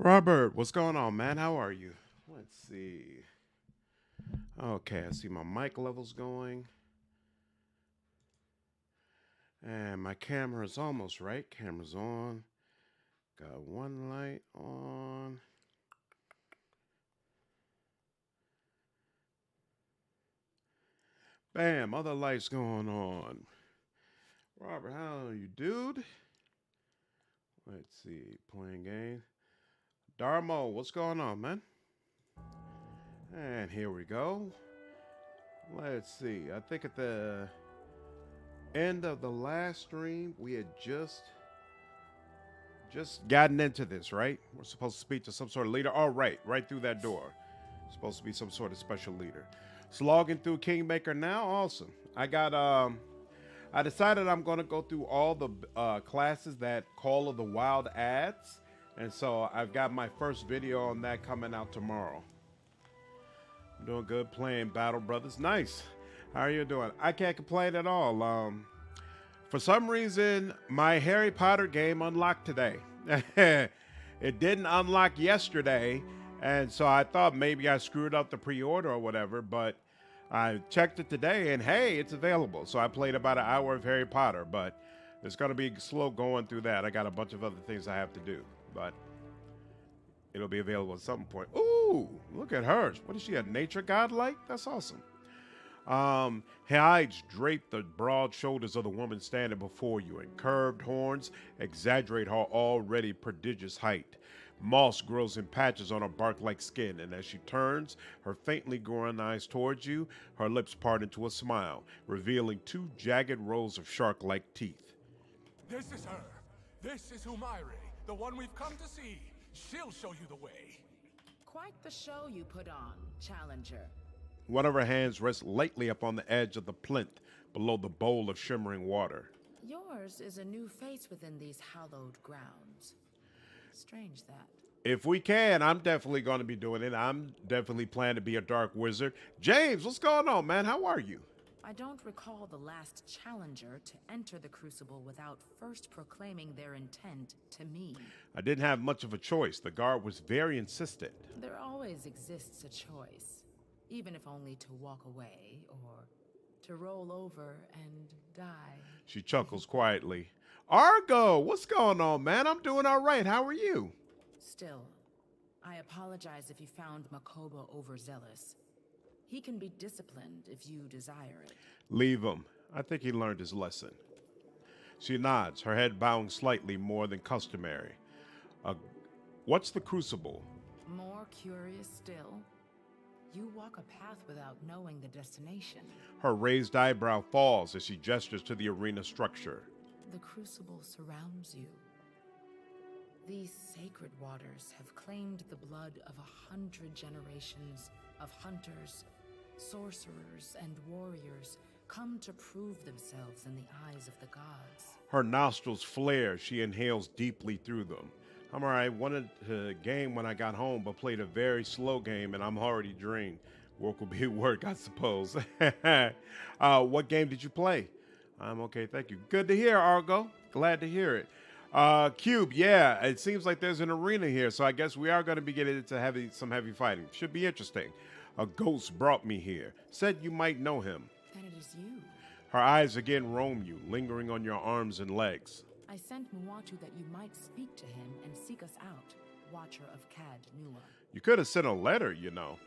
Robert, what's going on, man? How are you? Let's see. Okay, I see my mic levels going. And my camera is almost right. Camera's on. Got one light on. Bam, other lights going on. Robert, how are you, dude? Let's see, playing game. Darmo, what's going on, man? And here we go. Let's see. I think at the end of the last stream, we had just gotten into this, right? We're supposed to speak to some sort of leader. All right, right through that door. Supposed to be some sort of special leader. Slogging through Kingmaker now. Awesome. I decided I'm going to go through all the classes that Call of the Wild adds. And so I've got my first video on that coming out tomorrow. I'm doing good playing Battle Brothers. Nice. How are you doing? I can't complain at all. For some reason, my Harry Potter game unlocked today. It didn't unlock yesterday, and so I thought maybe I screwed up the pre-order or whatever, but I checked it today, and hey, it's available. So I played about an hour of Harry Potter, but it's going to be slow going through that. I got a bunch of other things I have to do, but it'll be available at some point. Ooh, look at her. What is she, a nature godlike? That's awesome. Hides drape the broad shoulders of the woman standing before you, and curved horns exaggerate her already prodigious height. Moss grows in patches on her bark-like skin, and as she turns her faintly growing eyes towards you, her lips part into a smile, revealing two jagged rows of shark-like teeth. This is her. This is Umairi, the one we've come to see. She'll show you the way. Quite the show you put on, Challenger. One of her hands rests lightly upon the edge of the plinth below the bowl of shimmering water. Yours is a new face within these hallowed grounds. Strange that. If we can, I'm definitely going to be doing it. I'm definitely planning to be a dark wizard. James, what's going on, man? How are you? I don't recall the last challenger to enter the Crucible without first proclaiming their intent to me. I didn't have much of a choice. The guard was very insistent. There always exists a choice, even if only to walk away or to roll over and die. She chuckles quietly. Argo, what's going on, man? I'm doing all right. How are you? Still, I apologize if you found Makoba overzealous. He can be disciplined if you desire it. Leave him. I think he learned his lesson. She nods, her head bowing slightly more than customary. What's the Crucible? More curious still? You walk a path without knowing the destination. Her raised eyebrow falls as she gestures to the arena structure. The Crucible surrounds you. These sacred waters have claimed the blood of 100 generations of hunters, sorcerers, and warriors come to prove themselves in the eyes of the gods. Her nostrils flare. She inhales deeply through them. I'm all right. Wanted to game when I got home, but played a very slow game, and I'm already drained. Work will be work, I suppose. What game did you play? I'm okay, thank you. Good to hear, Argo. Glad to hear it. Cube, yeah, it seems like there's an arena here, so I guess we are going to be getting into some heavy fighting. Should be interesting. A ghost brought me here. Said you might know him. Then it is you. Her eyes again roam you, lingering on your arms and legs. I sent Muatu that you might speak to him and seek us out, Watcher of Cad Nua. You could have sent a letter, you know.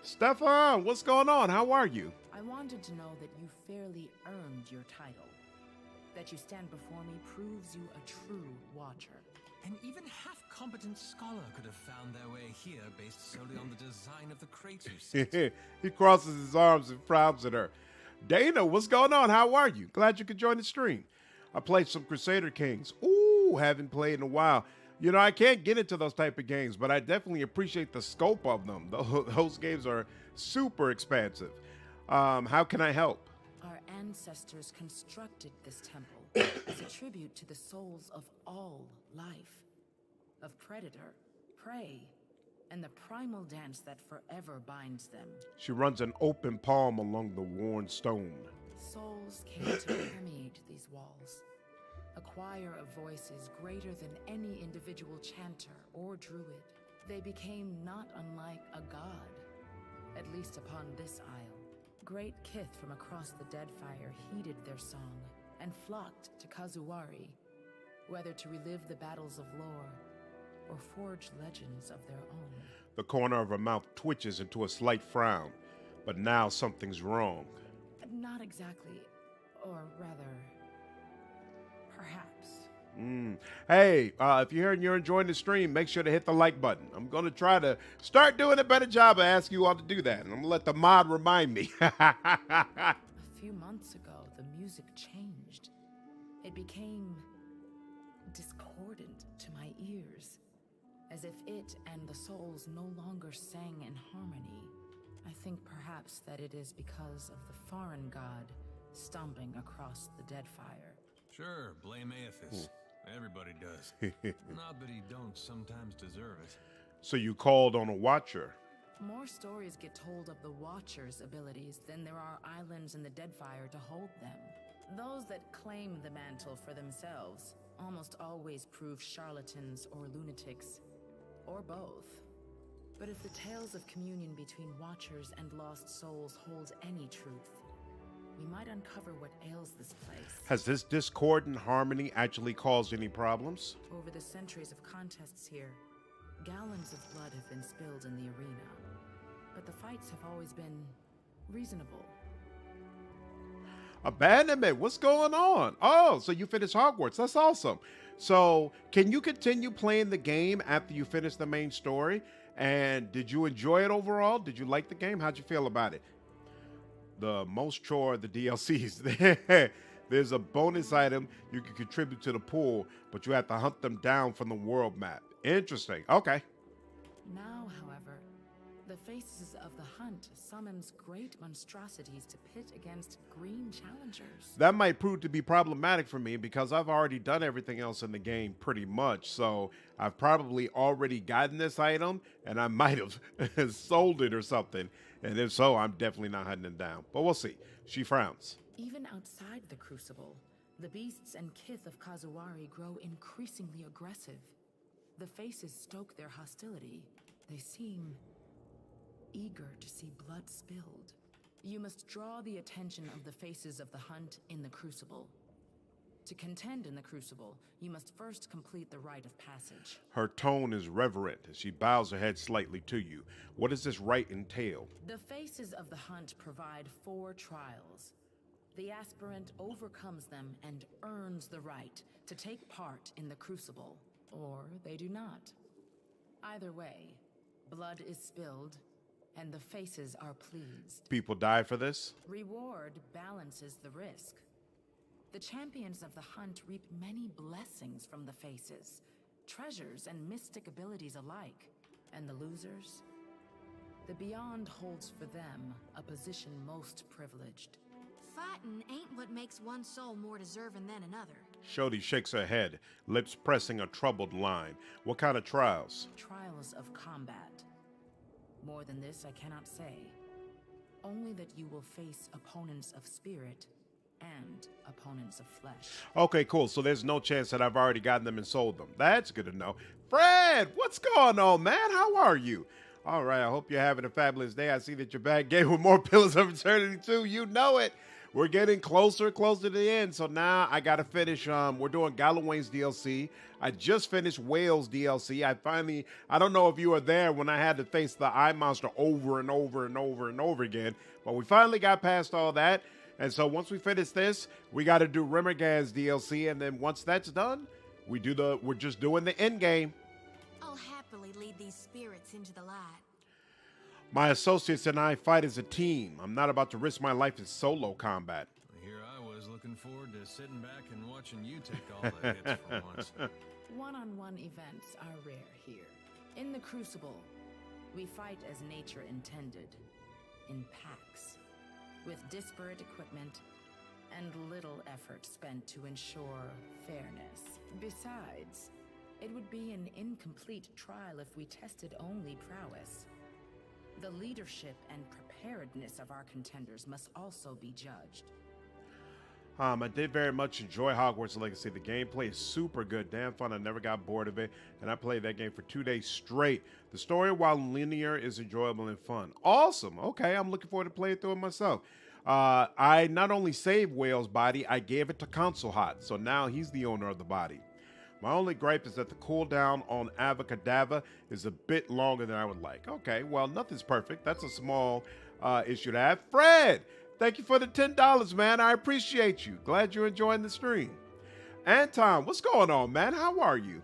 Stefan, what's going on? How are you? I wanted to know that you fairly earned your title. That you stand before me proves you a true Watcher. An even half-competent scholar could have found their way here based solely on the design of the crate you set. He crosses his arms and frowns at her. Dana, what's going on? How are you? Glad you could join the stream. I played some Crusader Kings. Ooh, haven't played in a while. You know, I can't get into those type of games, but I definitely appreciate the scope of them. Those games are super expansive. How can I help? Our ancestors constructed this temple as a tribute to the souls of all life, of predator, prey, and the primal dance that forever binds them. She runs an open palm along the worn stone. Souls came to permeate these walls, a choir of voices greater than any individual chanter or druid. They became not unlike a god, at least upon this isle. Great kith from across the Deadfire heeded their song and flocked to Kazuwari, whether to relive the battles of lore or forge legends of their own. The corner of her mouth twitches into a slight frown, but now something's wrong. Not exactly, or rather, perhaps. Hey, if you're here and you're enjoying the stream, make sure to hit the like button. I'm going to try to start doing a better job of asking you all to do that, and I'm going to let the mod remind me. A few months ago, the music changed. It became discordant to my ears, as if it and the souls no longer sang in harmony. I think perhaps that it is because of the foreign god stomping across the Deadfire. Sure, blame Aethys. Everybody does. Not that he don't sometimes deserve it. So you called on a watcher. More stories get told of the Watcher's abilities than there are islands in the Deadfire to hold them. Those that claim the mantle for themselves almost always prove charlatans or lunatics, or both. But if the tales of communion between Watchers and lost souls hold any truth, we might uncover what ails this place. Has this discord and harmony actually caused any problems? Over the centuries of contests here, gallons of blood have been spilled in the arena. But the fights have always been reasonable. Abandonment, what's going on? Oh, so you finished Hogwarts. That's awesome. So can you continue playing the game after you finish the main story? And did you enjoy it overall? Did you like the game? How'd you feel about it? The most chore of the DLCs. There's a bonus item you can contribute to the pool, but you have to hunt them down from the world map. Interesting. Okay. Now, however, the faces of the hunt summons great monstrosities to pit against green challengers. That might prove to be problematic for me because I've already done everything else in the game pretty much. So I've probably already gotten this item and I might have sold it or something. And if so, I'm definitely not hunting it down. But we'll see. She frowns. Even outside the Crucible, the beasts and kith of Kazuwari grow increasingly aggressive. The faces stoke their hostility. They seem eager to see blood spilled. You must draw the attention of the faces of the hunt in the Crucible. To contend in the Crucible, you must first complete the rite of passage. Her tone is reverent as she bows her head slightly to you. What does this rite entail? The faces of the hunt provide 4 trials. The aspirant overcomes them and earns the right to take part in the Crucible, or they do not. Either way, blood is spilled, and the faces are pleased. People die for this? Reward balances the risk. The champions of the hunt reap many blessings from the faces, treasures and mystic abilities alike. And the losers? The Beyond holds for them a position most privileged. Fighting ain't what makes one soul more deserving than another. Shodi shakes her head, lips pressing a troubled line. What kind of trials? Trials of combat. More than this I cannot say. Only that you will face opponents of spirit and opponents of flesh. Okay, cool. So there's no chance that I've already gotten them and sold them. That's good to know. Fred, what's going on, man? How are you? All right, I hope you're having a fabulous day. I see that you're back game with more Pillars of Eternity too. You know it. We're getting closer to the end. So now I got to finish. We're doing Galloway's DLC. I just finished Wales DLC. I don't know if you were there when I had to face the eye monster over and over again. But we finally got past all that. And so once we finish this, we got to do Rimmergaz's DLC. And then once that's done, we're just doing the end game. I'll happily lead these spirits into the light. My associates and I fight as a team. I'm not about to risk my life in solo combat. Here I was looking forward to sitting back and watching you take all the hits for once. One-on-one events are rare here. In the Crucible, we fight as nature intended, in packs, with disparate equipment and little effort spent to ensure fairness. Besides, it would be an incomplete trial if we tested only prowess. The leadership and preparedness of our contenders must also be judged. I did very much enjoy Hogwarts Legacy. The gameplay is super good, damn fun. I never got bored of it, and I played that game for 2 days straight. The story, while linear, is enjoyable and fun. Awesome. Okay, I'm looking forward to playing through it myself. I not only saved Whale's body, I gave it to Console Hot, so now he's the owner of the body. My only gripe is that the cooldown on Avacadabra is a bit longer than I would like. Okay, well, nothing's perfect. That's a small issue to have. Fred, thank you for the $10, man. I appreciate you. Glad you're enjoying the stream. Anton, what's going on, man? How are you?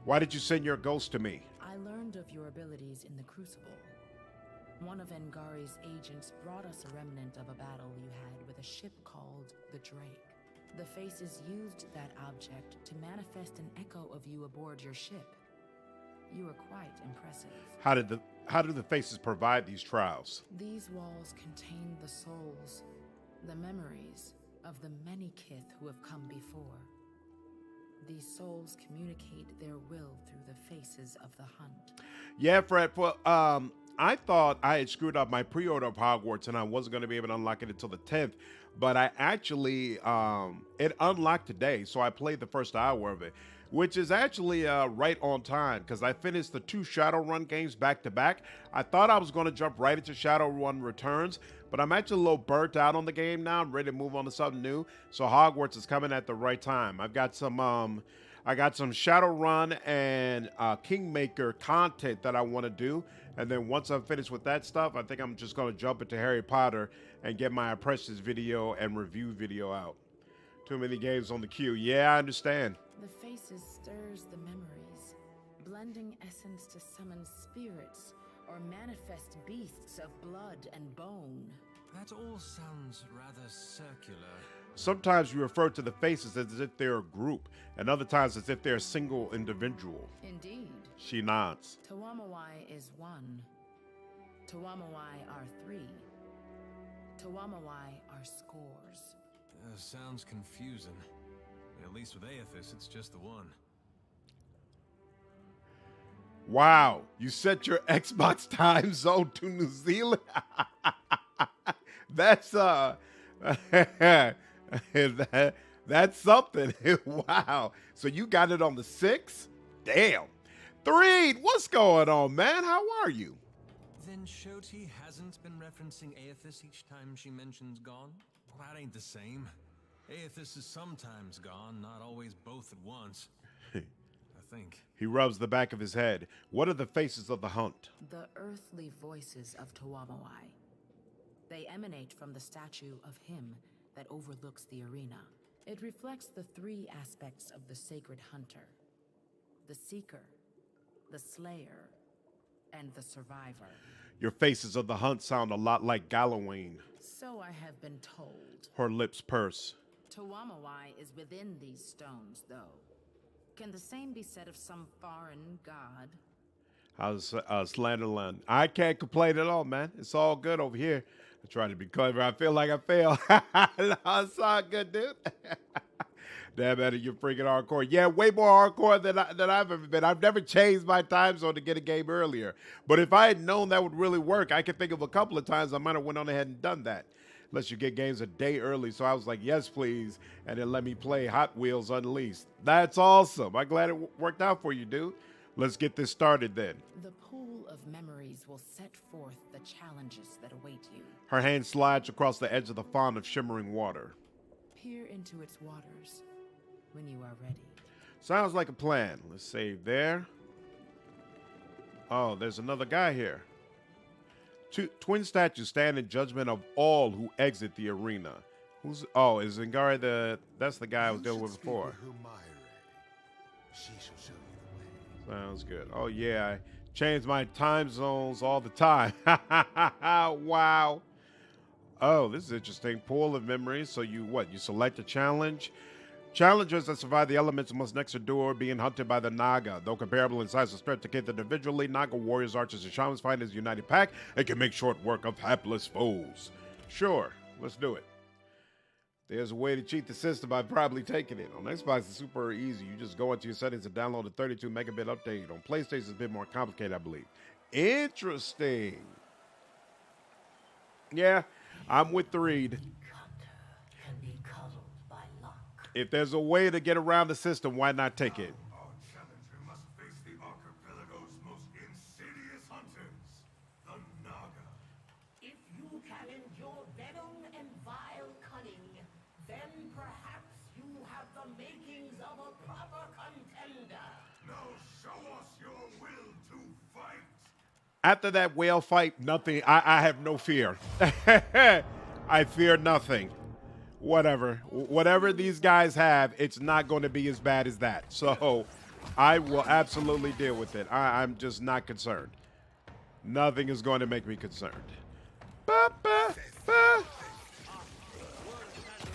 Why did you send your ghost to me? I learned of your abilities in the Crucible. One of Engari's agents brought us a remnant of a battle you had with a ship called the Drake. The Faces used that object to manifest an echo of you aboard your ship. You were quite impressive. How do the Faces provide these trials? These walls contain the souls, the memories of the many kith who have come before. These souls communicate their will through the faces of the hunt. Yeah, Fred. Well, I thought I had screwed up my pre-order of Hogwarts and I wasn't going to be able to unlock it until the 10th. But I actually, it unlocked today. So I played the first hour of it, which is actually right on time because I finished the 2 Shadowrun games back to back. I thought I was going to jump right into Shadowrun Returns, but I'm actually a little burnt out on the game now. I'm ready to move on to something new. So Hogwarts is coming at the right time. I've got some Shadowrun and Kingmaker content that I want to do. And then once I'm finished with that stuff, I think I'm just going to jump into Harry Potter and get my Apprentice video and review video out. Too many games on the queue. Yeah, I understand. The Faces stirs the memories, blending essence to summon spirits or manifest beasts of blood and bone. That all sounds rather circular. Sometimes you refer to the Faces as if they're a group, and other times as if they're a single individual. Indeed. She nods. Tawamawai is 1. Tawamawai are 3. Tawamawai are scores. Sounds confusing. At least with Aethys, it's just the one. Wow, you set your Xbox time zone to New Zealand? That's that's something. Wow. So you got it on the 6th? Damn. Threed, what's going on, man? How are you? Then Shoti hasn't been referencing Aethys each time she mentions gone? Well, that ain't the same. Aethys is sometimes gone, not always both at once. I think. He rubs the back of his head. What are the Faces of the hunt? The earthly voices of Tawamawai. They emanate from the statue of him that overlooks the arena. It reflects the 3 aspects of the sacred hunter: the seeker, the slayer, and the survivor. Your Faces of the hunt sound a lot like Gallowayne. So I have been told. Her lips purse. Tawamawai is within these stones, though. Can the same be said of some foreign god? How's Slandered? I can't complain at all, man. It's all good over here. I try to be clever. I feel like I fail. No, it's all good, dude. Damn it, you're freaking hardcore. Yeah, way more hardcore than I've ever been. I've never changed my time zone to get a game earlier. But if I had known that would really work, I could think of a couple of times I might have went on ahead and done that. Unless you get games a day early. So I was like, yes, please. And then let me play Hot Wheels Unleashed. That's awesome. I'm glad it worked out for you, dude. Let's get this started then. The pool of memories will set forth the challenges that await you. Her hand slides across the edge of the font of shimmering water. Peer into its waters when you are ready. Sounds like a plan. Let's save there. Oh, there's another guy here. Twin statues stand in judgment of all who exit the arena. Is Zingari that's the guy I was dealing with before. She shall show you the way. Sounds good. Oh yeah, I change my time zones all the time. Wow. Oh, this is interesting. Pool of memories. So you select a challenge. Challengers that survive the elements must next endure being hunted by the Naga. Though comparable in size and strength to Kith individually, Naga warriors, archers, and shamans fight as a united pack and can make short work of hapless foes. Sure, let's do it. There's a way to cheat the system by probably taking it. On Xbox, it's super easy. You just go into your settings and download a 32 megabit update. On PlayStation, it's a bit more complicated, I believe. Interesting. Yeah, I'm with the read. Hunter can be cuddled If there's a way to get around the system, why not take it? Our challenger must face the archipelago's most insidious hunters, the Naga. If you can endure venom and vile cunning, then perhaps you have the makings of a proper contender. Now show us your will to fight. After that whale fight, nothing. I have no fear. I fear nothing. Whatever these guys have, it's not going to be as bad as that. So I will absolutely deal with it. I'm just not concerned. Nothing is going to make me concerned. Ba, ba, ba.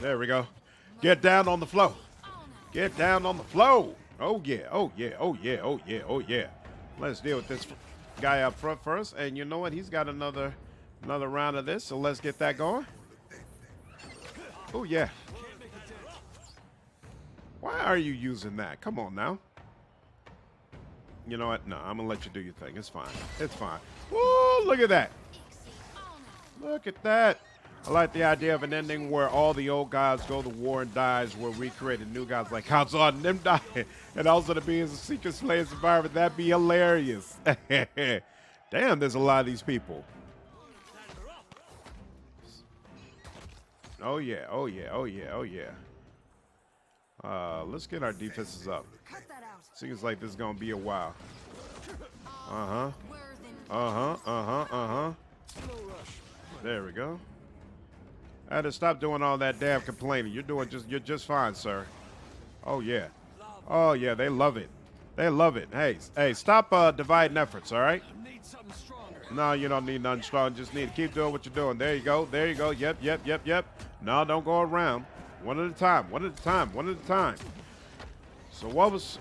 There we go. Get down on the floor. Get down on the floor. Oh yeah, oh yeah, oh yeah, oh yeah, oh yeah. Let's deal with this guy up front first. And you know what? He's got another round of this. So let's get that going. Oh, yeah. Why are you using that? Come on now. You know what? No, I'm going to let you do your thing. It's fine. It's fine. Woo, look at that. Look at that. I like the idea of an ending where all the old gods go to war and dies, where we created new gods like Hanzo and them die. And also to be as a secret slave survivor. That'd be hilarious. Damn, there's a lot of these people. Oh yeah, oh yeah, oh yeah, oh yeah. Let's get our defenses up. Seems like this is gonna be a while. There we go. I had to stop doing all that damn complaining. You're just fine, sir. Oh yeah. Oh yeah, they love it. They love it. Hey, stop dividing efforts, all right? No, you don't need nothing strong. Just need to keep doing what you're doing. There you go. There you go. Yep. No, don't go around. One at a time. One at a time. One at a time. So what was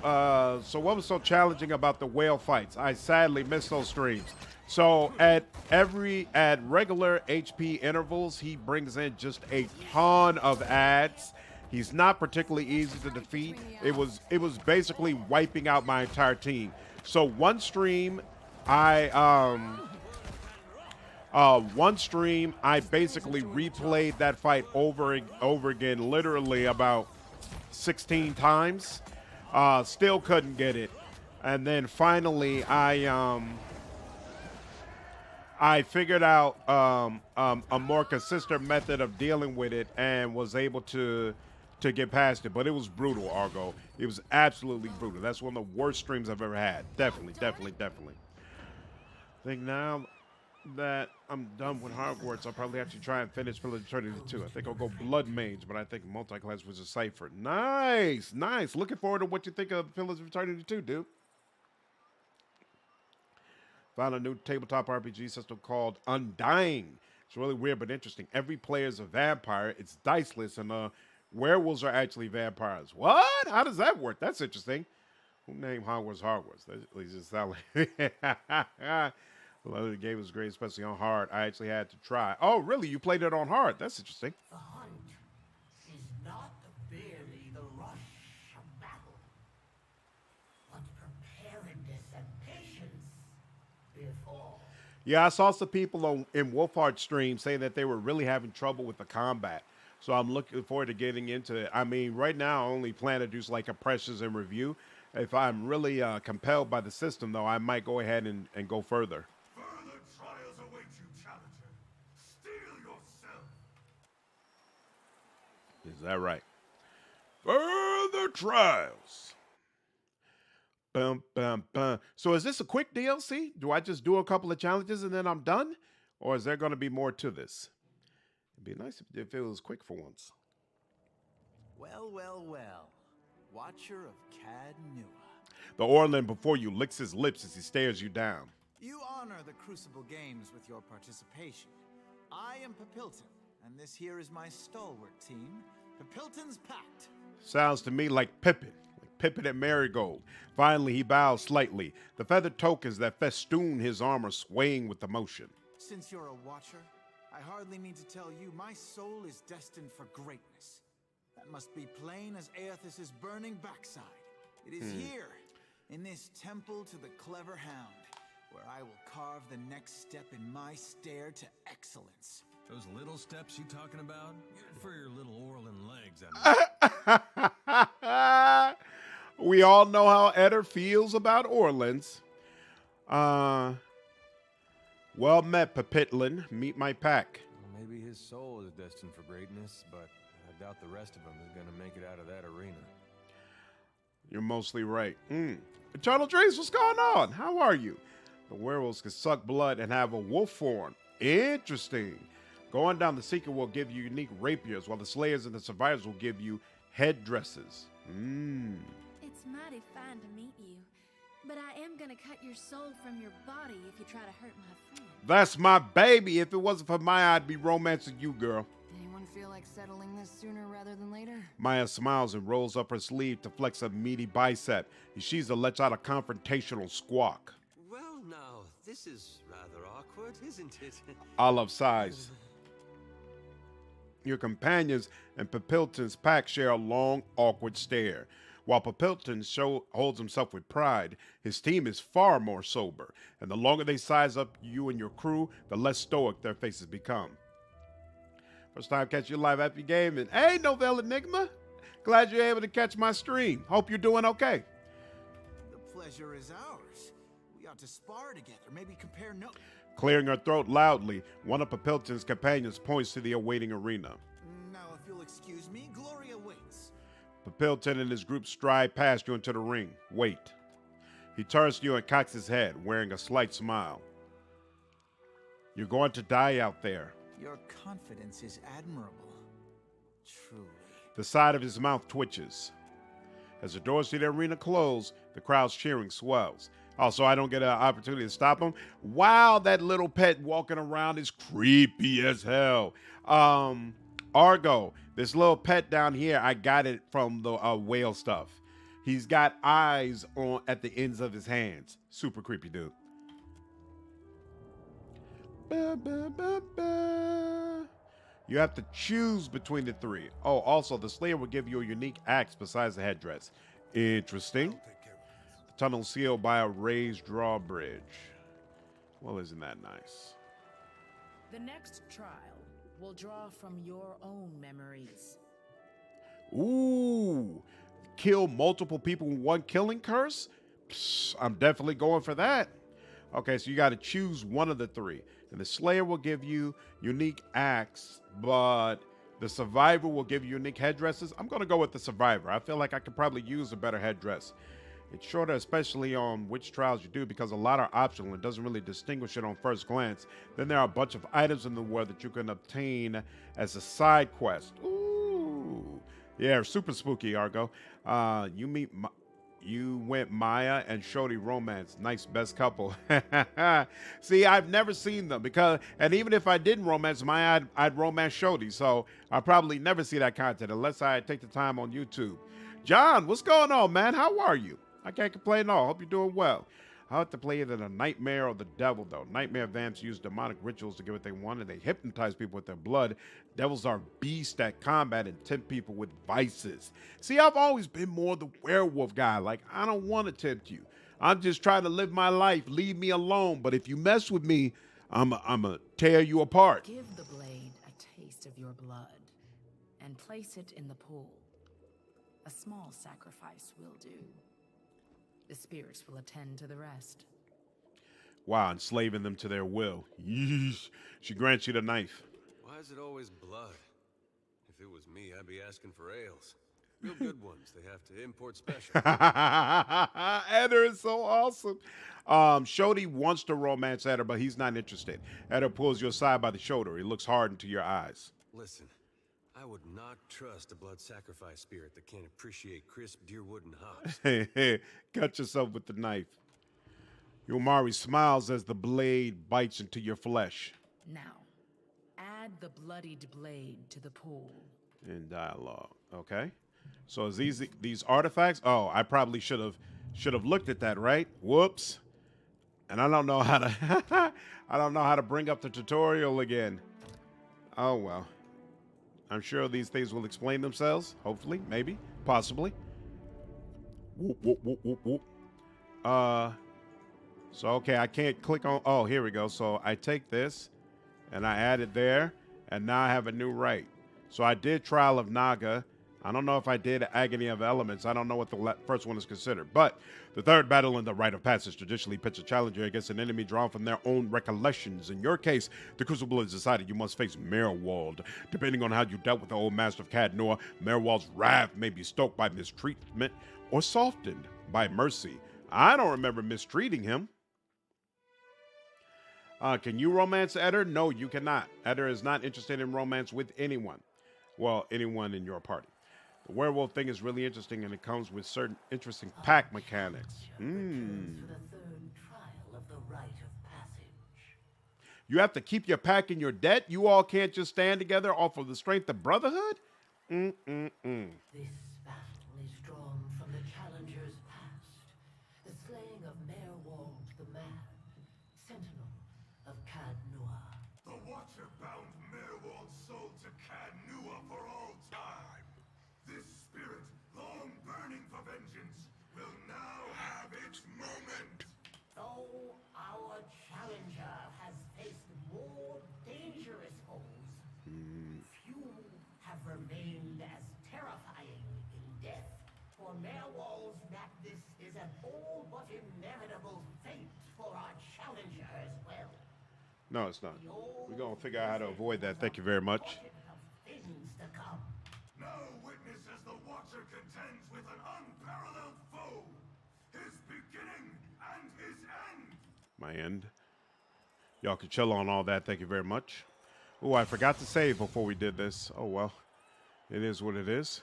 so challenging about the whale fights? I sadly missed those streams. So at regular HP intervals, he brings in just a ton of ads. He's not particularly easy to defeat. It was basically wiping out my entire team. So one stream I basically replayed that fight over again, literally about 16 times. Still couldn't get it. And then finally I figured out a more consistent method of dealing with it and was able to get past it. But it was brutal, Argo. It was absolutely brutal. That's one of the worst streams I've ever had. Definitely. I think now that I'm done with Hogwarts, I'll probably have to try and finish Pillars of Eternity 2. I think I'll go Blood Mage, but I think multi-class was a Cipher. Nice. Looking forward to what you think of Pillars of Eternity 2, dude. Found a new tabletop RPG system called Undying. It's really weird but interesting. Every player is a vampire. It's diceless, and werewolves are actually vampires. What? How does that work? That's interesting. Who named Hogwarts? That just sound like... Well, the game was great, especially on hard. I actually had to try. Oh, really? You played it on hard? That's interesting. The hunt is not merely the rush of battle, but preparedness and patience before. Yeah, I saw some people in Wolfhard stream saying that they were really having trouble with the combat. So I'm looking forward to getting into it. I mean, right now I only plan to do like impressions and review. If I'm really compelled by the system, though, I might go ahead and go further. Further trials await you, challenger. Steel yourself. Is that right? Further trials. Bum, bum, bum. So is this a quick DLC? Do I just do a couple of challenges and then I'm done? Or is there going to be more to this? It'd be nice if it was quick for once. Well. Watcher of Cad Nua. The Orlin before you licks his lips as he stares you down. You honor the Crucible Games with your participation. I am Papilton, and this here is my stalwart team, Papilton's Pact. Sounds to me like Pippin and Marigold. Finally, he bows slightly, the feathered tokens that festoon his armor swaying with emotion. Since you're a Watcher, I hardly need to tell you my soul is destined for greatness. That must be plain as Aethys' burning backside. It is here, in this temple to the clever hound, where I will carve the next step in my stair to excellence. Those little steps you talking about? Good for your little Orlin legs. We all know how Eder feels about Orleans. Well met, Papitlin. Meet my pack. Maybe his soul is destined for greatness, but I doubt the rest of them is gonna make it out of that arena. You're mostly right. Eternal Dreams, what's going on? How are you? The werewolves can suck blood and have a wolf form. Interesting. Going down the Seeker will give you unique rapiers, while the Slayers and the Survivors will give you headdresses. It's mighty fine to meet you, but I am gonna cut your soul from your body if you try to hurt my friend. That's my baby. If it wasn't for Maya, I'd be romancing you, girl. Anyone feel like settling this sooner rather than later? Maya smiles and rolls up her sleeve to flex a meaty bicep. She's to let out a confrontational squawk. Well, now, this is rather awkward, isn't it? Olive sighs. Your companions and Papilton's pack share a long, awkward stare. While Papilton holds himself with pride, his team is far more sober, and the longer they size up you and your crew, the less stoic their faces become. First time catch you live Happy Gaming. Hey, Novel Enigma. Glad you're able to catch my stream. Hope you're doing okay. The pleasure is ours. We ought to spar together, maybe compare notes. Clearing her throat loudly, one of Papilton's companions points to the awaiting arena. Now, if you'll excuse me, Gloria waits. Papilton and his group stride past you into the ring. Wait. He turns to you and cocks his head, wearing a slight smile. You're going to die out there. Your confidence is admirable. Truly. The side of his mouth twitches. As the doors to the arena close, the crowd's cheering swells. Also, I don't get an opportunity to stop him. Wow, that little pet walking around is creepy as hell. Argo, this little pet down here, I got it from the whale stuff. He's got eyes at the ends of his hands. Super creepy dude. Ba, ba, ba, ba. You have to choose between the three. Oh, also, the Slayer will give you a unique axe besides the headdress. Interesting. The tunnel sealed by a raised drawbridge. Well, isn't that nice? The next trial will draw from your own memories. Ooh, kill multiple people with one killing curse? Psst, I'm definitely going for that. Okay, so you got to choose one of the three. And the Slayer will give you unique axe, but the Survivor will give you unique headdresses. I'm going to go with the Survivor. I feel like I could probably use a better headdress. It's shorter, especially on which trials you do, because a lot are optional and doesn't really distinguish it on first glance. Then there are a bunch of items in the world that you can obtain as a side quest. Ooh. Yeah, super spooky, Argo. You went Maya and Shodi romance. Nice best couple. See, I've never seen them and even if I didn't romance Maya, I'd romance Shodi. So I'll probably never see that content unless I take the time on YouTube. John, what's going on, man? How are you? I can't complain at all. Hope you're doing well. I have to play it in a nightmare or the devil, though. Nightmare vamps use demonic rituals to get what they want, and they hypnotize people with their blood. Devils are beasts at combat and tempt people with vices. See, I've always been more the werewolf guy. Like, I don't want to tempt you. I'm just trying to live my life. Leave me alone. But if you mess with me, I'm a tear you apart. Give the blade a taste of your blood and place it in the pool. A small sacrifice will do. The spirits will attend to the rest. Wow, enslaving them to their will. Yeesh. She grants you the knife. Why is it always blood? If it was me, I'd be asking for ales. Real good ones. They have to import special. Eder is so awesome. Shodi wants to romance Eder, but he's not interested. Eder pulls you aside by the shoulder. He looks hard into your eyes. Listen, I would not trust a blood sacrifice spirit that can't appreciate crisp deerwood and hops. Hey, cut yourself with the knife. Umairi smiles as the blade bites into your flesh. Now, add the bloodied blade to the pool. In dialogue, okay. So is these artifacts? Oh, I probably should have looked at that, right? Whoops. And I don't know how to bring up the tutorial again. Oh well. I'm sure these things will explain themselves. Hopefully, maybe, possibly. Whoop, whoop, whoop, whoop, whoop. So, okay, I can't click on... Oh, here we go. So I take this, and I add it there, And now I have a new rite. So I did Trial of Naga. I don't know if I did Agony of Elements. I don't know what the first one is considered. But the third battle in the Rite of Passage traditionally pits a challenger against an enemy drawn from their own recollections. In your case, the Crucible is decided you must face Merwald. Depending on how you dealt with the old master of Cadnor, Merwald's wrath may be stoked by mistreatment or softened by mercy. I don't remember mistreating him. Can you romance Eder? No, you cannot. Eder is not interested in romance with anyone. Well, anyone in your party. The werewolf thing is really interesting, and it comes with certain interesting pack mechanics. You have to keep your pack in your debt? You all can't just stand together off of the strength of brotherhood? This battle is drawn from the challenger's past. The slaying of Merwald the Mad, sentinel of Cadnor. The Watcher bound Merwald's soul to Cadnor for all time. This spirit, long burning for vengeance, will now have its moment. Though our challenger has faced more dangerous foes, few have remained as terrifying in death. For Merwald's madness is an all but inevitable fate for our challenger as well. No, it's not. We're going to figure out how to avoid that. Thank you very much. Things to come. Now witness as the Watcher contends with an unparalleled foe. His beginning and his end. My end. Y'all can chill on all that. Thank you very much. Oh, I forgot to save before we did this. Oh, well. It is what it is.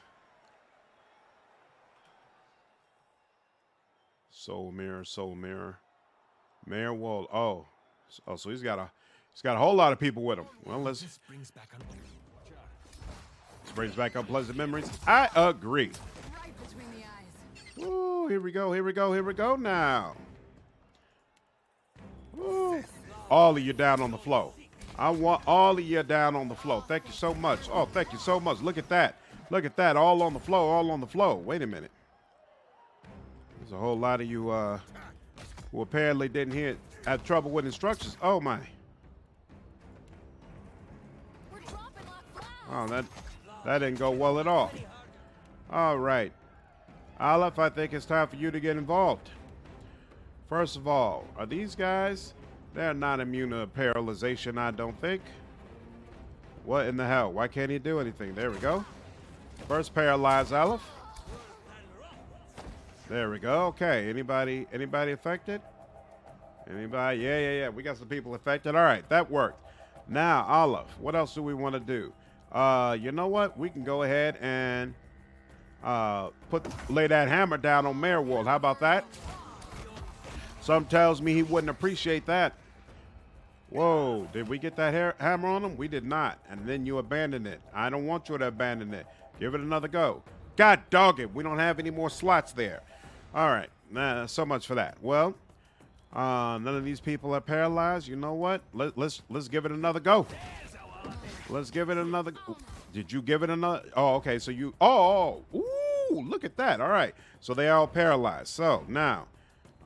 Soul mirror, soul mirror. Merwald. Oh, so he's got a whole lot of people with him. Well, this brings back unpleasant memories. I agree. Right between the eyes. Ooh, here we go, here we go, here we go now. Ooh. All of you down on the floor. I want all of you down on the floor. Thank you so much. Oh, thank you so much. Look at that. Look at that. All on the floor, all on the floor. Wait a minute. There's a whole lot of you who apparently didn't have trouble with instructions. Oh, my. Oh, that didn't go well at all. All right. Aleph, I think it's time for you to get involved. First of all, are these guys? They're not immune to paralyzation, I don't think. What in the hell? Why can't he do anything? There we go. First paralyzed Aleph. There we go. Okay. Anybody affected? Anybody? Yeah. We got some people affected. All right. That worked. Now, Aleph, what else do we want to do? You know what? We can go ahead and lay that hammer down on Merwald. How about that? Some tells me he wouldn't appreciate that. Whoa, did we get that hammer on him? We did not. And then you abandoned it. I don't want you to abandon it. Give it another go. God dog it. We don't have any more slots there. All right. Nah, so much for that. Well, none of these people are paralyzed. You know what? Let's give it another go. Let's give it another. Did you give it another? Oh, okay. So you. Oh. Ooh, look at that. All right. So they are all paralyzed. So now,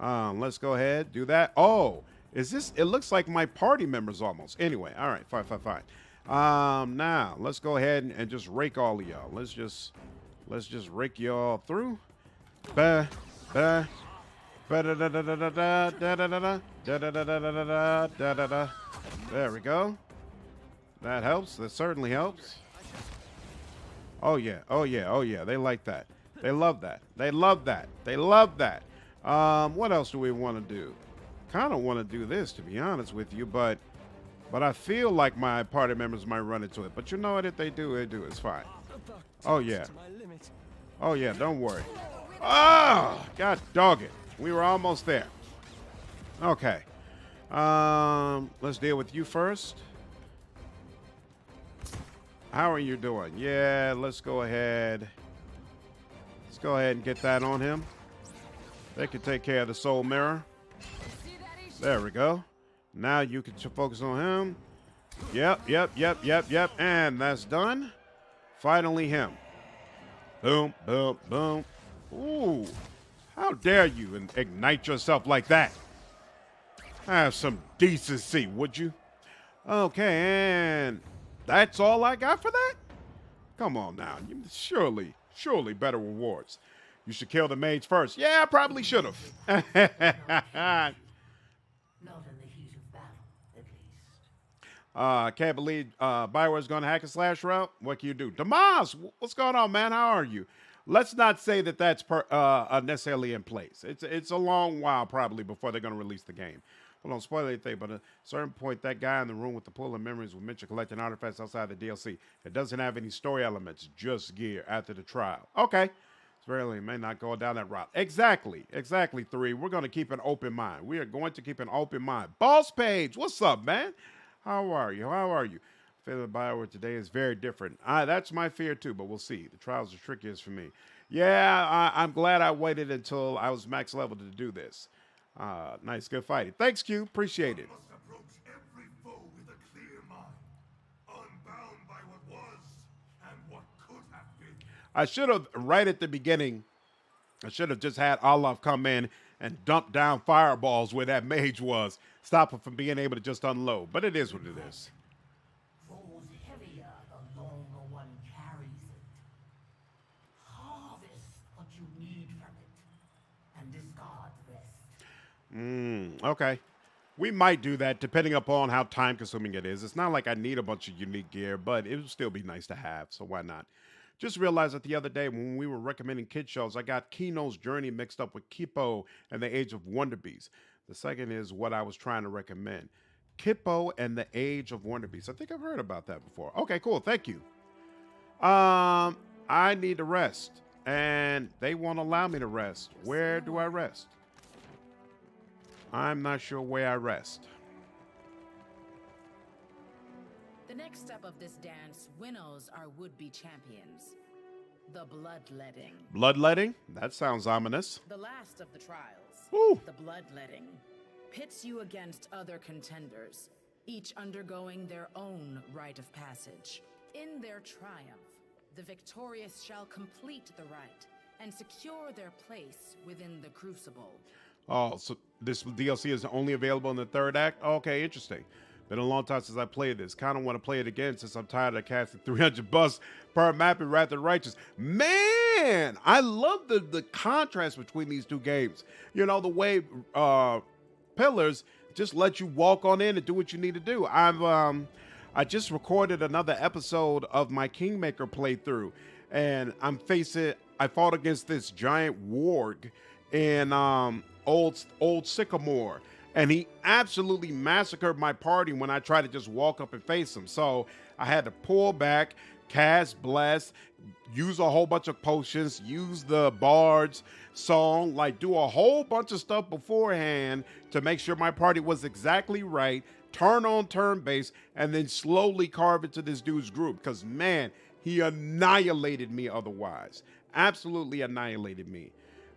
let's go ahead, do that. Oh, is this? It looks like my party members almost. Anyway. All right. Fine. Now let's go ahead and just rake all of y'all. Let's just rake y'all through. There we go. That helps. That certainly helps. Oh yeah. They like that. They love that. What else do we want to do? Kind of want to do this, to be honest with you, but I feel like my party members might run into it. But you know what? If they do, they do. It's fine. Oh yeah. Don't worry. Oh, God dog it. We were almost there. Okay. Let's deal with you first. How are you doing? Yeah, let's go ahead. Let's go ahead and get that on him. They can take care of the soul mirror. There we go. Now you can focus on him. Yep. And that's done. Finally him. Boom. Ooh. How dare you ignite yourself like that? Have some decency, would you? Okay, and That's all I got for that? Come on now. Surely better rewards. You should kill the mage first. Yeah, I probably should have. Not in the heat of battle, at least. I can't believe Bioware's going to hack and slash route. What can you do? Damas, what's going on, man? How are you? Let's not say that that's necessarily in place. It's a long while probably before they're going to release the game. Well, don't spoil anything, but at a certain point, that guy in the room with the pool of memories will mention collecting artifacts outside the DLC. It doesn't have any story elements, just gear after the trial. Okay. It's really may not go down that route. Exactly, 3. We're going to keep an open mind. We are going to keep an open mind. Boss Page, what's up, man? How are you? Feeling Bioware today is very different. That's my fear, too, but we'll see. The trials are trickiest for me. Yeah, I'm glad I waited until I was max level to do this. Nice, good fighting. Thanks, Q. Appreciate it. Must approach every foe with a clear mind, unbound by what was and what could have been. I should have, right at the beginning, I should have just had Olaf come in and dump down fireballs where that mage was. Stop him from being able to just unload. But it is what it is. Grows heavier the longer one carries it. Harvest what you need from it, and discard the rest. Okay. We might do that depending upon how time consuming it is. It's not like I need a bunch of unique gear, but it would still be nice to have, so why not? Just realized that the other day when we were recommending kid shows, I got Kino's Journey mixed up with Kippo and the Age of Wonder Beasts. The second is what I was trying to recommend. Kippo and the Age of Wonder Beasts. I think I've heard about that before. Okay, cool. Thank you. I need to rest, and they won't allow me to rest. Where do I rest? I'm not sure where I rest. The next step of this dance winnows our would-be champions. The bloodletting. Bloodletting? That sounds ominous. The last of the trials. Ooh. The bloodletting pits you against other contenders, each undergoing their own rite of passage. In their triumph, the victorious shall complete the rite and secure their place within the Crucible. Oh, so this DLC is only available in the 3rd act? Okay, interesting. Been a long time since I played this. Kind of want to play it again since I'm tired of casting 300 bucks per map in Wrath of the Righteous. Man, I love the contrast between these two games. You know, the way Pillars just let you walk on in and do what you need to do. I just recorded another episode of my Kingmaker playthrough, and I fought against this giant warg in old Sycamore. And he absolutely massacred my party when I tried to just walk up and face him. So I had to pull back, cast Bless, use a whole bunch of potions, use the Bard's song, like do a whole bunch of stuff beforehand to make sure my party was exactly right, turn on turn base, and then slowly carve into this dude's group. Because, man, he annihilated me otherwise. Absolutely annihilated me.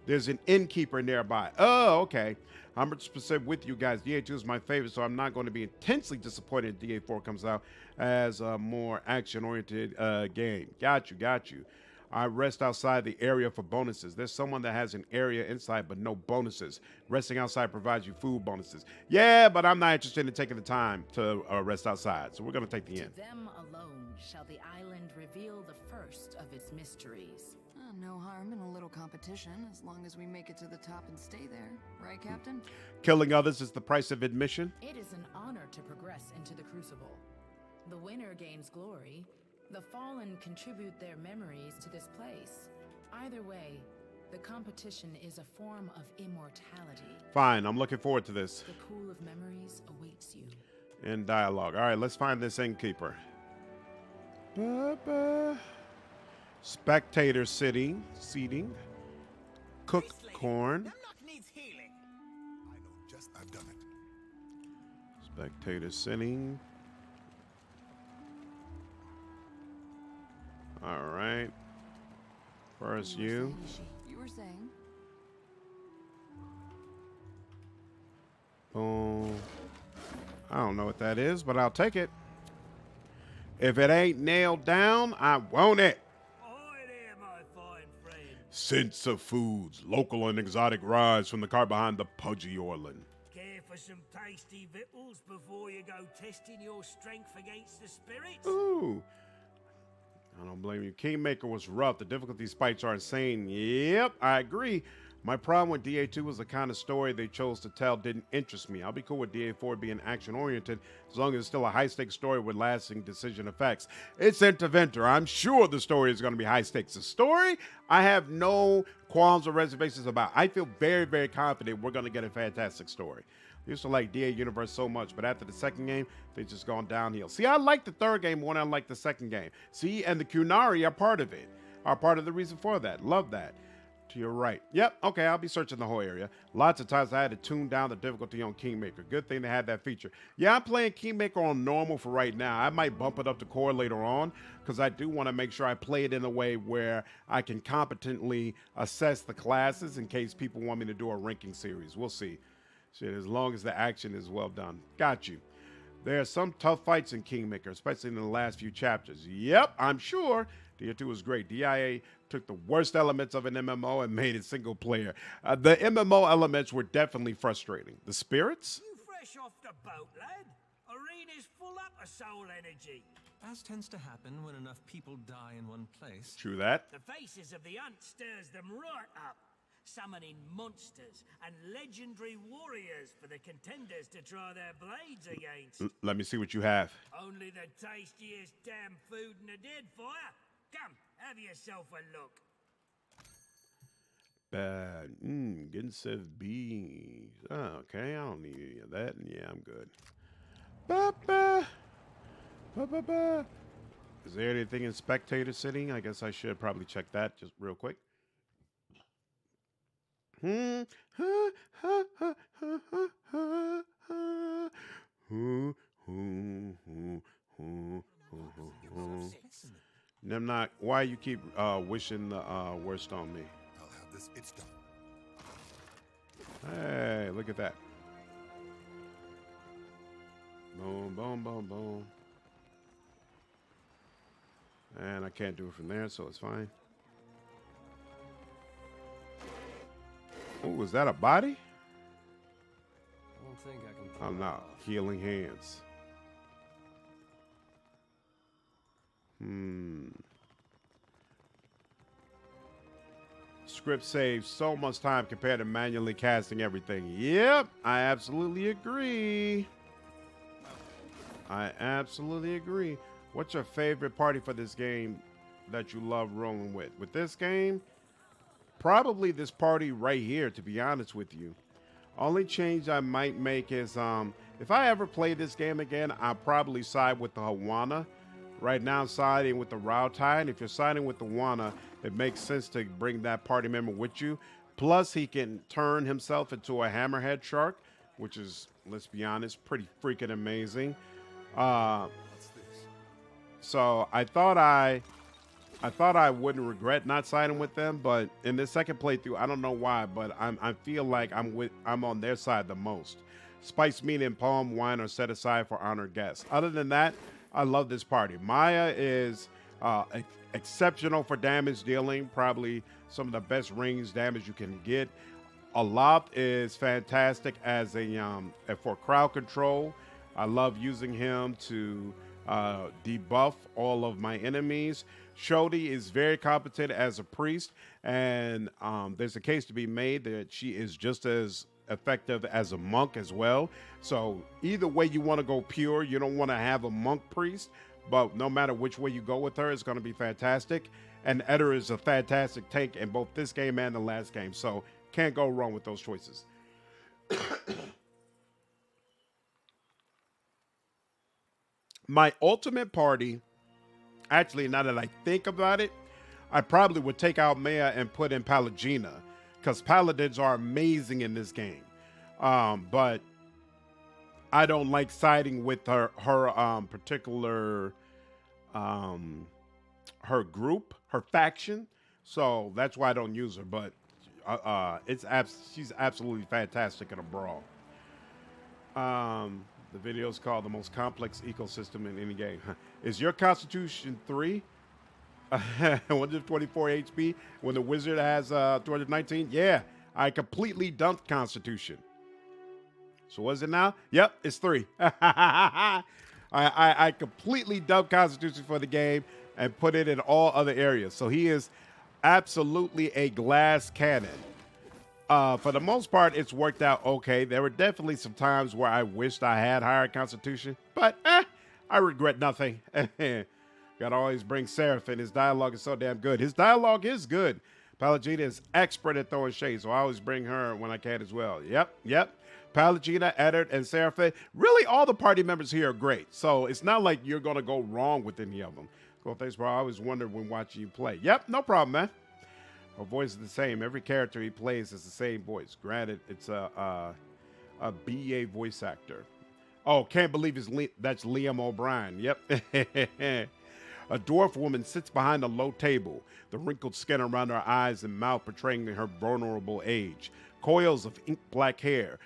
There's an innkeeper nearby. Oh, okay. 100% with you guys. DA2 is my favorite, so I'm not going to be intensely disappointed if DA4 comes out as a more action-oriented game. Got you. I rest outside the area for bonuses. There's someone that has an area inside but no bonuses. Resting outside provides you food bonuses. Yeah, but I'm not interested in taking the time to rest outside, so we're going to take the inn. To them alone shall the island reveal the first of its mysteries. No harm in a little competition, as long as we make it to the top and stay there. Right, Captain? Killing others is the price of admission. It is an honor to progress into the Crucible. The winner gains glory. The fallen contribute their memories to this place. Either way, the competition is a form of immortality. Fine, I'm looking forward to this. The pool of memories awaits you. In dialogue. All right, let's find this innkeeper. Spectator seating. Cook corn. I know just I've done it. Spectator sitting. All right. First you. You were saying? Boom. I don't know what that is, but I'll take it. If it ain't nailed down, I want it. Scents of foods, local and exotic rise from the car behind the pudgy Orland. Care for for some tasty victuals before you go testing your strength against the spirits? Ooh. I don't blame you. Kingmaker was rough. The difficulty spikes are insane. Yep, I agree. My problem with DA2 was the kind of story they chose to tell didn't interest me. I'll be cool with DA4 being action-oriented as long as it's still a high-stakes story with lasting decision effects. It's Interventor. I'm sure the story is going to be high-stakes. The story, I have no qualms or reservations about. I feel very, very confident we're going to get a fantastic story. I used to like DA Universe so much, but after the second game, they've just gone downhill. See, I like the third game more than I like the second game. See, and the Kunari are part of it, are part of the reason for that. Love that. To your right. Yep, okay, I'll be searching the whole area. Lots of times I had to tune down the difficulty on Kingmaker. Good thing they had that feature. Yeah, I'm playing Kingmaker on normal for right now. I might bump it up to core later on because I do want to make sure I play it in a way where I can competently assess the classes in case people want me to do a ranking series. We'll see. Shit, as long as the action is well done. Got you. There are some tough fights in Kingmaker, especially in the last few chapters. Yep, I'm sure. DA2 was great. DIA took the worst elements of an MMO and made it single player. The MMO elements were definitely frustrating. The spirits? You fresh off the boat, lad? Arena's full up of soul energy. As tends to happen when enough people die in one place. True that. The faces of the hunt stirs them right up, summoning monsters and legendary warriors for the contenders to try their blades against. Let me see what you have. Only the tastiest damn food in the Deadfire. Come, have yourself a look. Bad. Getting served bees. Oh, okay, I don't need any of that. Yeah, I'm good. Ba-ba. Ba-ba-ba. Is there anything in spectator sitting? I guess I should probably check that just real quick. Nemnock, why you keep wishing the worst on me? I'll have this. It's done. Hey, look at that. Boom, boom, boom, boom. And I can't do it from there, so it's fine. Oh, is that a body? I don't think I can. Oh, no. Healing hands. Script saves so much time compared to manually casting everything. Yep, I absolutely agree. I absolutely agree. What's your favorite party for this game that you love rolling with? With this game, probably this party right here, to be honest with you. Only change I might make is if I ever play this game again, I'll probably side with the Hawana. Right now, I'm siding with the Rautai, and if you're siding with the Wana, it makes sense to bring that party member with you. Plus, he can turn himself into a hammerhead shark, which is, let's be honest, pretty freaking amazing. So I thought I wouldn't regret not siding with them, but in this second playthrough, I don't know why, but I feel like I'm on their side the most. Spice meat and palm wine are set aside for honored guests. Other than that, I love this party. Maya is exceptional for damage dealing, probably some of the best range damage you can get. Alap is fantastic as for crowd control. I love using him to debuff all of my enemies. Shodi is very competent as a priest, and there's a case to be made that she is just as effective as a monk as well. So either way you want to go pure, you don't want to have a monk priest, but no matter which way you go with her, it's going to be fantastic. And Eder is a fantastic tank in both this game and the last game, so can't go wrong with those choices. My ultimate party, actually, now that I think about it, I probably would take out Maya and put in Pallegina, because paladins are amazing in this game. But I don't like siding with her particular her group, her faction. So that's why I don't use her. But she's absolutely fantastic in a brawl. The video is called The Most Complex Ecosystem in Any Game. Is your Constitution 3? 124 HP when the wizard has 219? Yeah, I completely dumped Constitution. So was it now? Yep, it's 3. I completely dubbed Constitution for the game and put it in all other areas. So he is absolutely a glass cannon. For the most part, it's worked out okay. There were definitely some times where I wished I had higher Constitution, but I regret nothing. Gotta always bring Seraphim. His dialogue is so damn good. His dialogue is good. Pallegina is expert at throwing shade, so I always bring her when I can as well. Yep. Pallegina, Eddard, and Seraphim. Really, all the party members here are great. So it's not like you're going to go wrong with any of them. Cool, thanks, bro. I always wondered when watching you play. Yep, no problem, man. Her voice is the same. Every character he plays is the same voice. Granted, it's a BA voice actor. Oh, can't believe that's Liam O'Brien. Yep. A dwarf woman sits behind a low table, the wrinkled skin around her eyes and mouth portraying her vulnerable age. Coils of ink black hair,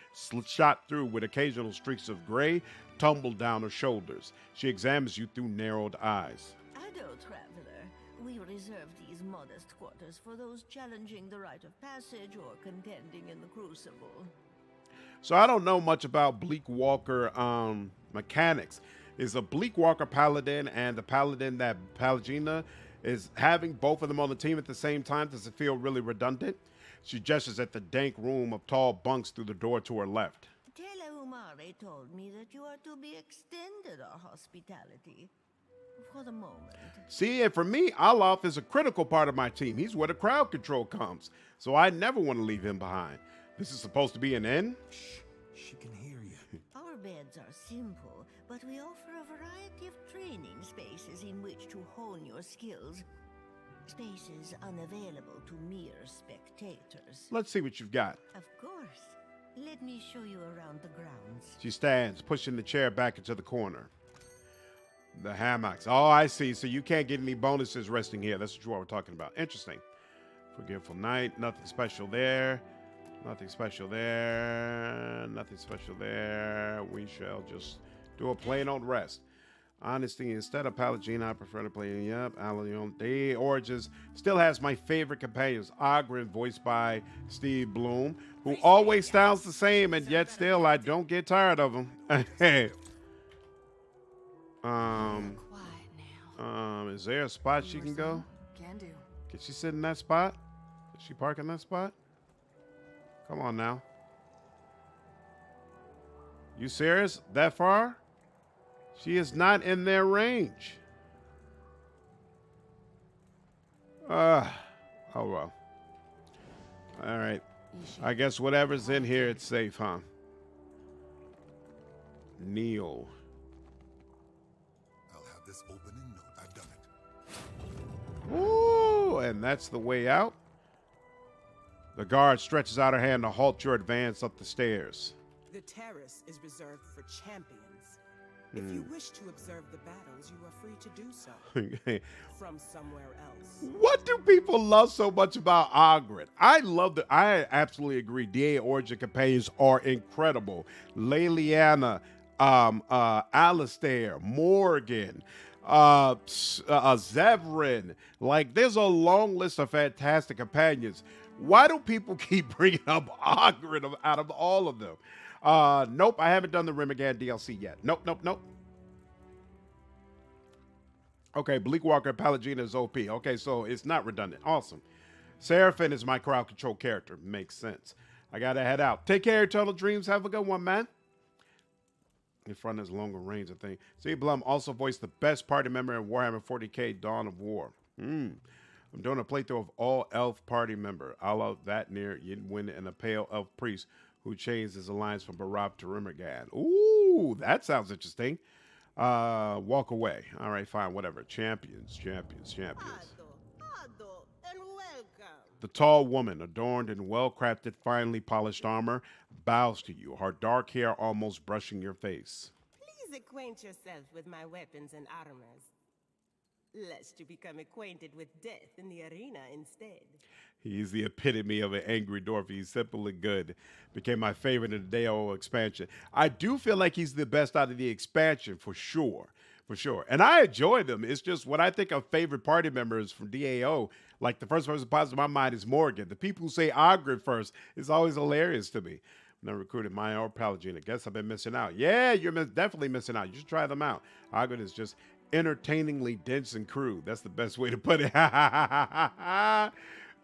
shot through with occasional streaks of gray, tumble down her shoulders. She examines you through narrowed eyes. Adult traveler, we reserve these modest quarters for those challenging the rite of passage or contending in the Crucible. So I don't know much about Bleak Walker mechanics. Is a Bleak Walker paladin and the paladin that Pallegina is having both of them on the team at the same time? Does it feel really redundant? She gestures at the dank room of tall bunks through the door to her left. Umairi told me that you are to be extended our hospitality. For the moment. See, and for me, Olaf is a critical part of my team. He's where the crowd control comes. So I never want to leave him behind. This is supposed to be an inn? Shh, she can hear you. Our beds are simple, but we offer a variety of training spaces in which to hone your skills. Spaces unavailable to mere spectators. Let's see what you've got. Of course. Let me show you around the grounds. She stands, pushing the chair back into the corner. The hammocks. Oh, I see. So you can't get any bonuses resting here. That's what you are talking about. Interesting. Forgetful night. Nothing special there. Nothing special there. Nothing special there. We shall just do a plain old rest. Honesty, instead of Pallegina, I prefer to play, yep, Allion. The Origins still has my favorite companions, Ogren, voiced by Steve Bloom, who always sounds the same, and yet still I don't get tired of him. Is there a spot she can go? Can do. Can she sit in that spot? Is she park in that spot? Come on now. You serious? That far? She is not in their range. Oh well. All right. I guess whatever's in here, it's safe, huh? Neil. I'll have this open in no. I've done it. Ooh, and that's the way out. The guard stretches out her hand to halt your advance up the stairs. The terrace is reserved for champions. If you wish to observe the battles, you are free to do so. From somewhere else. What do people love so much about Ogren? I absolutely agree. DA Origin companions are incredible. Leliana, Alistair, Morgan, Zevran. Like, there's a long list of fantastic companions. Why do people keep bringing up Ogren out of all of them? Nope, I haven't done the Remagan DLC yet. Nope. Okay, Bleak Walker, Pallegina is OP. Okay, so it's not redundant. Awesome. Seraphim is my crowd control character. Makes sense. I gotta head out. Take care, Eternal Dreams. Have a good one, man. In front is longer range, I think. See, Blum also voiced the best party member in Warhammer 40k Dawn of War. I'm doing a playthrough of all elf party member. I love that near Yidwin and a pale elf priest who changed his alliance from Barab to Rimergan. Ooh, that sounds interesting. Walk away. All right, fine, whatever. Champions. And welcome. The tall woman, adorned in well-crafted, finely polished armor, bows to you, her dark hair almost brushing your face. Please acquaint yourself with my weapons and armors, lest you become acquainted with death in the arena instead. He's the epitome of an angry dwarf. He's simple and good. Became my favorite in the DAO expansion. I do feel like he's the best out of the expansion, for sure. For sure. And I enjoy them. It's just when I think of favorite party members from DAO, like the first person that pops in my mind is Morgan. The people who say Ogren first is always hilarious to me. Never recruited Maya or Palagine. I guess I've been missing out. Yeah, you're definitely missing out. You should try them out. Ogren is just entertainingly dense and crude. That's the best way to put it.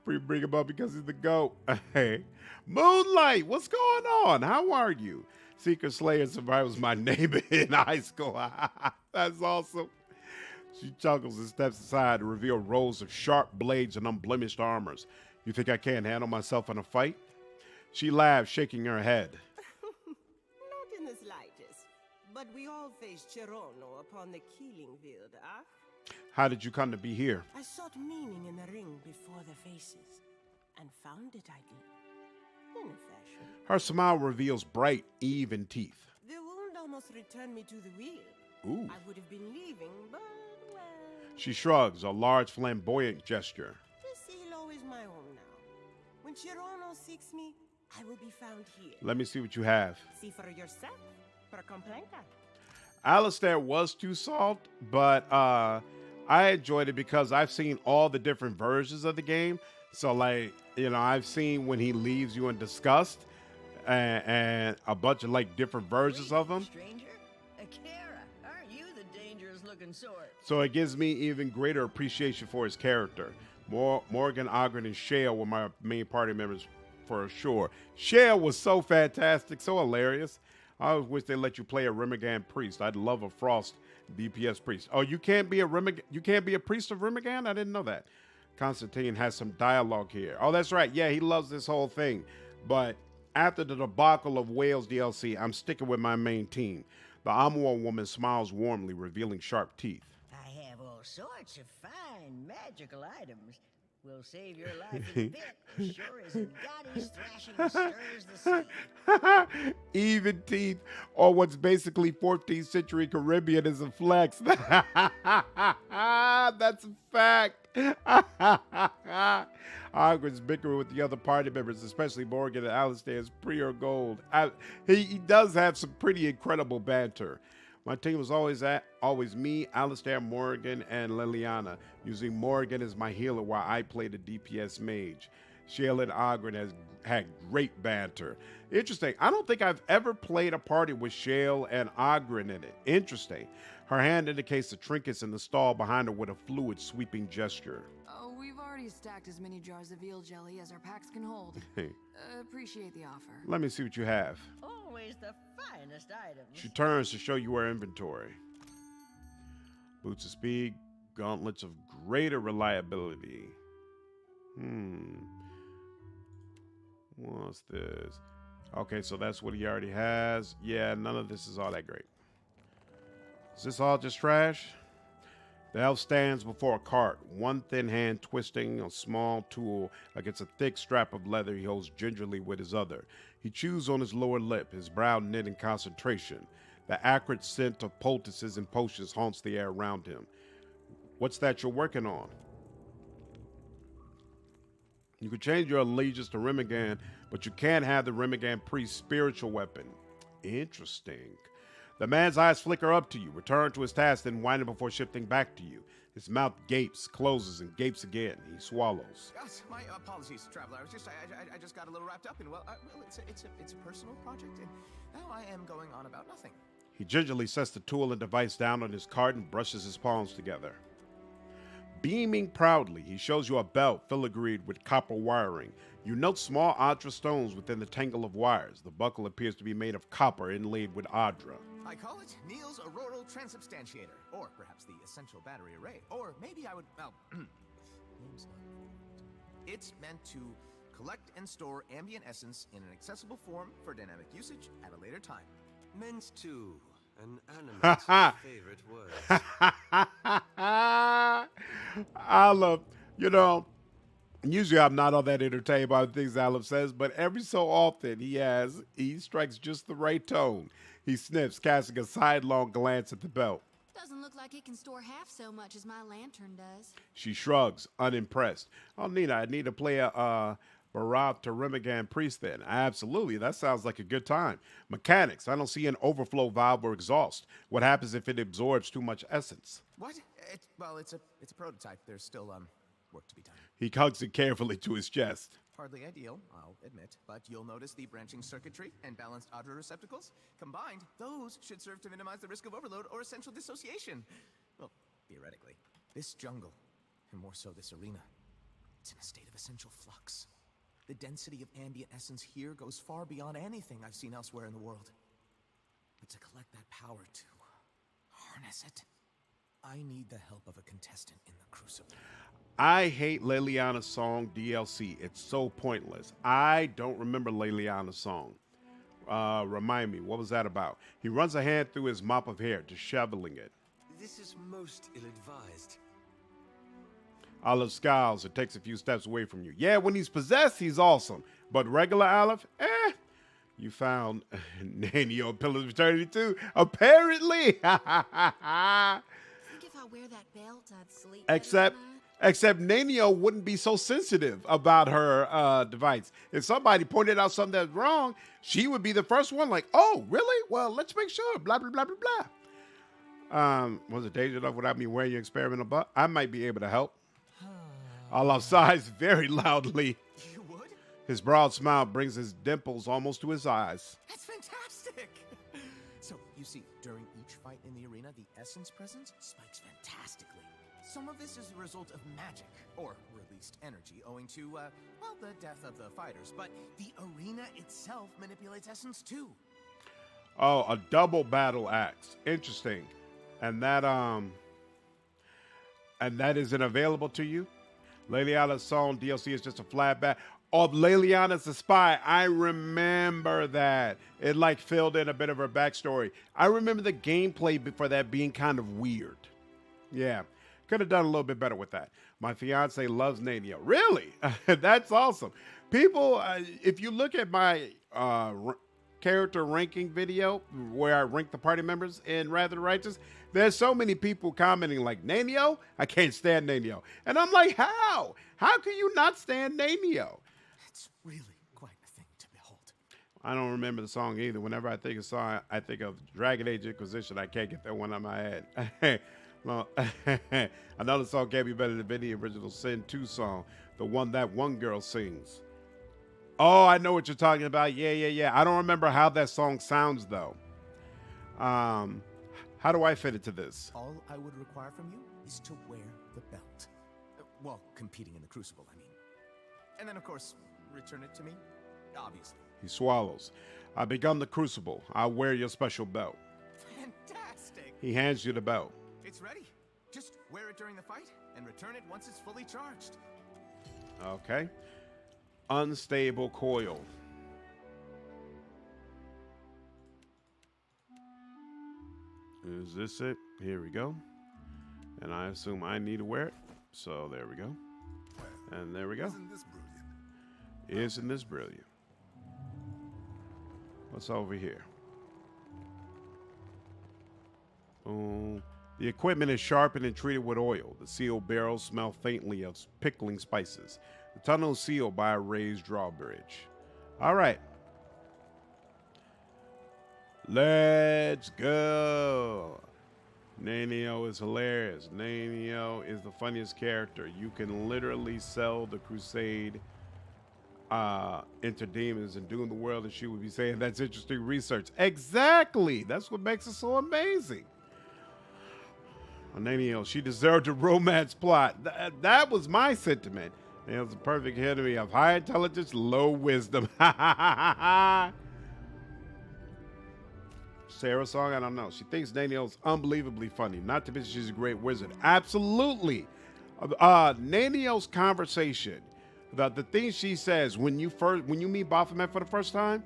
We bring him up because he's the GOAT. Hey, Moonlight, what's going on? How are you? Secret Slayer Survivor was my name in high school. That's awesome. She chuckles and steps aside to reveal rows of sharp blades and unblemished armors. You think I can't handle myself in a fight? She laughs, shaking her head. Not in the slightest. But we all faced Cherono upon the killing field, ah? How did you come to be here? I sought meaning in the ring before the faces, and found it, I did. In a fashion. Her smile reveals bright, even teeth. The wound almost returned me to the wheel. Ooh. I would have been leaving, but, well... She shrugs, a large flamboyant gesture. This hilo is my home now. When Cherono seeks me, I will be found here. Let me see what you have. See for yourself, for a complaint. Alistair was too soft, but I enjoyed it because I've seen all the different versions of the game. So, like, you know, I've seen when he leaves you in disgust and a bunch of, like, different versions of him. Stranger? Akira, aren't you the dangerous looking sort? So it gives me even greater appreciation for his character. Morgan, Ogren, and Shale were my main party members for sure. Shale was so fantastic, so hilarious. I always wish they let you play a Remagan priest. I'd love a Frost DPS priest. Oh, you can't be a priest of Remagan? I didn't know that. Constantine has some dialogue here. Oh, that's right. Yeah, he loves this whole thing. But after the debacle of Wales DLC, I'm sticking with my main team. The Amua woman smiles warmly, revealing sharp teeth. I have all sorts of fine magical items. Will save your life in a bit, sure as a Gotti's thrashing stirs the sea. Even teeth, or what's basically 14th century Caribbean, is a flex. That's a fact. Ogren's bickering with the other party members, especially Morgan and Alistair's pure gold. He does have some pretty incredible banter. My team was always me, Alistair, Morgan, and Liliana, using Morgan as my healer while I played a DPS mage. Shale and Ogren has had great banter. Interesting. I don't think I've ever played a party with Shale and Ogren in it. Interesting. Her hand indicates the trinkets in the stall behind her with a fluid, sweeping gesture. Oh, we've already stacked as many jars of eel jelly as our packs can hold. Appreciate the offer. Let me see what you have. Always the finest items. She turns to show you her inventory. Boots of speed, gauntlets of greater reliability. What's this? Okay, so that's what he already has. Yeah, none of this is all that great. Is this all just trash? The elf stands before a cart, one thin hand twisting a small tool against a thick strap of leather he holds gingerly with his other. He chews on his lower lip, his brow knit in concentration. The acrid scent of poultices and potions haunts the air around him. What's that you're working on? You could change your allegiance to Remagan, but you can't have the Remagan priest's spiritual weapon. Interesting. The man's eyes flicker up to you, return to his task, then whine before shifting back to you. His mouth gapes, closes, and gapes again. He swallows. Yes, my apologies, traveler. I just got a little wrapped up in it's a personal project, and now I am going on about nothing. He gingerly sets the tool and device down on his cart and brushes his palms together. Beaming proudly, he shows you a belt filigreed with copper wiring. You note small Adra stones within the tangle of wires. The buckle appears to be made of copper inlaid with Adra. I call it Neil's Auroral Transubstantiator, or perhaps the Essential Battery Array, or maybe I would, well, name's not important. It's meant to collect and store ambient essence in an accessible form for dynamic usage at a later time. Meant to, an animate's favorite word. Olive, you know, usually I'm not all that entertained by the things Olive says, but every so often he strikes just the right tone. He sniffs, casting a sidelong glance at the belt. Doesn't look like it can store half so much as my lantern does. She shrugs, unimpressed. Oh, Nina, I need to play a Barath to Remagan priest then. Absolutely, that sounds like a good time. Mechanics, I don't see an overflow valve or exhaust. What happens if it absorbs too much essence? What? It's a prototype. There's still work to be done. He hugs it carefully to his chest. Hardly ideal, I'll admit, but you'll notice the branching circuitry and balanced auto receptacles. Combined, those should serve to minimize the risk of overload or essential dissociation. Well, theoretically. This jungle, and more so this arena, it's in a state of essential flux. The density of ambient essence here goes far beyond anything I've seen elsewhere in the world. But to collect that power, to harness it, I need the help of a contestant in the Crucible. I hate Leliana's song DLC. It's so pointless. I don't remember Leliana's song. Remind me, what was that about? He runs a hand through his mop of hair, disheveling it. This is most ill-advised. Olive scowls and takes a few steps away from you. Yeah, when he's possessed, he's awesome. But regular Olive, you found Nanio Pillars of Eternity too. Apparently. Think if I wear that belt, I'd sleep Except Nanio wouldn't be so sensitive about her device. If somebody pointed out something that's wrong, she would be the first one like, oh, really? Well, let's make sure. Blah, blah, blah, blah, blah. Was it dangerous enough without me wearing your experimental butt? I might be able to help. Olaf sighs very loudly. You would? His broad smile brings his dimples almost to his eyes. That's fantastic! So, you see, during each fight in the arena, the essence presence spikes fantastically. Some of this is the result of magic, or released energy, owing to, well, the death of the fighters. But the arena itself manipulates essence too. Oh, a double battle axe. Interesting. And that isn't available to you? Leliana's song DLC is just a flat back. Oh, Leliana's the spy. I remember that. It like filled in a bit of her backstory. I remember the gameplay for that being kind of weird. Yeah. Could have done a little bit better with that. My fiance loves Nanio. Really? That's awesome. People, if you look at my character ranking video where I rank the party members in Rather Righteous, there's so many people commenting like, Nanio? I can't stand Nanio. And I'm like, how? How can you not stand Nanio? It's really quite a thing to behold. I don't remember the song either. Whenever I think of song, I think of Dragon Age Inquisition. I can't get that one out of my head. Well, another song can't be better than the original Sin 2 song, the one that one girl sings. Oh, I know what you're talking about. Yeah. I don't remember how that song sounds, though. How do I fit into this? All I would require from you is to wear the belt. Well, competing in the Crucible, I mean. And then, of course, return it to me, obviously. He swallows. I've begun the Crucible. I'll wear your special belt. Fantastic! He hands you the belt. It's ready. Just wear it during the fight and return it once it's fully charged. Okay. Unstable coil. Is this it? Here we go. And I assume I need to wear it. So there we go. And there we go. Isn't this brilliant? Isn't this brilliant? What's over here? Oh, the equipment is sharpened and treated with oil. The sealed barrels smell faintly of pickling spices. The tunnel is sealed by a raised drawbridge. All right. Let's go. Nanio is hilarious. Nanio is the funniest character. You can literally sell the crusade into demons and doom the world, and she would be saying that's interesting research. Exactly. That's what makes it so amazing. Nanio, she deserved a romance plot. That was my sentiment. It was a perfect enemy of high intelligence, low wisdom. Sarah's song, I don't know. She thinks Nanio's unbelievably funny. Not to mention she's a great wizard. Absolutely. Nanio's conversation, the things she says when you meet Baphomet for the first time,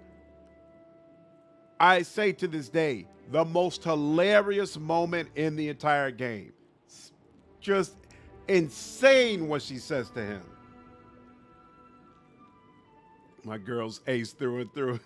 I say to this day, the most hilarious moment in the entire game. It's just insane what she says to him. My girl's ace through and through.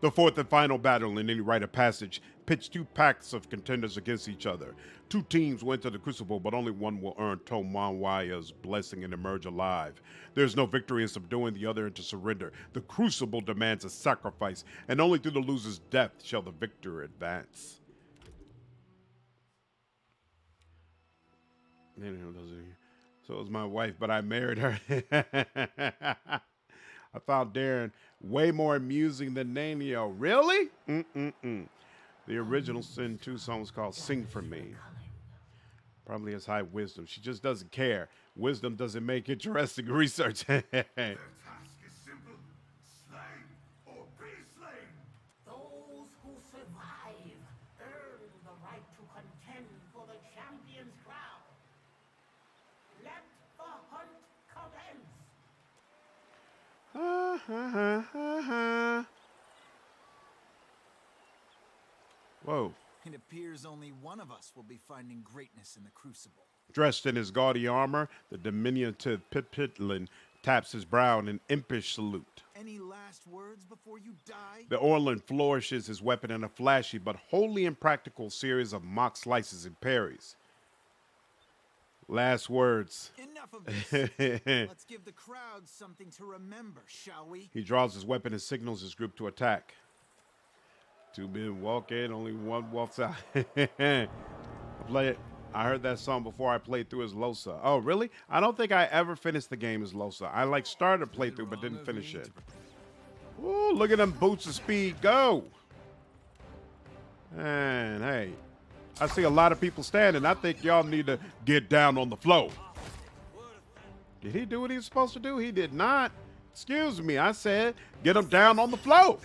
The fourth and final battle in any rite of passage pits two packs of contenders against each other. Two teams will enter the Crucible, but only one will earn Tomanwaya's blessing and emerge alive. There's no victory in subduing the other into surrender. The Crucible demands a sacrifice, and only through the loser's death shall the victor advance. So was my wife, but I married her. I found Darren way more amusing than Nanio. Really? Mm-mm-mm. The original Sin 2 song was called Sing For Me. Probably has high wisdom. She just doesn't care. Wisdom doesn't make interesting research. Their task is simple. Slay or be slain. Those who survive earn the right to contend for the champion's crown. Let the hunt commence. Whoa. It appears only one of us will be finding greatness in the Crucible. Dressed in his gaudy armor, the diminutive Pitlin taps his brow in an impish salute. Any last words before you die? The Orlin flourishes his weapon in a flashy but wholly impractical series of mock slices and parries. Last words. Enough of this. Let's give the crowd something to remember, shall we? He draws his weapon and signals his group to attack. Two men walk in, only one walks out. I heard that song before I played through as Losa. Oh, really? I don't think I ever finished the game as Losa. I started a playthrough but didn't finish it. Ooh, look at them boots of speed go. And hey, I see a lot of people standing. I think y'all need to get down on the floor. Did he do what he was supposed to do? He did not. Excuse me. I said get him down on the floor.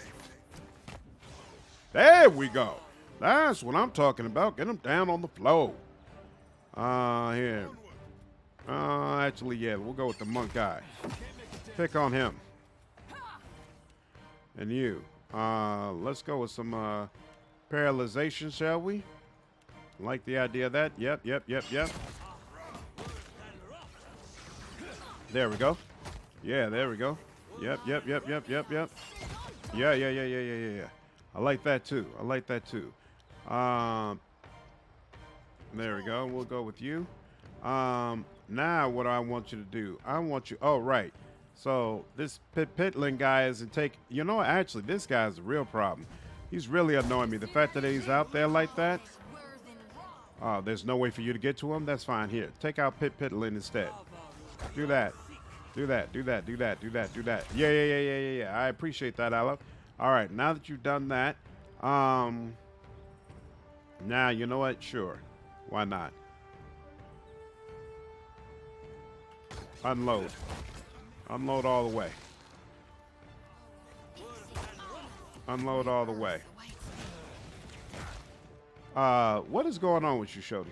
There we go. That's what I'm talking about. Get him down on the floor. Here. Actually, yeah, we'll go with the monk guy. Pick on him. And you. Let's go with some paralyzation, shall we? Like the idea of that. Yep. There we go. Yeah, there we go. Yep. Yeah. I like that too. There we go. We'll go with you. Now what I want you to do, oh, right. So this Pitlin guy isn't you know, actually, this guy's the real problem. He's really annoying me. The fact that he's out there like that. Oh, there's no way for you to get to him? That's fine. Here, take out Pitlin instead. Do that. Yeah. I appreciate that, Aloe. All right, now that you've done that, now, you know what? Sure. Why not? Unload. Unload all the way. Unload all the way. What is going on with you, Shody?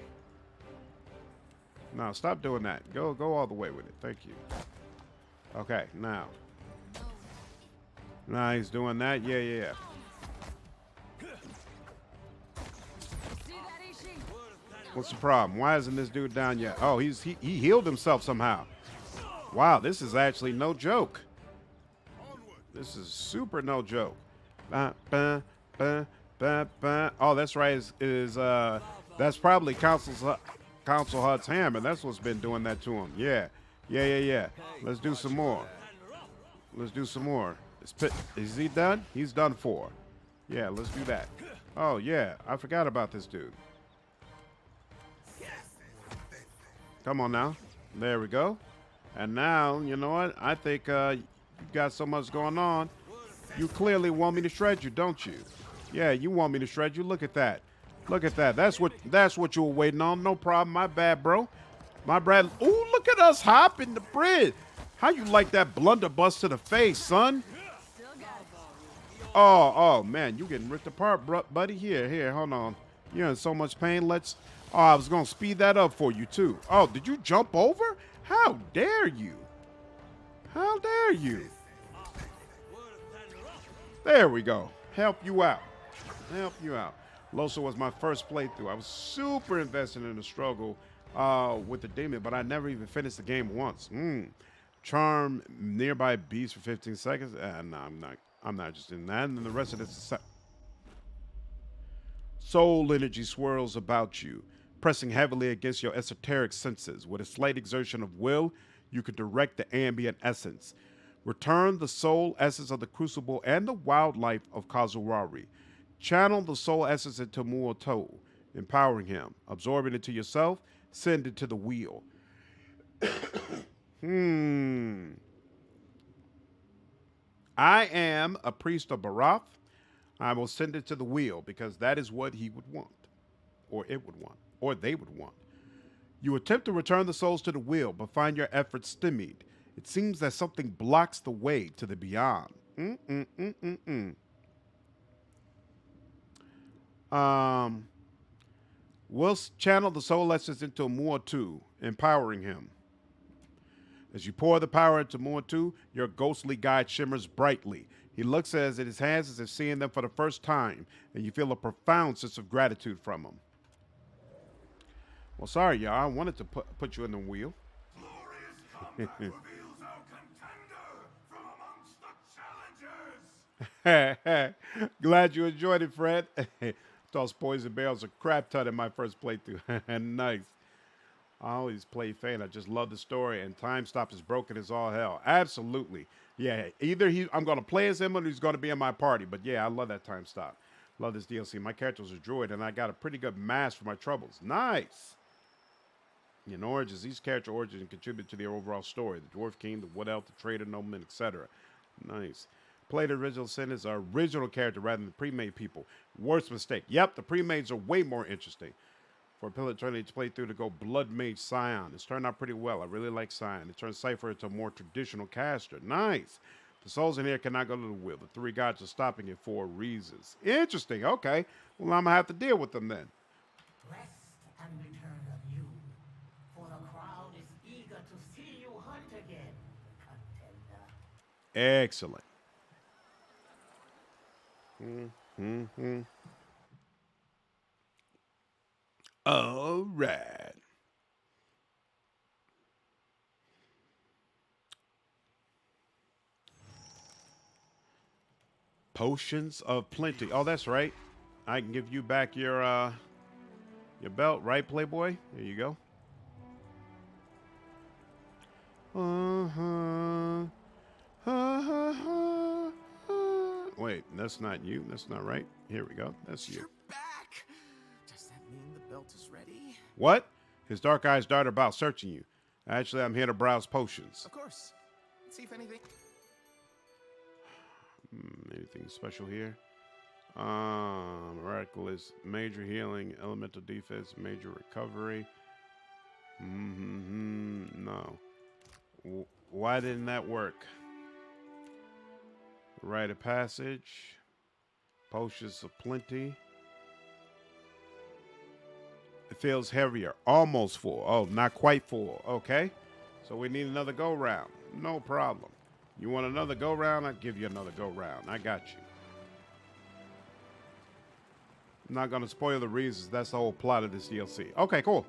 No, stop doing that. Go all the way with it. Thank you. Okay, now. Now he's doing that. Yeah. What's the problem? Why isn't this dude down yet? Oh, he healed himself somehow. Wow, this is actually no joke. This is super no joke. Oh, that's right. That's probably Council Hut's hammer. That's what's been doing that to him. Yeah. Let's do some more. Is he done? He's done for. Yeah, let's do that. Oh, yeah. I forgot about this dude. Come on now. There we go. And now, you know what? I think you've got so much going on. You clearly want me to shred you, don't you? Yeah, you want me to shred you. Look at that. That's what you were waiting on. No problem. My bad, bro. My bad. Ooh, look at us hopping the bridge. How you like that blunderbuss to the face, son? Oh, man, you getting ripped apart, buddy. Here, hold on. You're in so much pain. Oh, I was going to speed that up for you, too. Oh, did you jump over? How dare you? There we go. Help you out. Losa was my first playthrough. I was super invested in the struggle with the demon, but I never even finished the game once. Charm nearby beast for 15 seconds. No, I'm not interested in that. And then the rest of this is soul energy swirls about you, pressing heavily against your esoteric senses. With a slight exertion of will, you can direct the ambient essence. Return the soul essence of the Crucible and the wildlife of Kazuwari. Channel the soul essence into Muoto, empowering him. Absorb it into yourself, send it to the wheel. I am a priest of Barath. I will send it to the wheel because that is what he would want. Or it would want. Or they would want. You attempt to return the souls to the wheel, but find your efforts stymied. It seems that something blocks the way to the beyond. We'll channel the soul essence into Muatu, empowering him. As you pour the power into Muatu, your ghostly guide shimmers brightly. He looks at his hands as if seeing them for the first time, and you feel a profound sense of gratitude from him. Well, sorry, y'all. I wanted to put you in the wheel. Glorious combat reveals our contender from amongst the challengers. Glad you enjoyed it, Fred. Tossed poison barrels a crap ton in my first playthrough. Nice. I always play fan. I just love the story, and Time Stop is broken as all hell. Absolutely. Yeah, either I'm going to play as him or he's going to be in my party. But yeah, I love that Time Stop. Love this DLC. My character was a druid, and I got a pretty good mask for my troubles. Nice. In Origins, these character origins contribute to the overall story. The Dwarf King, the Wood Elf, the Trader, Nobleman, etc. Nice. Play the original sin as an original character rather than the pre-made people. Worst mistake. Yep, the pre-mades are way more interesting. For a Pillar Trinity to play through to go Blood Mage Scion. It's turned out pretty well. I really like Scion. It turns Cipher into a more traditional caster. Nice. The souls in here cannot go to the wheel. The three gods are stopping it for reasons. Interesting. Okay. Well, I'm going to have to deal with them then. Rest and return of you, for the crowd is eager to see you hunt again, contender. Excellent. All right. Potions of plenty. Oh, that's right. I can give you back your belt, right, Playboy? There you go. Wait, that's not you. That's not right. Here we go. That's you. You're back. Does that mean the belt is ready? What? His dark eyes dart about, searching you. Actually, I'm here to browse potions. Of course. Let's see if anything. Anything special here? Miraculous, major healing, elemental defense, major recovery. No. Why didn't that work? Rite of passage. Potions of plenty. It feels heavier. Almost full. Oh, not quite full. Okay. So we need another go round. No problem. You want another go round? I'll give you another go round. I got you. I'm not going to spoil the reasons. That's the whole plot of this DLC. Okay, cool.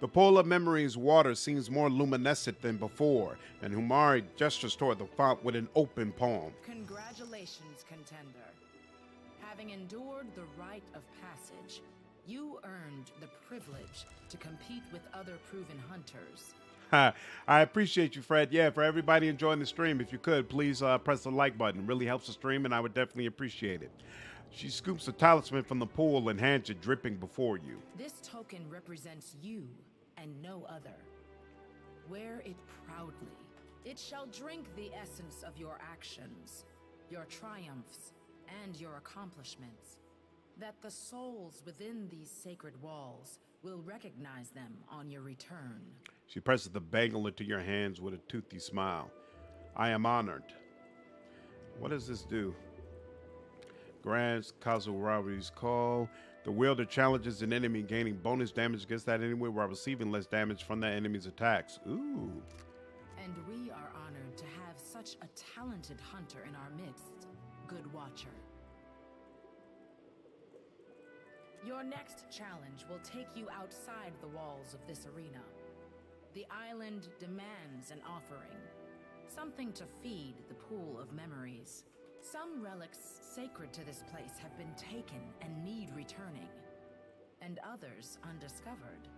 The pool of memories water seems more luminescent than before, and Umairi gestures toward the font with an open palm. Congratulations, contender. Having endured the rite of passage, you earned the privilege to compete with other proven hunters. I appreciate you, Fred. Yeah, for everybody enjoying the stream, if you could, please press the like button. It really helps the stream, and I would definitely appreciate it. She scoops a talisman from the pool and hands it dripping before you. This token represents you and no other. Wear it proudly. It shall drink the essence of your actions, your triumphs, and your accomplishments. That the souls within these sacred walls will recognize them on your return. She presses the bangle into your hands with a toothy smile. I am honored. What does this do? Grants Kazurawi's call. The wielder challenges an enemy, gaining bonus damage against that enemy while receiving less damage from that enemy's attacks. Ooh. And we are honored to have such a talented hunter in our midst, Good Watcher. Your next challenge will take you outside the walls of this arena. The island demands an offering, something to feed the pool of memories. Some relics sacred to this place have been taken and need returning, and others undiscovered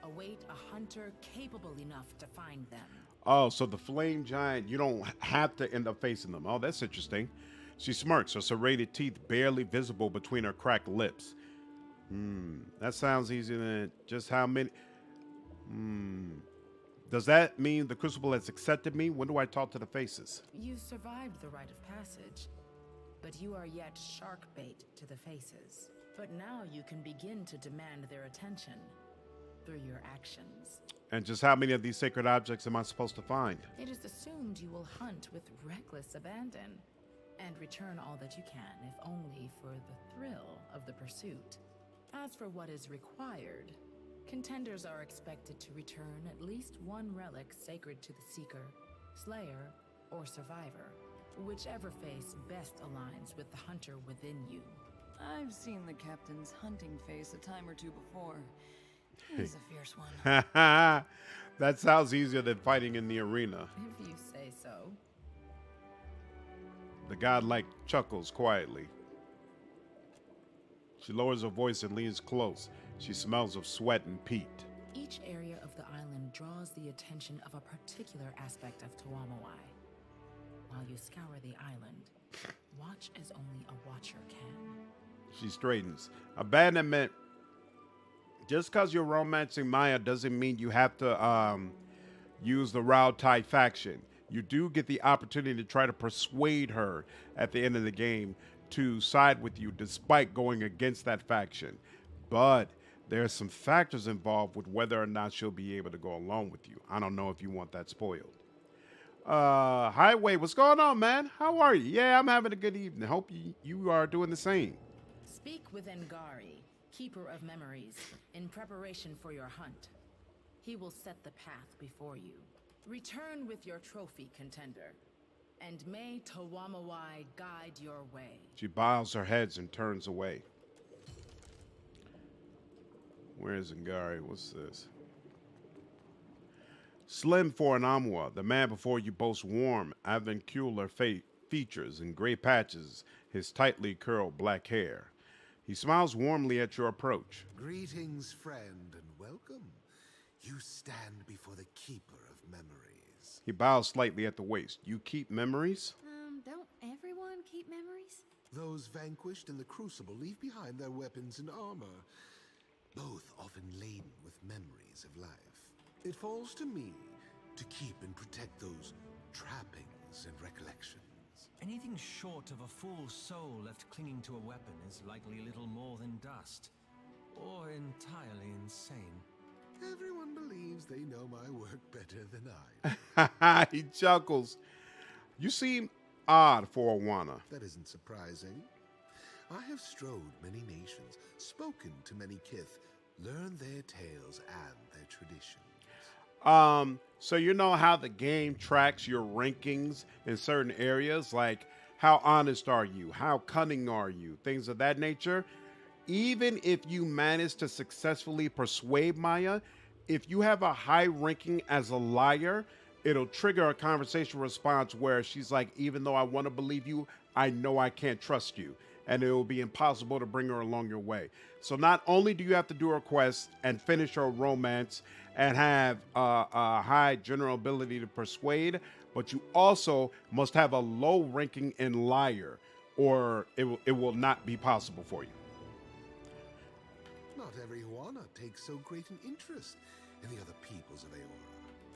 await a hunter capable enough to find them. Oh, so the flame giant, you don't have to end up facing them. Oh, that's interesting. She smirks, her serrated teeth barely visible between her cracked lips. That sounds easier than just how many... Does that mean the Crucible has accepted me? When do I talk to the faces? You survived the rite of passage, but you are yet shark bait to the faces. But now you can begin to demand their attention through your actions. And just how many of these sacred objects am I supposed to find? It is assumed you will hunt with reckless abandon and return all that you can, if only for the thrill of the pursuit. As for what is required, contenders are expected to return at least one relic sacred to the Seeker, Slayer, or Survivor, whichever face best aligns with the hunter within you. I've seen the captain's hunting face a time or two before. He's a fierce one. That sounds easier than fighting in the arena. If you say so. The godlike chuckles quietly. She lowers her voice and leans close. She smells of sweat and peat. Each area of the island draws the attention of a particular aspect of Tuamawai. While you scour the island, watch as only a watcher can. She straightens. Abandonment. Just because you're romancing Maya doesn't mean you have to use the Rautai faction. You do get the opportunity to try to persuade her at the end of the game to side with you despite going against that faction. But there's some factors involved with whether or not she'll be able to go along with you. I don't know if you want that spoiled. Highway, what's going on, man? How are you? Yeah, I'm having a good evening. Hope you are doing the same. Speak with Ngari, Keeper of Memories, in preparation for your hunt. He will set the path before you. Return with your trophy, contender, and may Tuamawai guide your way. She bows her head and turns away. Where is Ngari? What's this? Slim for an Amwa, the man before you boasts warm, avuncular features and gray patches, his tightly curled black hair. He smiles warmly at your approach. Greetings, friend, and welcome. You stand before the Keeper of Memories. He bows slightly at the waist. You keep memories? Don't everyone keep memories? Those vanquished in the Crucible leave behind their weapons and armor, both often laden with memories of life. It falls to me to keep and protect those trappings and recollections. Anything short of a full soul left clinging to a weapon is likely little more than dust, or entirely insane. Everyone believes they know my work better than I. He chuckles. You seem odd for a Wana. That isn't surprising. I have strode many nations, spoken to many kith, learned their tales and their traditions. So you know how the game tracks your rankings in certain areas, like how honest are you, how cunning are you, things of that nature. Even if you manage to successfully persuade Maya, if you have a high ranking as a liar, it'll trigger a conversation response where she's like, even though I want to believe you, I know I can't trust you. And it will be impossible to bring her along your way. So not only do you have to do a quest and finish her romance and have a high general ability to persuade, but you also must have a low ranking in liar, or it will not be possible for you. Not every Wana takes so great an interest in the other peoples of Aora.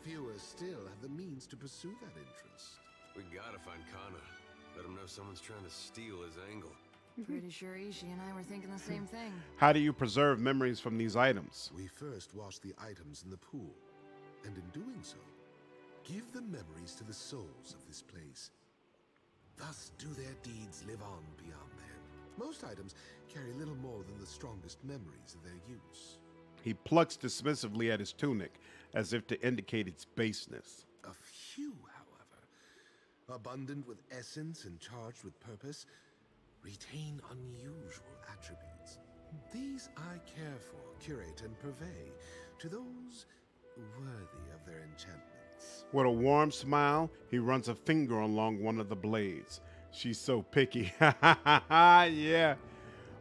Fewer still have the means to pursue that interest. We gotta find Kana. Let him know someone's trying to steal his angle. Pretty sure Ishi and I were thinking the same thing. How do you preserve memories from these items? We first wash the items in the pool, and in doing so, give the memories to the souls of this place. Thus do their deeds live on beyond them. Most items carry little more than the strongest memories of their use. He plucks dismissively at his tunic, as if to indicate its baseness. A few, however, abundant with essence and charged with purpose, retain unusual attributes. These I care for, curate, and purvey to those worthy of their enchantments. With a warm smile, he runs a finger along one of the blades. She's so picky. Yeah.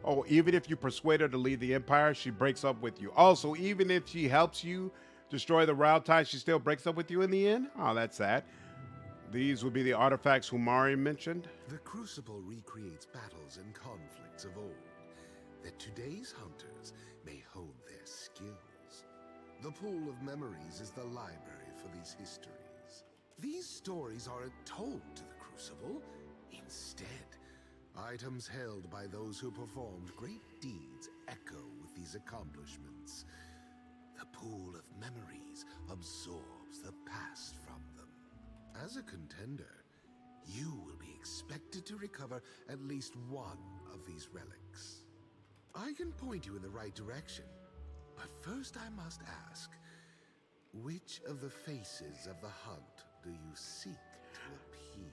Oh, even if you persuade her to leave the Empire, she breaks up with you. Also, even if she helps you destroy the Rautai, she still breaks up with you in the end? Oh, that's sad. These would be the artifacts Umairi mentioned. The Crucible recreates battles and conflicts of old, that today's hunters may hone their skills. The pool of memories is the library for these histories. These stories aren't told to the Crucible. Instead, items held by those who performed great deeds echo with these accomplishments. The pool of memories absorbs the past from them. As a contender, you will be expected to recover at least one of these relics. I can point you in the right direction, but first I must ask, which of the faces of the hunt do you seek to appease?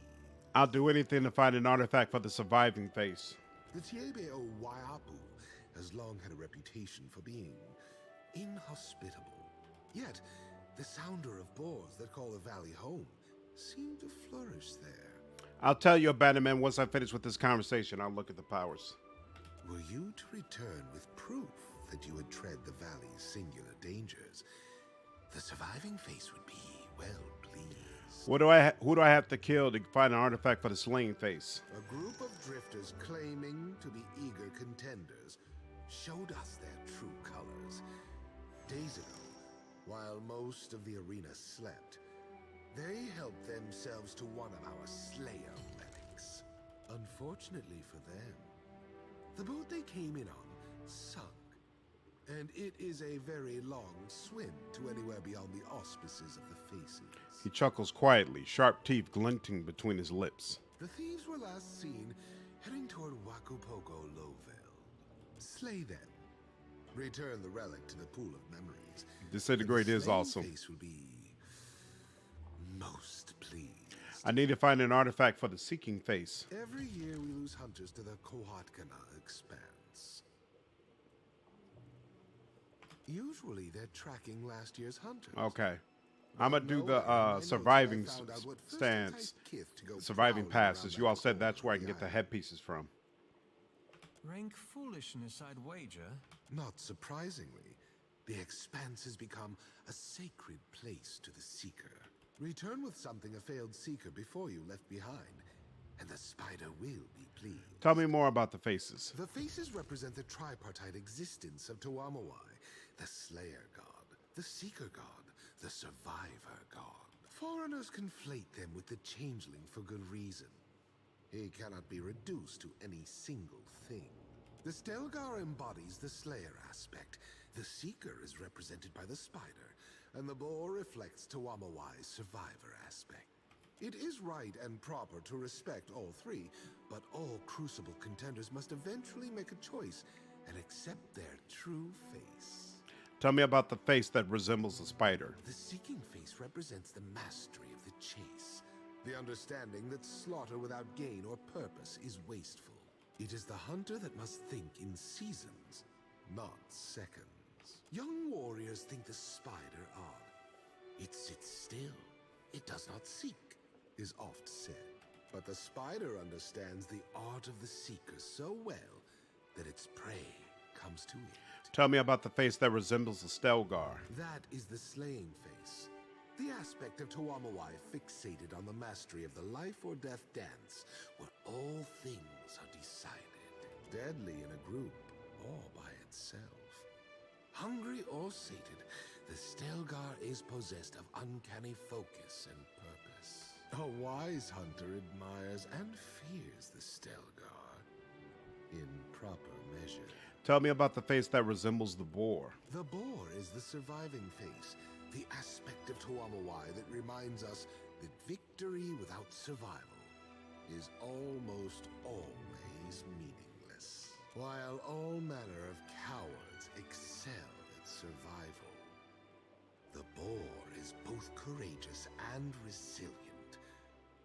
I'll do anything to find an artifact for the surviving face. The Tiebe o Waiapu has long had a reputation for being inhospitable. Yet, the sounder of boars that call the valley home seem to flourish there. I'll tell you about it, man, once I finish with this conversation. I'll look at the powers. Were you to return with proof that you had tread the valley's singular dangers, the surviving face would be well pleased. Who do I have to kill to find an artifact for the slain face? A group of drifters claiming to be eager contenders showed us their true colors. Days ago, while most of the arena slept, they helped themselves to one of our Slayer relics. Unfortunately for them, the boat they came in on sunk, and it is a very long swim to anywhere beyond the auspices of the faces. He chuckles quietly, sharp teeth glinting between his lips. The thieves were last seen heading toward Wakupoko Lowveld. Slay them. Return the relic to the pool of memories. Disintegrate is awesome. Face will be most pleased. I need to find an artifact for the seeking face. Every year we lose hunters to the Kohatkana expanse. Usually they're tracking last year's hunters. Okay. I'm going to do the surviving stance, surviving passes. You all said that's where I can get the headpieces from. Rank foolishness, I'd wager. Not surprisingly, the expanse has become a sacred place to the Seeker. Return with something a failed Seeker before you left behind, and the spider will be pleased. Tell me more about the faces. The faces represent the tripartite existence of Tuamawai, the Slayer God, the Seeker God, the Survivor God. Foreigners conflate them with the Changeling for good reason. He cannot be reduced to any single thing. The Stelgar embodies the Slayer aspect. The Seeker is represented by the Spider, and the Boar reflects Tuamawai's Survivor aspect. It is right and proper to respect all three, but all Crucible contenders must eventually make a choice and accept their true face. Tell me about the face that resembles a spider. The seeking face represents the mastery of the chase. The understanding that slaughter without gain or purpose is wasteful. It is the hunter that must think in seasons, not seconds. Young warriors think the spider odd. It sits still. It does not seek, is oft said. But the spider understands the art of the seeker so well that its prey comes to it. Tell me about the face that resembles the Stelgar. That is the slaying face. The aspect of Tuamawai fixated on the mastery of the life or death dance, where all things are decided. Deadly in a group or by itself. Hungry or sated, the Stelgar is possessed of uncanny focus and purpose. A wise hunter admires and fears the Stelgar in proper measure. Tell me about the face that resembles the Boar. The Boar is the surviving face, the aspect of Tuamawai that reminds us that victory without survival is almost always meaningless. While all manner of cowards excel at survival, the Boar is both courageous and resilient.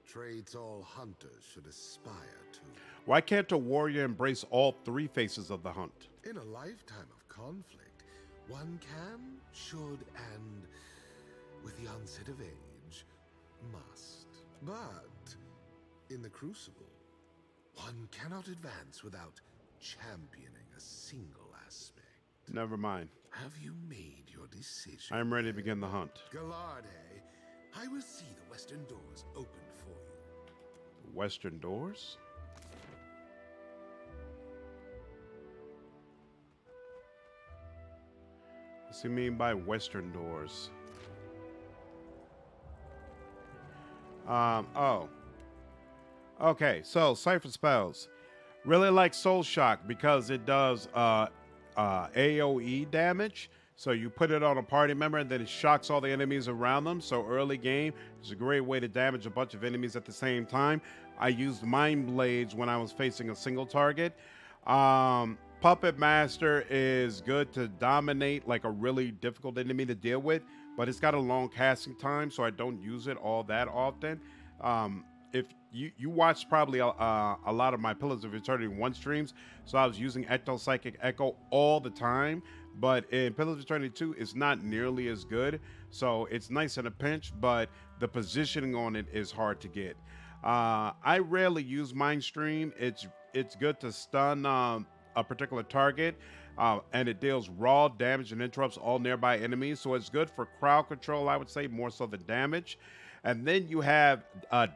Traits all hunters should aspire to. Why can't a warrior embrace all three faces of the hunt? In a lifetime of conflict, one can, should, and, with the onset of age, must. But in the Crucible, one cannot advance without championing a single aspect. Never mind. Have you made your decision? I am ready to begin the hunt. Gallarde, I will see the western doors open for you. The western doors? What's he mean by western doors? Oh. Okay, so Cipher spells. Really like Soul Shock because it does AoE damage. So you put it on a party member and then it shocks all the enemies around them. So early game, it's a great way to damage a bunch of enemies at the same time. I used Mind Blades when I was facing a single target. Puppet Master is good to dominate like a really difficult enemy to deal with, but it's got a long casting time, so I don't use it all that often. If you watched probably a lot of my Pillars of Eternity 1 streams, so I was using Ecto Psychic Echo all the time, but in Pillars of Eternity 2, it's not nearly as good, so it's nice in a pinch, but the positioning on it is hard to get. I rarely use Mind Stream. It's good to stun a particular target, and it deals raw damage and interrupts all nearby enemies, so it's good for crowd control, I would say, more so than damage. And then you have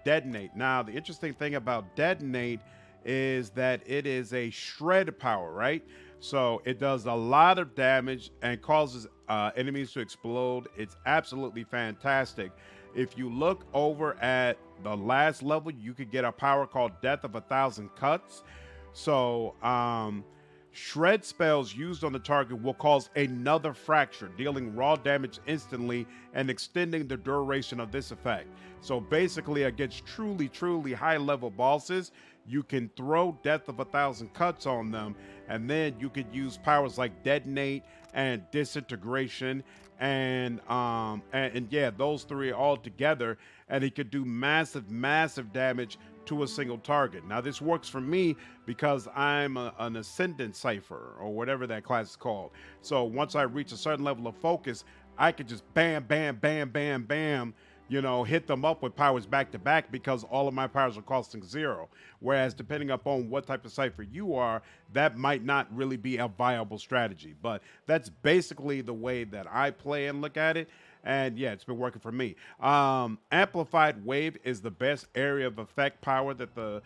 Detonate. Now, the interesting thing about Detonate is that it is a shred power, right? So it does a lot of damage and causes enemies to explode. It's absolutely fantastic. If you look over at the last level, you could get a power called Death of 1,000 Cuts. So shred spells used on the target will cause another fracture, dealing raw damage instantly and extending the duration of this effect. So basically, against truly high-level bosses, you can throw Death of 1,000 Cuts on them, and then you could use powers like Detonate and Disintegration, and yeah, those three all together, and it could do massive damage to a single target. Now, this works for me because I'm an Ascendant Cipher, or whatever that class is called. So once I reach a certain level of focus, I could just bam, you know, hit them up with powers back to back because all of my powers are costing 0. Whereas depending upon what type of Cipher you are, that might not really be a viable strategy. But that's basically the way that I play and look at it. And yeah, it's been working for me. Amplified Wave is the best area of effect power that the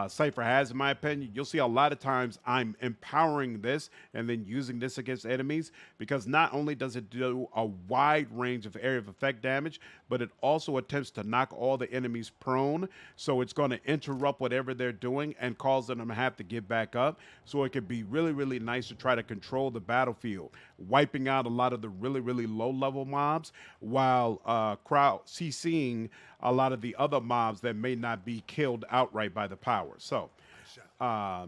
Cipher has, in my opinion. You'll see a lot of times I'm empowering this and then using this against enemies, because not only does it do a wide range of area of effect damage, but it also attempts to knock all the enemies prone. So it's going to interrupt whatever they're doing and cause them to have to get back up. So it can be really nice to try to control the battlefield, wiping out a lot of the really low level mobs while CCing a lot of the other mobs that may not be killed outright by the power. So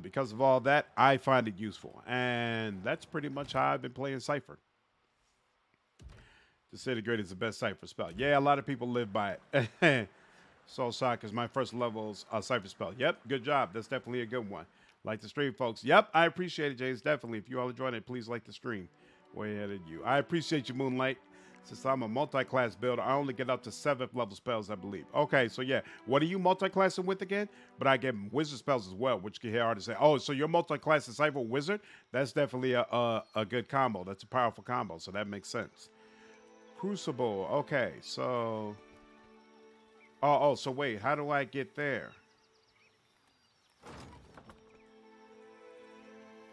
because of all that, I find it useful, and that's pretty much how I've been playing Cipher. Disintegrate is the best Cipher spell. Yeah, a lot of people live by it. Soul Shock is my first level's Cipher spell. Yep, good job. That's definitely a good one. Like the stream, folks. Yep, I appreciate it, James. Definitely. If you all enjoyed it, please like the stream. Way ahead of you. I appreciate you, Moonlight. Since I'm a multi-class builder, I only get up to 7th level spells, I believe. Okay, so yeah. What are you multi-classing with again? But I get wizard spells as well, which can hear hard to say. Oh, so you're multi-classing Cipher Wizard? That's definitely a good combo. That's a powerful combo, so that makes sense. Crucible. Okay, so... Oh, so wait. How do I get there?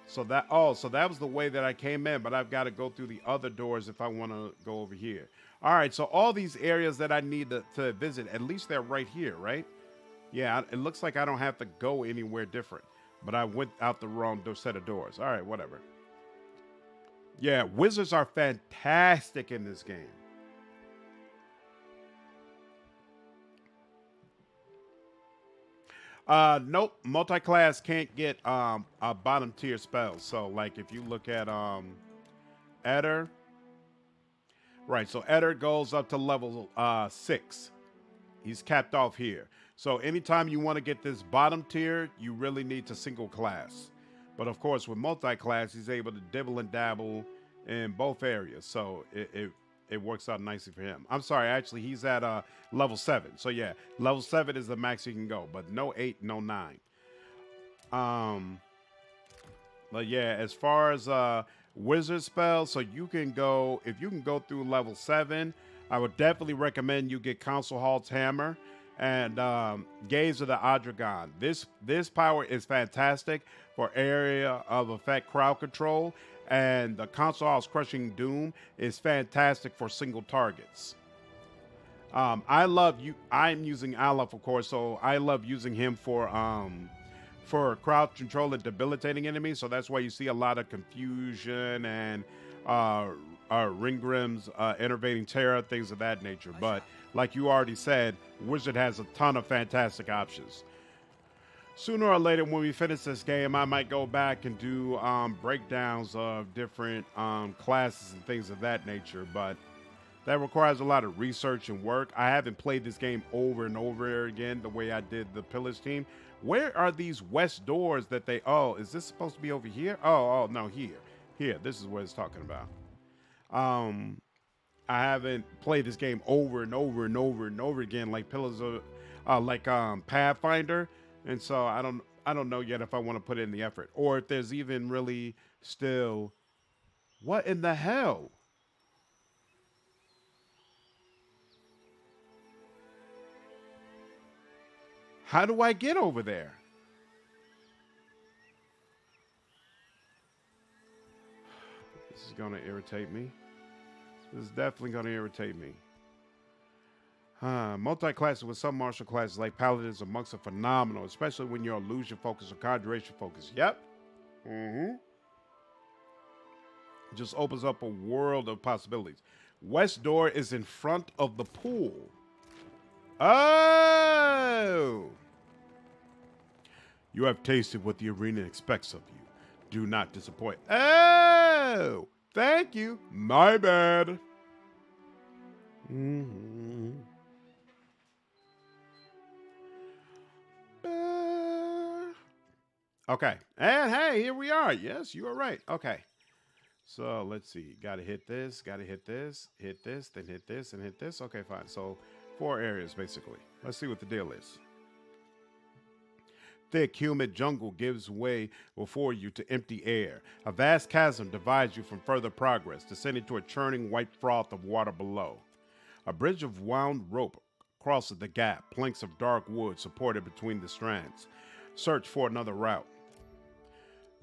So that was the way that I came in, but I've got to go through the other doors if I want to go over here. All right, so all these areas that I need to visit, at least they're right here, right? Yeah, it looks like I don't have to go anywhere different, but I went out the wrong set of doors. All right, whatever. Yeah, wizards are fantastic in this game. Nope, multi-class can't get a bottom tier spell. So like if you look at Eder, right, so Eder goes up to level 6. He's capped off here. So anytime you want to get this bottom tier, you really need to single class. But of course with multi-class, he's able to dibble and dabble in both areas. So it works out nicely for him. I'm sorry, actually, he's at level 7. So yeah, level 7 is the max he can go, but no 8, no 9. But yeah, as far as wizard spells, so you can go, if you can go through level 7, I would definitely recommend you get Council Halt's Hammer and Gaze of the Adragon. This power is fantastic for area of effect crowd control. And the Council Halt's Crushing Doom is fantastic for single targets. I love you. I'm using Aleph, of course, so I love using him for crowd control and debilitating enemies. So that's why you see a lot of confusion and Ringrim's enervating terror, things of that nature. But like you already said, Wizard has a ton of fantastic options. Sooner or later, when we finish this game, I might go back and do breakdowns of different classes and things of that nature. But that requires a lot of research and work. I haven't played this game over and over again the way I did the Pillars team. Where are these west doors that they... Oh, is this supposed to be over here? Oh, no, here. Here, this is what it's talking about. I haven't played this game over and over and over and over again like Pillars of... like Pathfinder. And so I don't know yet if I want to put in the effort. Or if there's even really still... What in the hell? How do I get over there? This is going to irritate me. This is definitely going to irritate me. Multi-classes with some martial classes like paladins or monks are phenomenal, especially when you're illusion focused or conjuration focused. Yep. It just opens up a world of possibilities. West door is in front of the pool. Oh! You have tasted what the arena expects of you. Do not disappoint. Oh! Thank you. My bad. Okay. And hey, here we are. Yes, you are right. Okay. So let's see. Got to hit this, got to hit this, then hit this, and hit this. Okay, fine. So 4 areas, basically. Let's see what the deal is. Thick, humid jungle gives way before you to empty air. A vast chasm divides you from further progress, descending to a churning white froth of water below. A bridge of wound rope crosses the gap, planks of dark wood supported between the strands. Search for another route.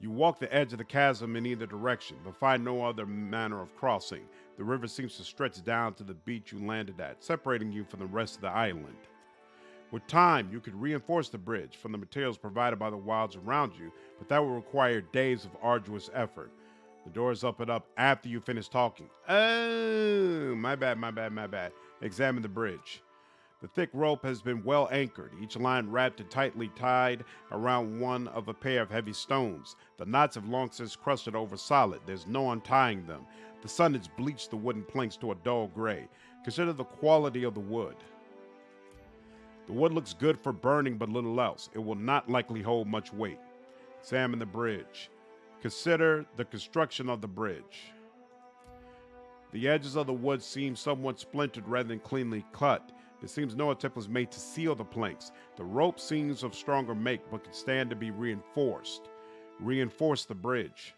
You walk the edge of the chasm in either direction, but find no other manner of crossing. The river seems to stretch down to the beach you landed at, separating you from the rest of the island. With time, you could reinforce the bridge from the materials provided by the wilds around you, but that will require days of arduous effort. The doors up and up after you finish talking. Oh, my bad. Examine the bridge. The thick rope has been well anchored, each line wrapped and tightly tied around one of a pair of heavy stones. The knots have long since crusted over solid. There's no untying them. The sun has bleached the wooden planks to a dull gray. Consider the quality of the wood. The wood looks good for burning, but little else. It will not likely hold much weight. Examine the bridge. Consider the construction of the bridge. The edges of the wood seem somewhat splintered rather than cleanly cut. It seems no attempt was made to seal the planks. The rope seems of stronger make, but can stand to be reinforced. Reinforce the bridge.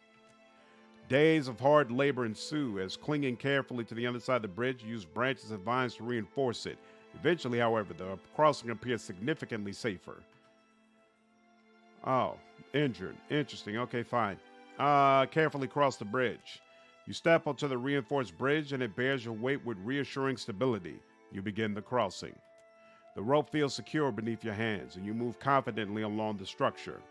Days of hard labor ensue as, clinging carefully to the underside of the bridge, use branches and vines to reinforce it. Eventually, however, the crossing appears significantly safer. Oh, injured. Interesting. Okay, fine. Carefully cross the bridge. You step onto the reinforced bridge and it bears your weight with reassuring stability. You begin the crossing. The rope feels secure beneath your hands and you move confidently along the structure.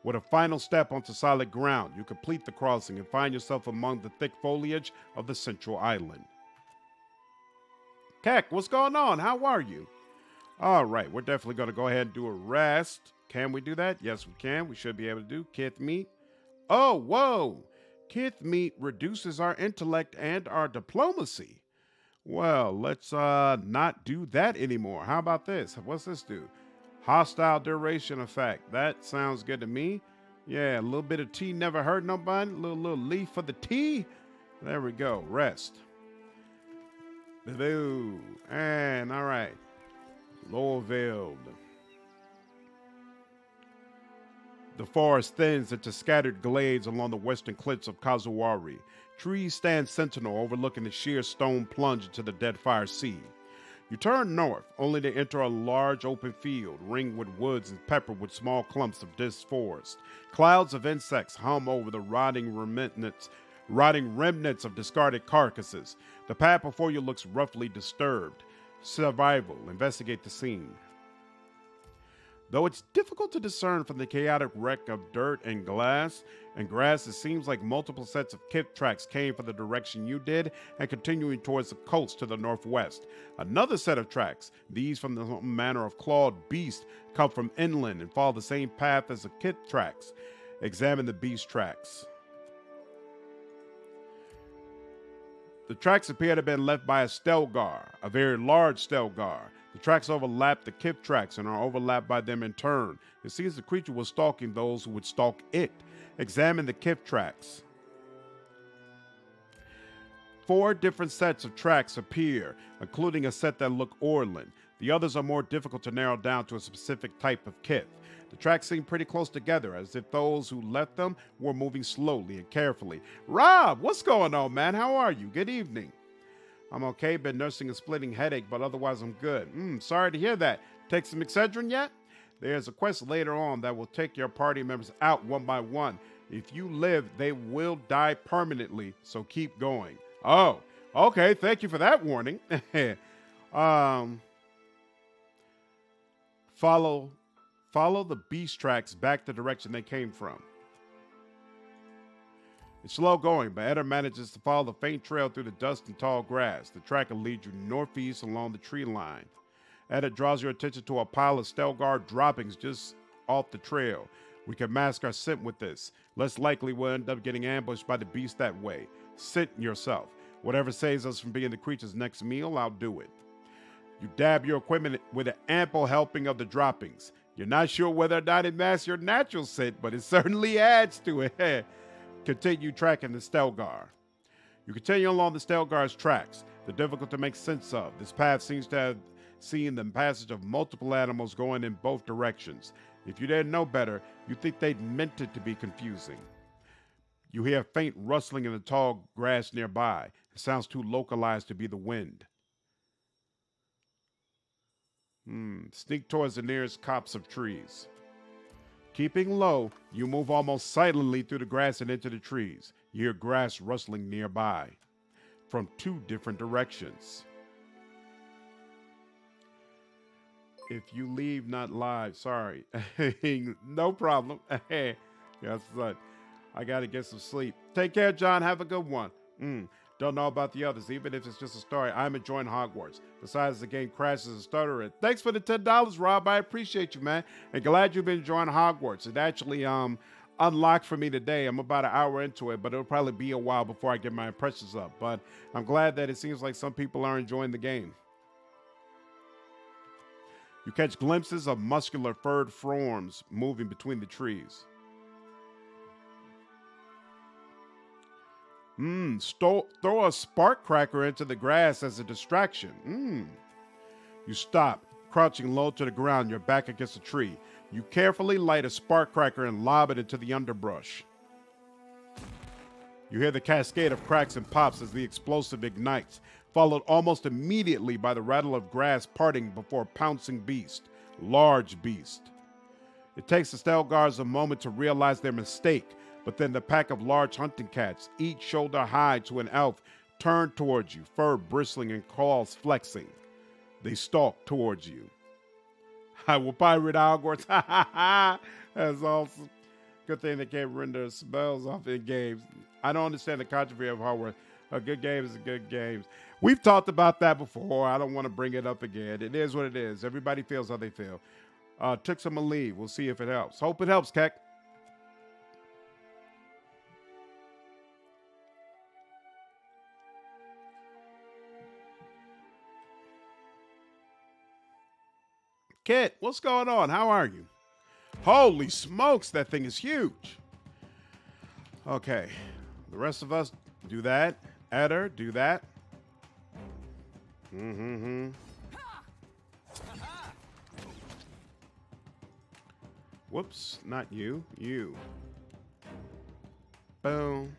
With a final step onto solid ground, you complete the crossing and find yourself among the thick foliage of the central island. Keck, what's going on? How are you? All right, we're definitely going to go ahead and do a rest. Can we do that? Yes, we can. We should be able to do Kith Meat. Oh, whoa. Kith Meat reduces our intellect and our diplomacy. Well, let's not do that anymore. How about this? What's this do? Hostile duration effect. That sounds good to me. Yeah, a little bit of tea never hurt nobody. A little leaf for the tea. There we go. Rest. Boo. And all right. Lower Veld. The forest thins into scattered glades along the western cliffs of Kazuwari. Trees stand sentinel overlooking the sheer stone plunge into the Deadfire Sea. You turn north, only to enter a large open field ringed with woods and peppered with small clumps of dense forest. Clouds of insects hum over the rotting remnants of discarded carcasses. The path before you looks roughly disturbed. Survival. Investigate the scene. Though it's difficult to discern from the chaotic wreck of dirt and grass, it seems like multiple sets of kith tracks came from the direction you did and continuing towards the coast to the northwest. Another set of tracks, these from the manner of clawed beast, come from inland and follow the same path as the kith tracks. Examine the beast tracks. The tracks appear to have been left by a Stelgar, a very large Stelgar. The tracks overlap the kith tracks and are overlapped by them in turn. It seems the creature was stalking those who would stalk it. Examine the kith tracks. 4 different sets of tracks appear, including a set that look Orland. The others are more difficult to narrow down to a specific type of kith. The tracks seem pretty close together, as if those who left them were moving slowly and carefully. Rob, what's going on, man? How are you? Good evening. I'm okay, been nursing a splitting headache, but otherwise I'm good. Sorry to hear that. Take some Excedrin yet? There's a quest later on that will take your party members out one by one. If you live, they will die permanently, so keep going. Oh, okay, thank you for that warning. Follow the beast tracks back the direction they came from. It's slow going, but Eder manages to follow the faint trail through the dust and tall grass. The track will lead you northeast along the tree line. Eder draws your attention to a pile of Stelgar droppings just off the trail. We can mask our scent with this. Less likely we'll end up getting ambushed by the beast that way. Scent yourself. Whatever saves us from being the creature's next meal, I'll do it. You dab your equipment with an ample helping of the droppings. You're not sure whether or not it masks your natural scent, but it certainly adds to it. Continue tracking the Stelgar. You continue along the Stelgar's tracks. They're difficult to make sense of. This path seems to have seen the passage of multiple animals going in both directions. If you didn't know better, you'd think they'd meant it to be confusing. You hear faint rustling in the tall grass nearby. It sounds too localized to be the wind. Sneak towards the nearest copse of trees. Keeping low, you move almost silently through the grass and into the trees. You hear grass rustling nearby from 2 different directions. If you leave, not live. Sorry. No problem. Yes, son. I got to get some sleep. Take care, John. Have a good one. Don't know about the others, even if it's just a story. I'm enjoying Hogwarts. Besides, the game crashes and stuttering. Thanks for the $10, Rob. I appreciate you, man. And glad you've been enjoying Hogwarts. It actually unlocked for me today. I'm about an hour into it, but it'll probably be a while before I get my impressions up. But I'm glad that it seems like some people are enjoying the game. You catch glimpses of muscular furred forms moving between the trees. Throw a spark cracker into the grass as a distraction. You stop, crouching low to the ground, your back against a tree. You carefully light a spark cracker and lob it into the underbrush. You hear the cascade of cracks and pops as the explosive ignites, followed almost immediately by the rattle of grass parting before a pouncing beast. Large beast. It takes the Stelgars a moment to realize their mistake, but then the pack of large hunting cats, each shoulder high to an elf, turn towards you, fur bristling and claws flexing. They stalk towards you. I will pirate Hogwarts. Ha ha ha! That's awesome. Good thing they can't render spells off in games. I don't understand the controversy of Hogwarts. A good game is a good game. We've talked about that before. I don't want to bring it up again. It is what it is. Everybody feels how they feel. Took some leave. We'll see if it helps. Hope it helps, Keck. Kit, what's going on? How are you? Holy smokes, that thing is huge. Okay, the rest of us do that. Eder, do that. Whoops, not you. You. Boom.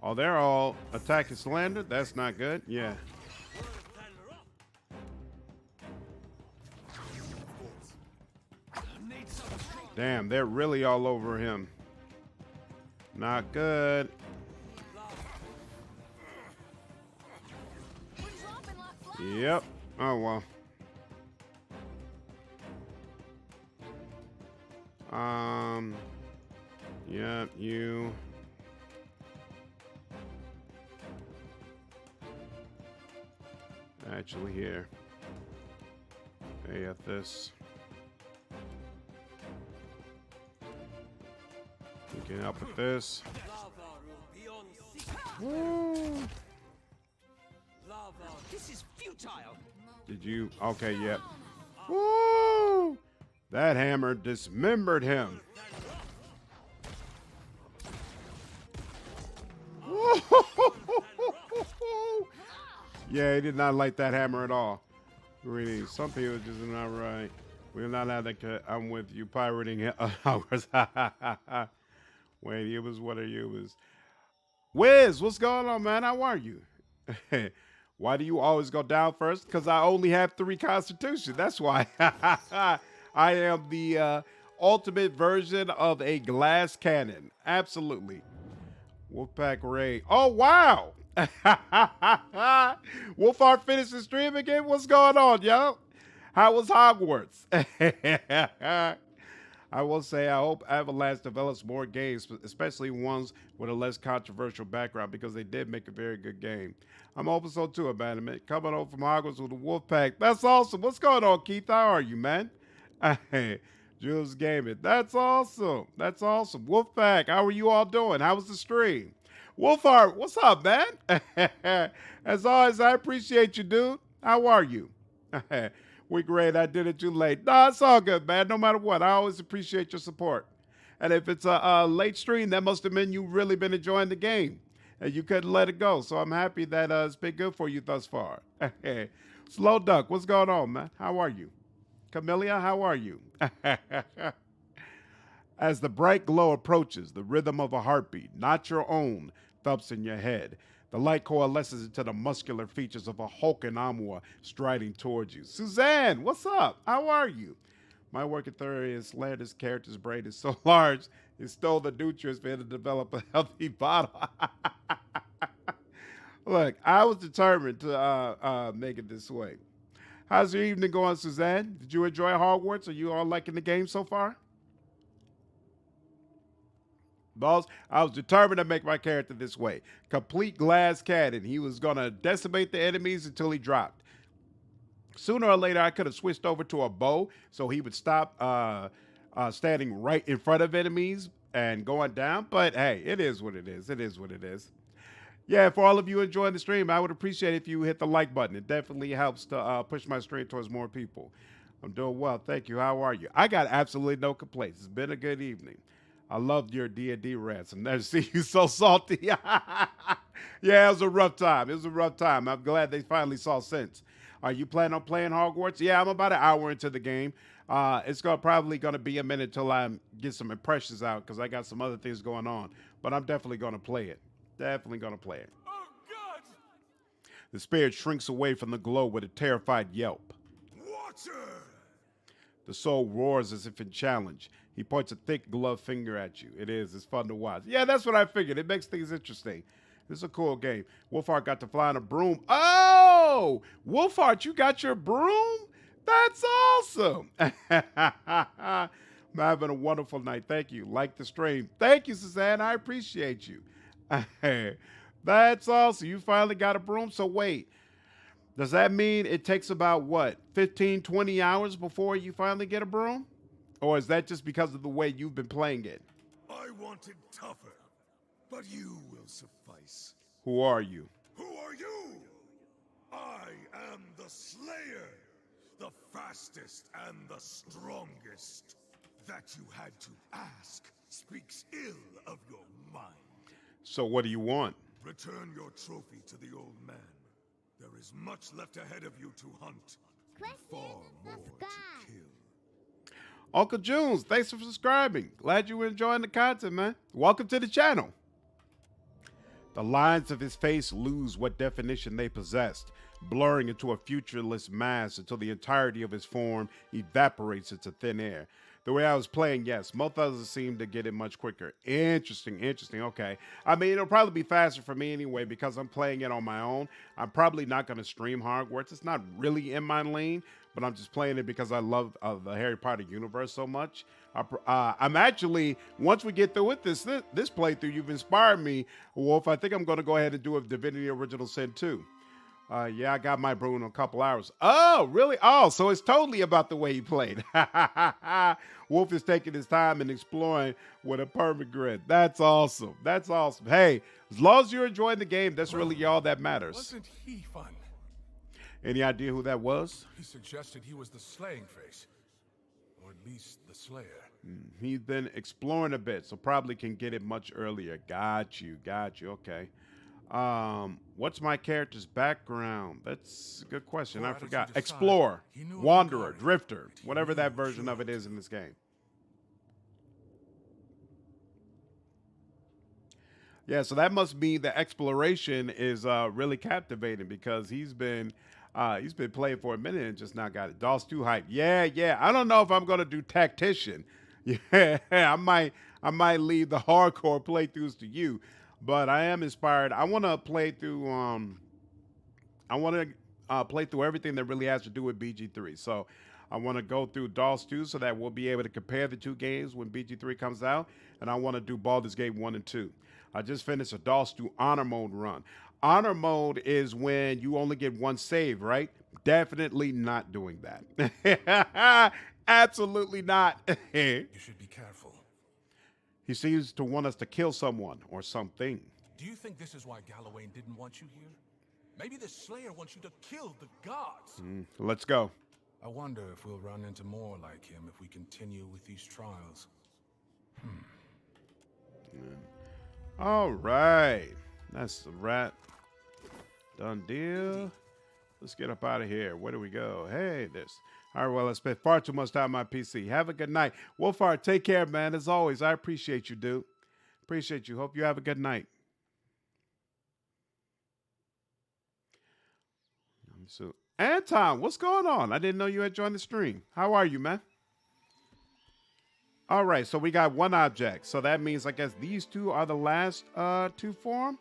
Oh, they're all attacking Slandered? That's not good. Yeah. Damn, they're really all over him. Not good. Yep. Oh, well. Yeah, you. Actually, here. Hey, at this. You can help with this. Woo. This is futile. Did you? Okay, yep. Woo! That hammer dismembered him. Yeah, he did not like that hammer at all. Really, some people just not right. We're not allowed to. I'm with you, pirating hours. Wait, it was what are you? It was Wiz. What's going on, man? How are you? Why do you always go down first? Because I only have 3 constitution. That's why. I am the ultimate version of a glass cannon. Absolutely. Wolfpack Ray. Oh, wow. Wolfhard finished the stream again. What's going on, yo? How was Hogwarts? I will say I hope Avalanche develops more games, especially ones with a less controversial background, because they did make a very good game. I'm hoping so too, Abandonment. Coming home from Hogwarts with a Wolfpack. That's awesome. What's going on, Keith? How are you, man? Jules Gaming. That's awesome. That's awesome. Wolfpack, how are you all doing? How was the stream? Wolfhard, what's up, man? As always, I appreciate you, dude. How are you? We're great. I did it too late. No, it's all good, man. No matter what, I always appreciate your support. And if it's a late stream, that must have meant you really been enjoying the game, and you couldn't let it go. So I'm happy that it's been good for you thus far. Slow Duck, what's going on, man? How are you? Camellia, how are you? As the bright glow approaches, the rhythm of a heartbeat, not your own, thumps in your head. The light coalesces into the muscular features of a hulking Amua striding towards you. Suzanne, what's up? How are you? My working theory is Slander's character's brain is so large, it stole the nutrients for him to develop a healthy body. Look, I was determined to make it this way. How's your evening going, Suzanne? Did you enjoy Hogwarts? Are you all liking the game so far? Boss, I was determined to make my character this way. Complete glass cannon. He was going to decimate the enemies until he dropped. Sooner or later, I could have switched over to a bow so he would stop standing right in front of enemies and going down. But hey, it is what it is. It is what it is. Yeah, for all of you enjoying the stream, I would appreciate it if you hit the like button. It definitely helps to push my stream towards more people. I'm doing well. Thank you. How are you? I got absolutely no complaints. It's been a good evening. I loved your D&D rants. I've never seen you so salty. Yeah, it was a rough time. It was a rough time. I'm glad they finally saw sense. Are you planning on playing Hogwarts? Yeah, I'm about an hour into the game. It's probably going to be a minute till I get some impressions out because I got some other things going on. But I'm definitely going to play it. Definitely going to play it. Oh, God! The spirit shrinks away from the glow with a terrified yelp. Watcher! The soul roars as if in challenge. He points a thick gloved finger at you. It is. It's fun to watch. Yeah, that's what I figured. It makes things interesting. This is a cool game. Wolfhard got to fly on a broom. Oh! Wolfhard, you got your broom? That's awesome. I'm having a wonderful night. Thank you. Like the stream. Thank you, Suzanne. I appreciate you. That's awesome. You finally got a broom. So wait. Does that mean it takes about, what, 15, 20 hours before you finally get a broom? Or is that just because of the way you've been playing it? I wanted tougher, but you will suffice. Who are you? Who are you? I am the Slayer, the fastest and the strongest. That you had to ask speaks ill of your mind. So what do you want? Return your trophy to the old man. There is much left ahead of you to hunt. Far more to kill. Uncle Junes, thanks for subscribing. Glad you were enjoying the content, man. Welcome to the channel. The lines of his face lose what definition they possessed, blurring into a futureless mass until the entirety of his form evaporates into thin air. The way I was playing, yes. Most others seem to get it much quicker. Interesting, interesting. Okay. I mean, it'll probably be faster for me anyway because I'm playing it on my own. I'm probably not going to stream Hogwarts. It's not really in my lane, but I'm just playing it because I love the Harry Potter universe so much. I'm actually, once we get through with this playthrough, you've inspired me, Wolf. I think I'm going to go ahead and do a Divinity Original Sin 2. Yeah, I got my brew in a couple hours. Oh, really? Oh, so it's totally about the way he played. Wolf is taking his time and exploring with a perfect grid. That's awesome. That's awesome. Hey, as long as you're enjoying the game, that's really all that matters. Wasn't he fun? Any idea who that was? He suggested he was the slaying face, or at least the slayer. He's been exploring a bit, so probably can get it much earlier. Got you. Okay. What's my character's background? That's a good question. I forgot. Explorer, Wanderer, Drifter, whatever that version of it is in this game. Yeah, so that must mean the exploration is really captivating because he's been playing for a minute and just now got it. DOS 2 hype. Yeah. I don't know if I'm gonna do tactician. Yeah, I might leave the hardcore playthroughs to you. But I am inspired. I want to play through. Play through everything that really has to do with BG3. So I want to go through DOS 2 so that we'll be able to compare the two games when BG3 comes out. And I want to do Baldur's Gate 1 and 2. I just finished a DOS 2 honor mode run. Honor mode is when you only get one save, right? Definitely not doing that. Absolutely not. You should be careful. He seems to want us to kill someone or something. Do you think this is why Galloway didn't want you here? Maybe the Slayer wants you to kill the gods. Let's go. I wonder if we'll run into more like him if we continue with these trials. All right. That's the rat. Done deal. Let's get up out of here. Where do we go? Hey, this. All right, well, I spent far too much time on my PC. Have a good night. Wolfhard, take care, man. As always, I appreciate you, dude. Appreciate you. Hope you have a good night. So, Anton, what's going on? I didn't know you had joined the stream. How are you, man? All right, so we got one object. So that means, I guess, these two are the last two for him.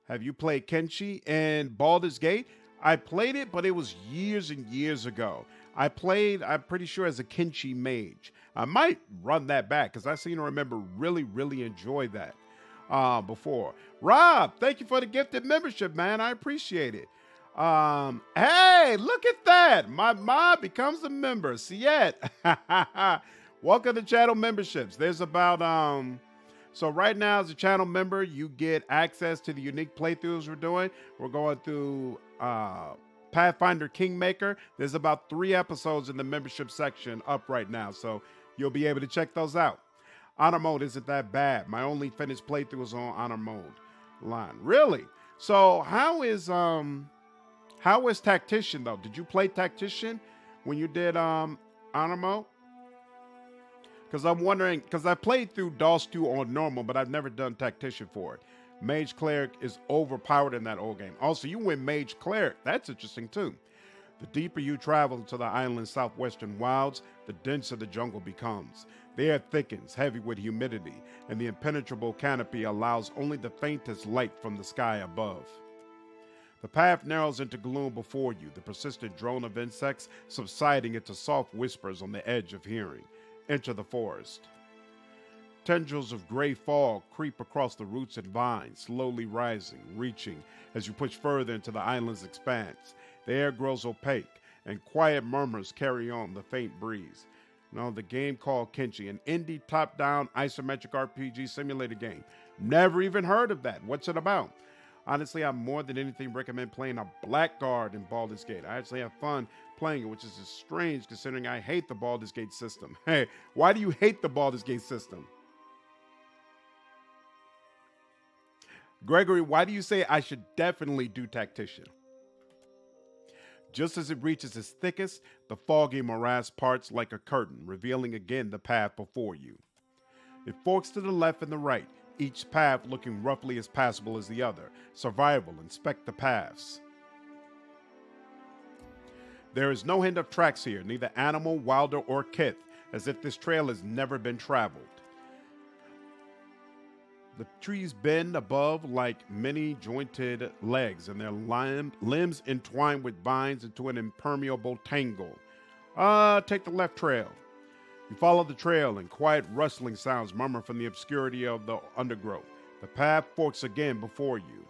Have you played Kenshi and Baldur's Gate? I played it, but it was years and years ago. I played, I'm pretty sure, as a Kenshi mage. I might run that back because I seem to remember really enjoy that before. Rob, thank you for the gifted membership, man. I appreciate it. Hey, look at that. My mom becomes a member. Siet. Welcome to channel memberships. There's about, so right now as a channel member, you get access to the unique playthroughs we're doing. We're going through Pathfinder Kingmaker. There's about 3 episodes in the membership section up right now, so you'll be able to check those out. Honor mode isn't that bad. My only finished playthrough was on honor mode line. Really? So how is Tactician though? Did you play Tactician when you did honor mode? Because I'm wondering, because I played through DOS 2 on normal, but I've never done Tactician for it. Mage Cleric is overpowered in that old game. Also, you went Mage Cleric. That's interesting too. The deeper you travel into the island's southwestern wilds, the denser the jungle becomes. The air thickens, heavy with humidity, and the impenetrable canopy allows only the faintest light from the sky above. The path narrows into gloom before you, the persistent drone of insects subsiding into soft whispers on the edge of hearing. Enter the forest. Tendrils of gray fog creep across the roots and vines, slowly rising, reaching as you push further into the island's expanse. The air grows opaque, and quiet murmurs carry on the faint breeze. Now, the game called Kenshi, an indie top-down isometric RPG simulator game. Never even heard of that. What's it about? Honestly, I more than anything recommend playing a Blackguard in Baldur's Gate. I actually have fun playing it, which is just strange considering I hate the Baldur's Gate system. Hey, why do you hate the Baldur's Gate system? Gregory, why do you say I should definitely do Tactician? Just as it reaches its thickest, the foggy morass parts like a curtain, revealing again the path before you. It forks to the left and the right, each path looking roughly as passable as the other. Survival, inspect the paths. There is no hint of tracks here, neither animal, wilder, or kith, as if this trail has never been traveled. The trees bend above like many jointed legs, and their limbs entwine with vines into an impermeable tangle. Take the left trail. You follow the trail, and quiet rustling sounds murmur from the obscurity of the undergrowth. The path forks again before you.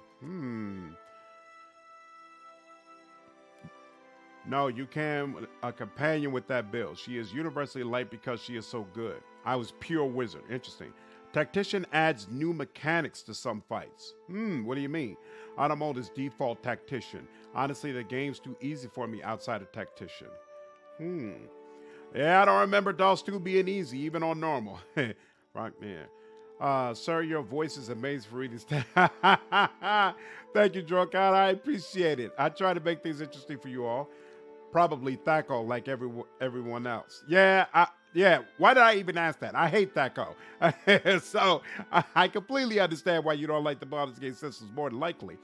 No, you can a companion with that build. She is universally liked because she is so good. I was pure wizard. Interesting. Tactician adds new mechanics to some fights. What do you mean? Auto mode is default Tactician. Honestly, the game's too easy for me outside of Tactician. Yeah, I don't remember DOS 2 being easy, even on normal. Right, man. Sir, your voice is amazing for reading stuff. Thank you, Jorkan. I appreciate it. I try to make things interesting for you all. Probably Thaco like everyone else. Yeah, why did I even ask that? I hate Thaco. So I completely understand why you don't like the Baldur's Gate systems more than likely.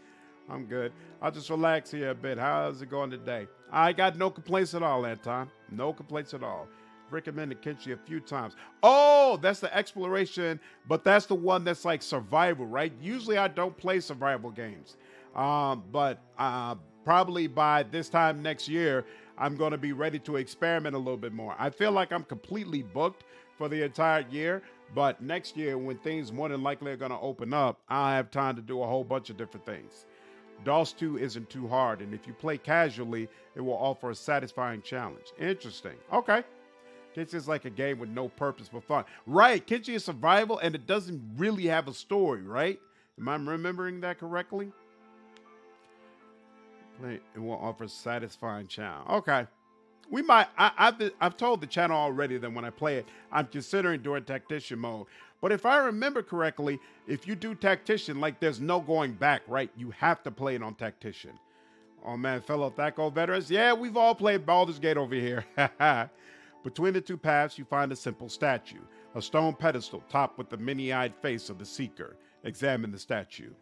I'm good. I'll just relax here a bit. How's it going today? I got no complaints at all, Anton. No complaints at all. Recommended Kenshi a few times. Oh, that's the exploration, but that's the one that's like survival, right? Usually I don't play survival games. But probably by this time next year, I'm going to be ready to experiment a little bit more. I feel like I'm completely booked for the entire year, but next year when things more than likely are going to open up, I'll have time to do a whole bunch of different things. DOS 2 isn't too hard, and if you play casually, it will offer a satisfying challenge. Interesting. Okay. Kenshi is like a game with no purpose but fun. Right. Kenshi is survival, and it doesn't really have a story, right? Am I remembering that correctly? It will offer a satisfying challenge. Okay. We might. I've told the channel already that when I play it, I'm considering doing Tactician mode. But if I remember correctly, if you do Tactician, like there's no going back, right? You have to play it on Tactician. Oh man, fellow Thaco veterans. Yeah, we've all played Baldur's Gate over here. Between the two paths, you find a simple statue. A stone pedestal topped with the many-eyed face of the Seeker. Examine the statue.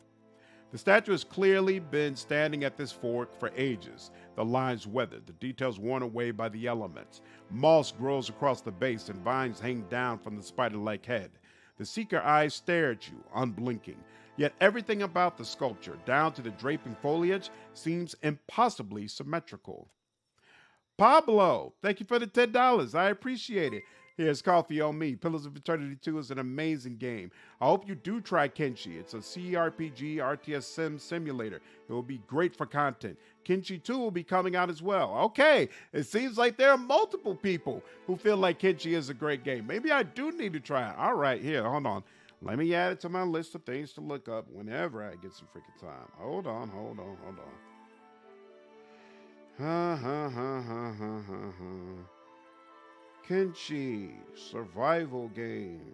The statue has clearly been standing at this fork for ages. The lines weathered, the details worn away by the elements. Moss grows across the base and vines hang down from the spider-like head. The Seeker eyes stare at you, unblinking. Yet everything about the sculpture, down to the draping foliage, seems impossibly symmetrical. Pablo, thank you for the $10. I appreciate it. Here's coffee on me. Pillars of Eternity 2 is an amazing game. I hope you do try Kenshi. It's a CRPG RTS sim simulator. It will be great for content. Kenshi 2 will be coming out as well. Okay, it seems like there are multiple people who feel like Kenshi is a great game. Maybe I do need to try it. All right, here, hold on. Let me add it to my list of things to look up whenever I get some freaking time. Hold on. Kenshi, survival game.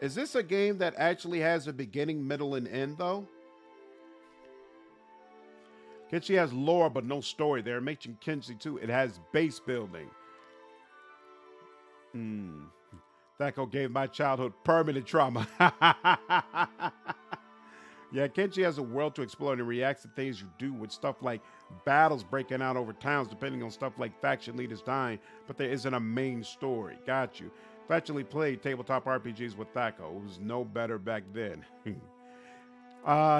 Is this a game that actually has a beginning, middle, and end, though? Kenshi has lore, but no story. They're making Kenshi 2. It has base building. Thaco gave my childhood permanent trauma. Yeah, Kenshi has a world to explore and it reacts to things you do with stuff like battles breaking out over towns, depending on stuff like faction leaders dying, but there isn't a main story. Got you. I've actually played tabletop RPGs with Thaco. It was no better back then.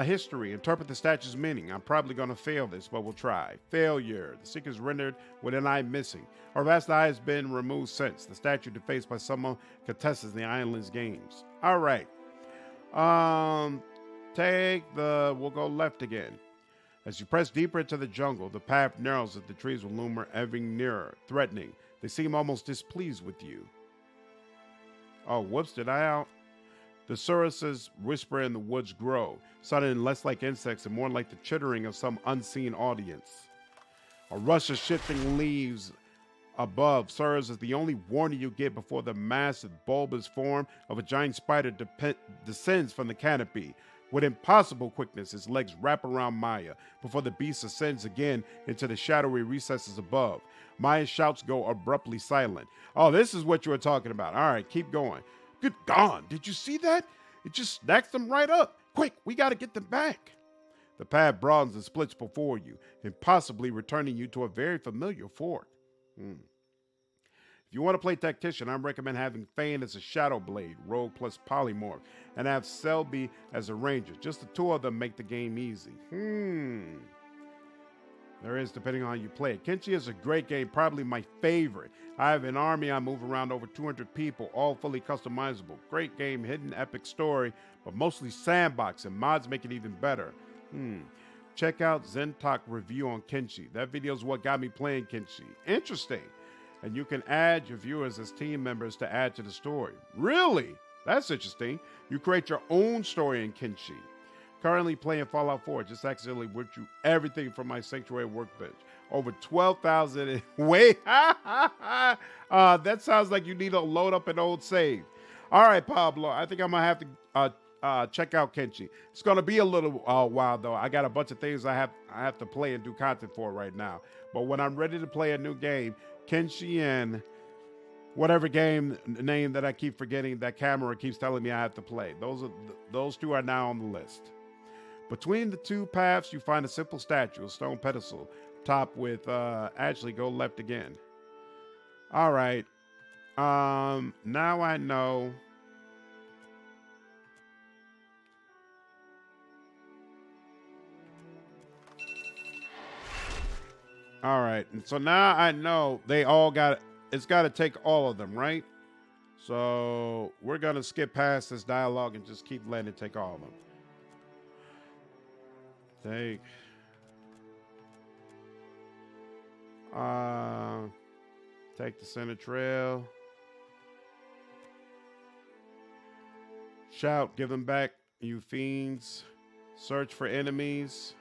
History. Interpret the statue's meaning. I'm probably going to fail this, but we'll try. Failure. The Seeker is rendered with an eye missing. Her last eye has been removed since. The statue defaced by someone contested the island's games. All right. We'll go left again. As you press deeper into the jungle, the path narrows as the trees will loom ever nearer, threatening. They seem almost displeased with you. Oh, whoops, did I out? The surus' whisper in the woods grow, sounding less like insects and more like the chittering of some unseen audience. A rush of shifting leaves above serves as the only warning you get before the massive bulbous form of a giant spider descends from the canopy. With impossible quickness, its legs wrap around Maya before the beast ascends again into the shadowy recesses above. Maya's shouts go abruptly silent. Oh, this is what you were talking about. All right, keep going. Good God, did you see that? It just snacks them right up. Quick, we got to get them back. The path broadens and splits before you, and possibly returning you to a very familiar fort. If you want to play Tactician, I recommend having Thane as a Shadow Blade, Rogue plus Polymorph, and have Selby as a Ranger. Just the two of them make the game easy. There is, depending on how you play it. Kenshi is a great game, probably my favorite. I have an army, I move around over 200 people, all fully customizable. Great game, hidden epic story, but mostly sandbox, and mods make it even better. Check out Zentalk review on Kenshi. That video is what got me playing Kenshi. Interesting. And you can add your viewers as team members to add to the story. Really? That's interesting. You create your own story in Kenshi. Currently playing Fallout 4. Just accidentally went through everything from my sanctuary workbench. Over 12,000. Wait. That sounds like you need to load up an old save. All right, Pablo. I think I'm going to have to check out Kenshi. It's going to be a little while, though. I got a bunch of things I have to play and do content for right now. But when I'm ready to play a new game, Kenshi and whatever game name that I keep forgetting, that camera keeps telling me I have to play. Those two are now on the list. Between the two paths, you find a simple statue, a stone pedestal, topped with, actually go left again. All right. Now I know. All right. And so now I know they all got, it's got to take all of them, right? So we're going to skip past this dialogue and just keep letting it take all of them. Take the center trail. Shout, give them back, you fiends. Search for enemies.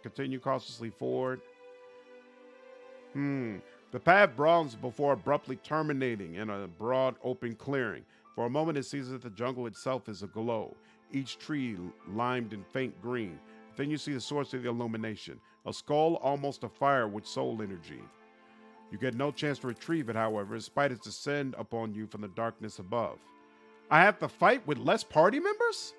Continue cautiously forward. The path broadens before abruptly terminating in a broad open clearing. For a moment it seems that the jungle itself is aglow, each tree limed in faint green. Then you see the source of the illumination, a skull almost afire with soul energy. You get no chance to retrieve it, however, despite its descend upon you from the darkness above. I have to fight with less party members?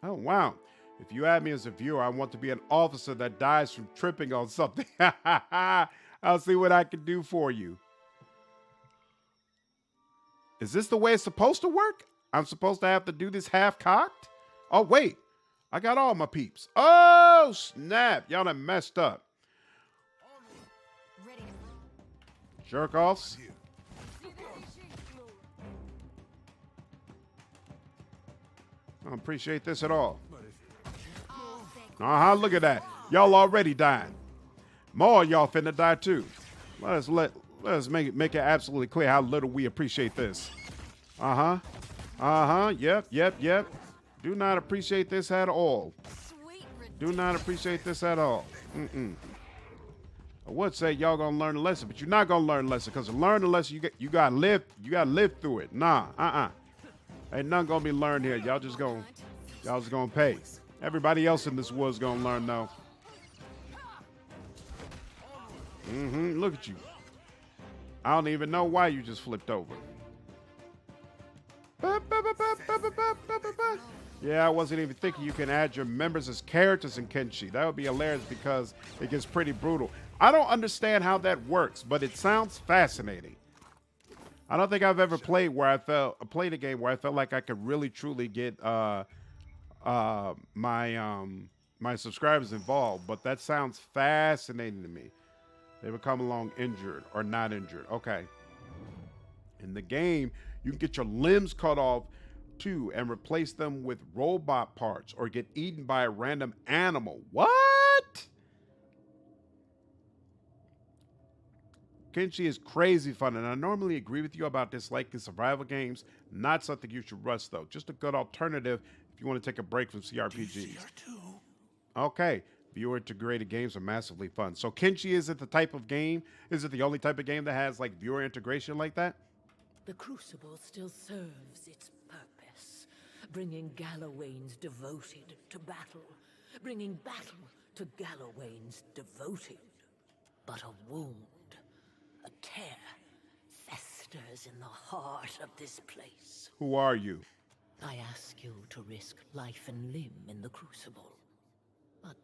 Oh, wow. If you add me as a viewer, I want to be an officer that dies from tripping on something. I'll see what I can do for you. Is this the way it's supposed to work? I'm supposed to have to do this half-cocked? Oh, wait. I got all my peeps. Oh, snap. Y'all done messed up. Jerk-offs. I don't appreciate this at all. Look at that. Y'all already dying. More of y'all finna die too. Let us make it absolutely clear how little we appreciate this. Yep. Do not appreciate this at all. Do not appreciate this at all. I would say y'all gonna learn a lesson, but you're not gonna learn a lesson, because to learn a lesson you gotta live through it. Ain't nothing gonna be learned here. Y'all just gonna pay. Everybody else in this world's gonna learn though. Look at you. I don't even know why you just flipped over. Yeah, I wasn't even thinking you can add your members as characters in Kenshi. That would be hilarious because it gets pretty brutal. I don't understand how that works, but it sounds fascinating. I don't think I've ever played a game where I felt like I could really truly get my subscribers involved, but that sounds fascinating to me. They would come along injured or not injured. Okay. In the game, you can get your limbs cut off too and replace them with robot parts or get eaten by a random animal. What? Kenshi is crazy fun, and I normally agree with you about disliking survival games. Not something you should rush, though. Just a good alternative if you want to take a break from CRPGs. Okay. Viewer-integrated games are massively fun. So Kenshi isn't the type of game? Is it the only type of game that has, like, viewer integration like that? The Crucible still serves its purpose, bringing Gallowaynes devoted to battle, bringing battle to Gallowaynes devoted. But a wound, a tear, festers in the heart of this place. Who are you? I ask you to risk life and limb in the Crucible. But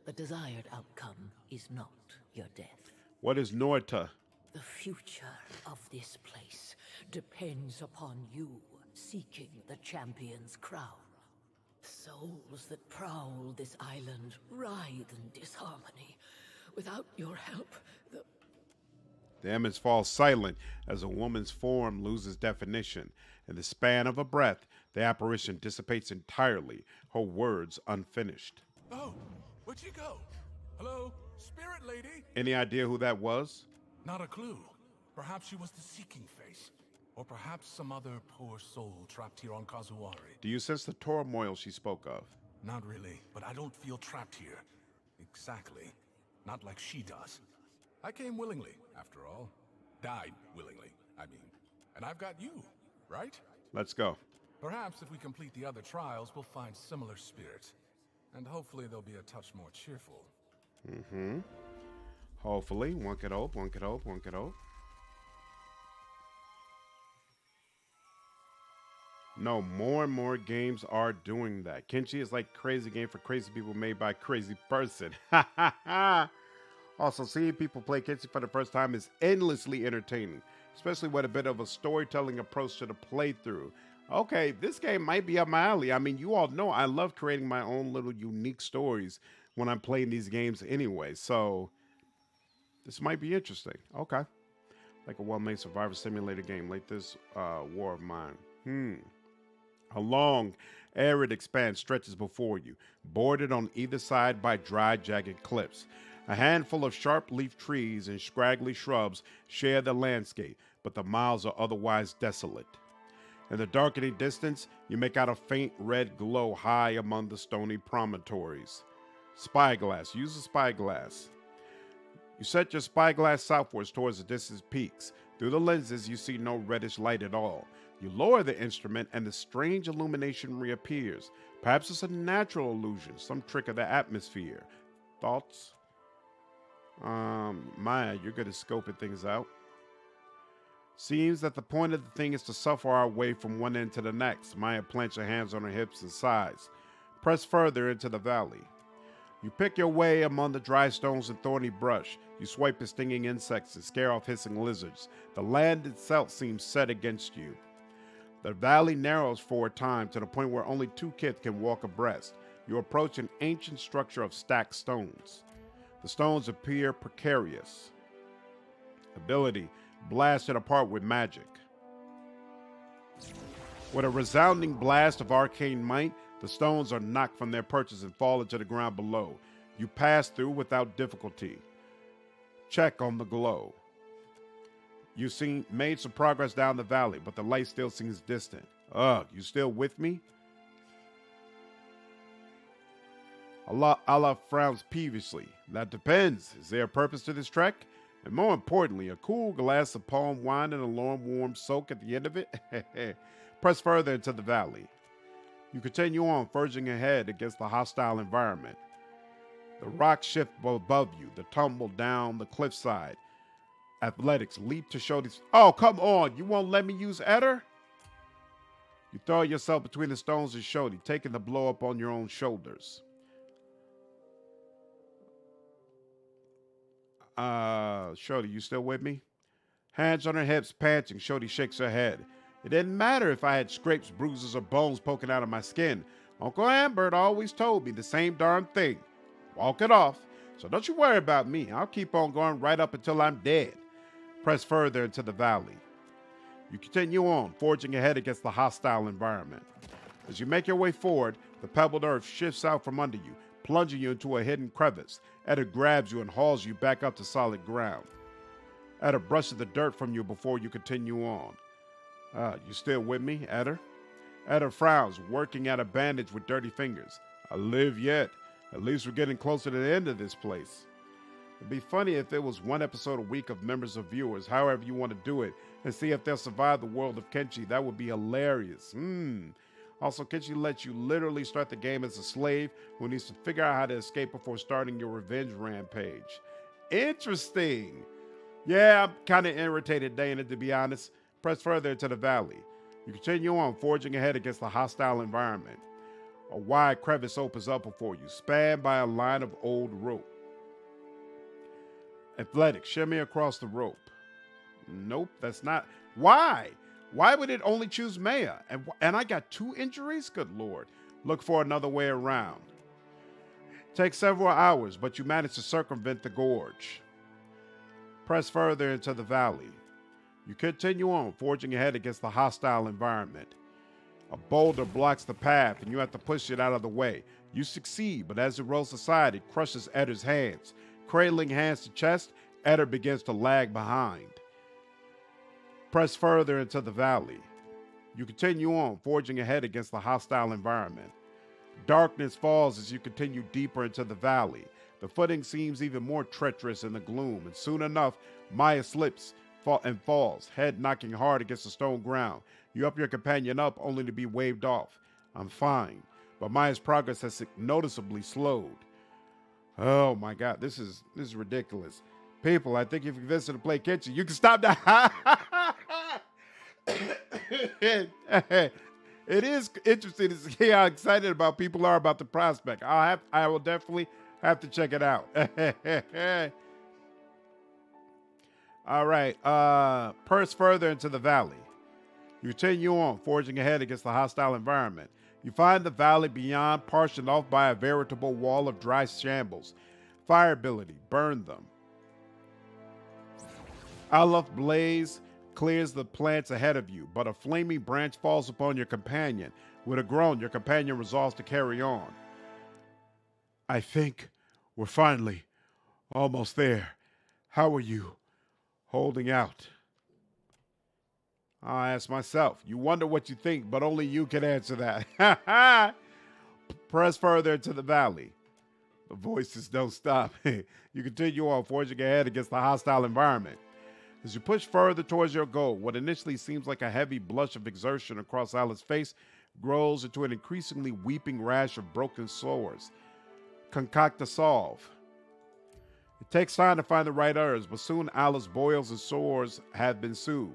the desired outcome is not your death. What is Norta? The future of this place depends upon you seeking the champion's crown. Souls that prowl this island writhe in disharmony. Without your help, The image falls silent as a woman's form loses definition. In the span of a breath, the apparition dissipates entirely, her words unfinished. Oh, where'd you go? Hello, spirit lady? Any idea who that was? Not a clue. Perhaps she was the Seeking Face. Or perhaps some other poor soul trapped here on Kazuari. Do you sense the turmoil she spoke of? Not really, but I don't feel trapped here. Exactly. Not like she does. I came willingly, after all. Died willingly, I mean. And I've got you, right? Let's go. Perhaps if we complete the other trials, we'll find similar spirits. And hopefully they'll be a touch more cheerful. Mm-hmm. Hopefully. One could hope, one could hope, one could hope. No, more and more games are doing that. Kenshi is like crazy game for crazy people made by a crazy person. Ha ha ha! Also, seeing people play Kenshi for the first time is endlessly entertaining, especially with a bit of a storytelling approach to the playthrough. Okay, this game might be up my alley. I mean, you all know I love creating my own little unique stories when I'm playing these games anyway, so this might be interesting. Okay. Like a well-made survival simulator game like this War of Mine. A long, arid expanse stretches before you, bordered on either side by dry, jagged cliffs. A handful of sharp-leaf trees and scraggly shrubs share the landscape, but the miles are otherwise desolate. In the darkening distance, you make out a faint red glow high among the stony promontories. Spyglass. Use a spyglass. You set your spyglass southwards towards the distant peaks. Through the lenses, you see no reddish light at all. You lower the instrument, and the strange illumination reappears. Perhaps it's a natural illusion, some trick of the atmosphere. Thoughts? Maya, you're good at scoping things out. Seems that the point of the thing is to suffer our way from one end to the next. Maya plants her hands on her hips and sighs. Press further into the valley. You pick your way among the dry stones and thorny brush. You swipe at stinging insects and scare off hissing lizards. The land itself seems set against you. The valley narrows for a time to the point where only two kith can walk abreast. You approach an ancient structure of stacked stones. The stones appear precarious. Ability, blasted apart with magic. With a resounding blast of arcane might, the stones are knocked from their perches and fall into the ground below. You pass through without difficulty. Check on the glow. You've made some progress down the valley, but the light still seems distant. Ugh, you still with me? Allah frowns peevishly. That depends. Is there a purpose to this trek? And more importantly, a cool glass of palm wine and a warm soak at the end of it? Press further into the valley. You continue on, forging ahead against the hostile environment. The rocks shift above you, the tumble down the cliffside. Athletics leap to show these. Oh, come on! You won't let me use Eder? You throw yourself between the stones and Shodi, taking the blow up on your own shoulders. Shodi, you still with me? Hands on her hips, panting, Shodi shakes her head. It didn't matter if I had scrapes, bruises, or bones poking out of my skin. Uncle Ambert always told me the same darn thing. Walk it off. So don't you worry about me. I'll keep on going right up until I'm dead. Press further into the valley. You continue on, forging ahead against the hostile environment. As you make your way forward, the pebbled earth shifts out from under you, plunging you into a hidden crevice. Eder grabs you and hauls you back up to solid ground. Eder brushes the dirt from you before you continue on. You still with me, Eder? Eder frowns, working at a bandage with dirty fingers. I live yet. At least we're getting closer to the end of this place. It'd be funny if it was one episode a week of members of viewers, however you want to do it, and see if they'll survive the world of Kenshi. That would be hilarious. Also, Kenshi lets you literally start the game as a slave who needs to figure out how to escape before starting your revenge rampage. Interesting. Yeah, I'm kind of irritated, Dana, to be honest. Press further into the valley. You continue on, forging ahead against the hostile environment. A wide crevice opens up before you, spanned by a line of old rope. Athletics, shimmy across the rope. Nope, that's not. Why? Why would it only choose Maya? And I got 2 injuries? Good Lord. Look for another way around. Takes several hours, but you manage to circumvent the gorge. Press further into the valley. You continue on, forging ahead against the hostile environment. A boulder blocks the path, and you have to push it out of the way. You succeed, but as it rolls aside, it crushes Edder's hands. Cradling hands to chest, Edder begins to lag behind. Press further into the valley. You continue on, forging ahead against the hostile environment. Darkness falls as you continue deeper into the valley. The footing seems even more treacherous in the gloom, and soon enough, Maya slips and falls, head knocking hard against the stone ground. You help your companion up, only to be waved off. I'm fine, but Maya's progress has noticeably slowed. Oh my God, this is ridiculous. People, I think if you visit a play kitchen, you can stop that. It is interesting to see how excited about people are about the prospect. I will definitely have to check it out. All right, press further into the valley. You continue on, forging ahead against the hostile environment. You find the valley beyond partitioned off by a veritable wall of dry shambles. Fire ability, burn them. Aleph Blaze clears the plants ahead of you, but a flaming branch falls upon your companion. With a groan, your companion resolves to carry on. I think we're finally almost there. How are you holding out? I ask myself. You wonder what you think, but only you can answer that. Press further into the valley. The voices don't stop. You continue on, forging ahead against the hostile environment. As you push further towards your goal, what initially seems like a heavy blush of exertion across Alice's face grows into an increasingly weeping rash of broken sores. Concoct a solve. It takes time to find the right herbs, but soon Alice's boils and sores have been soothed.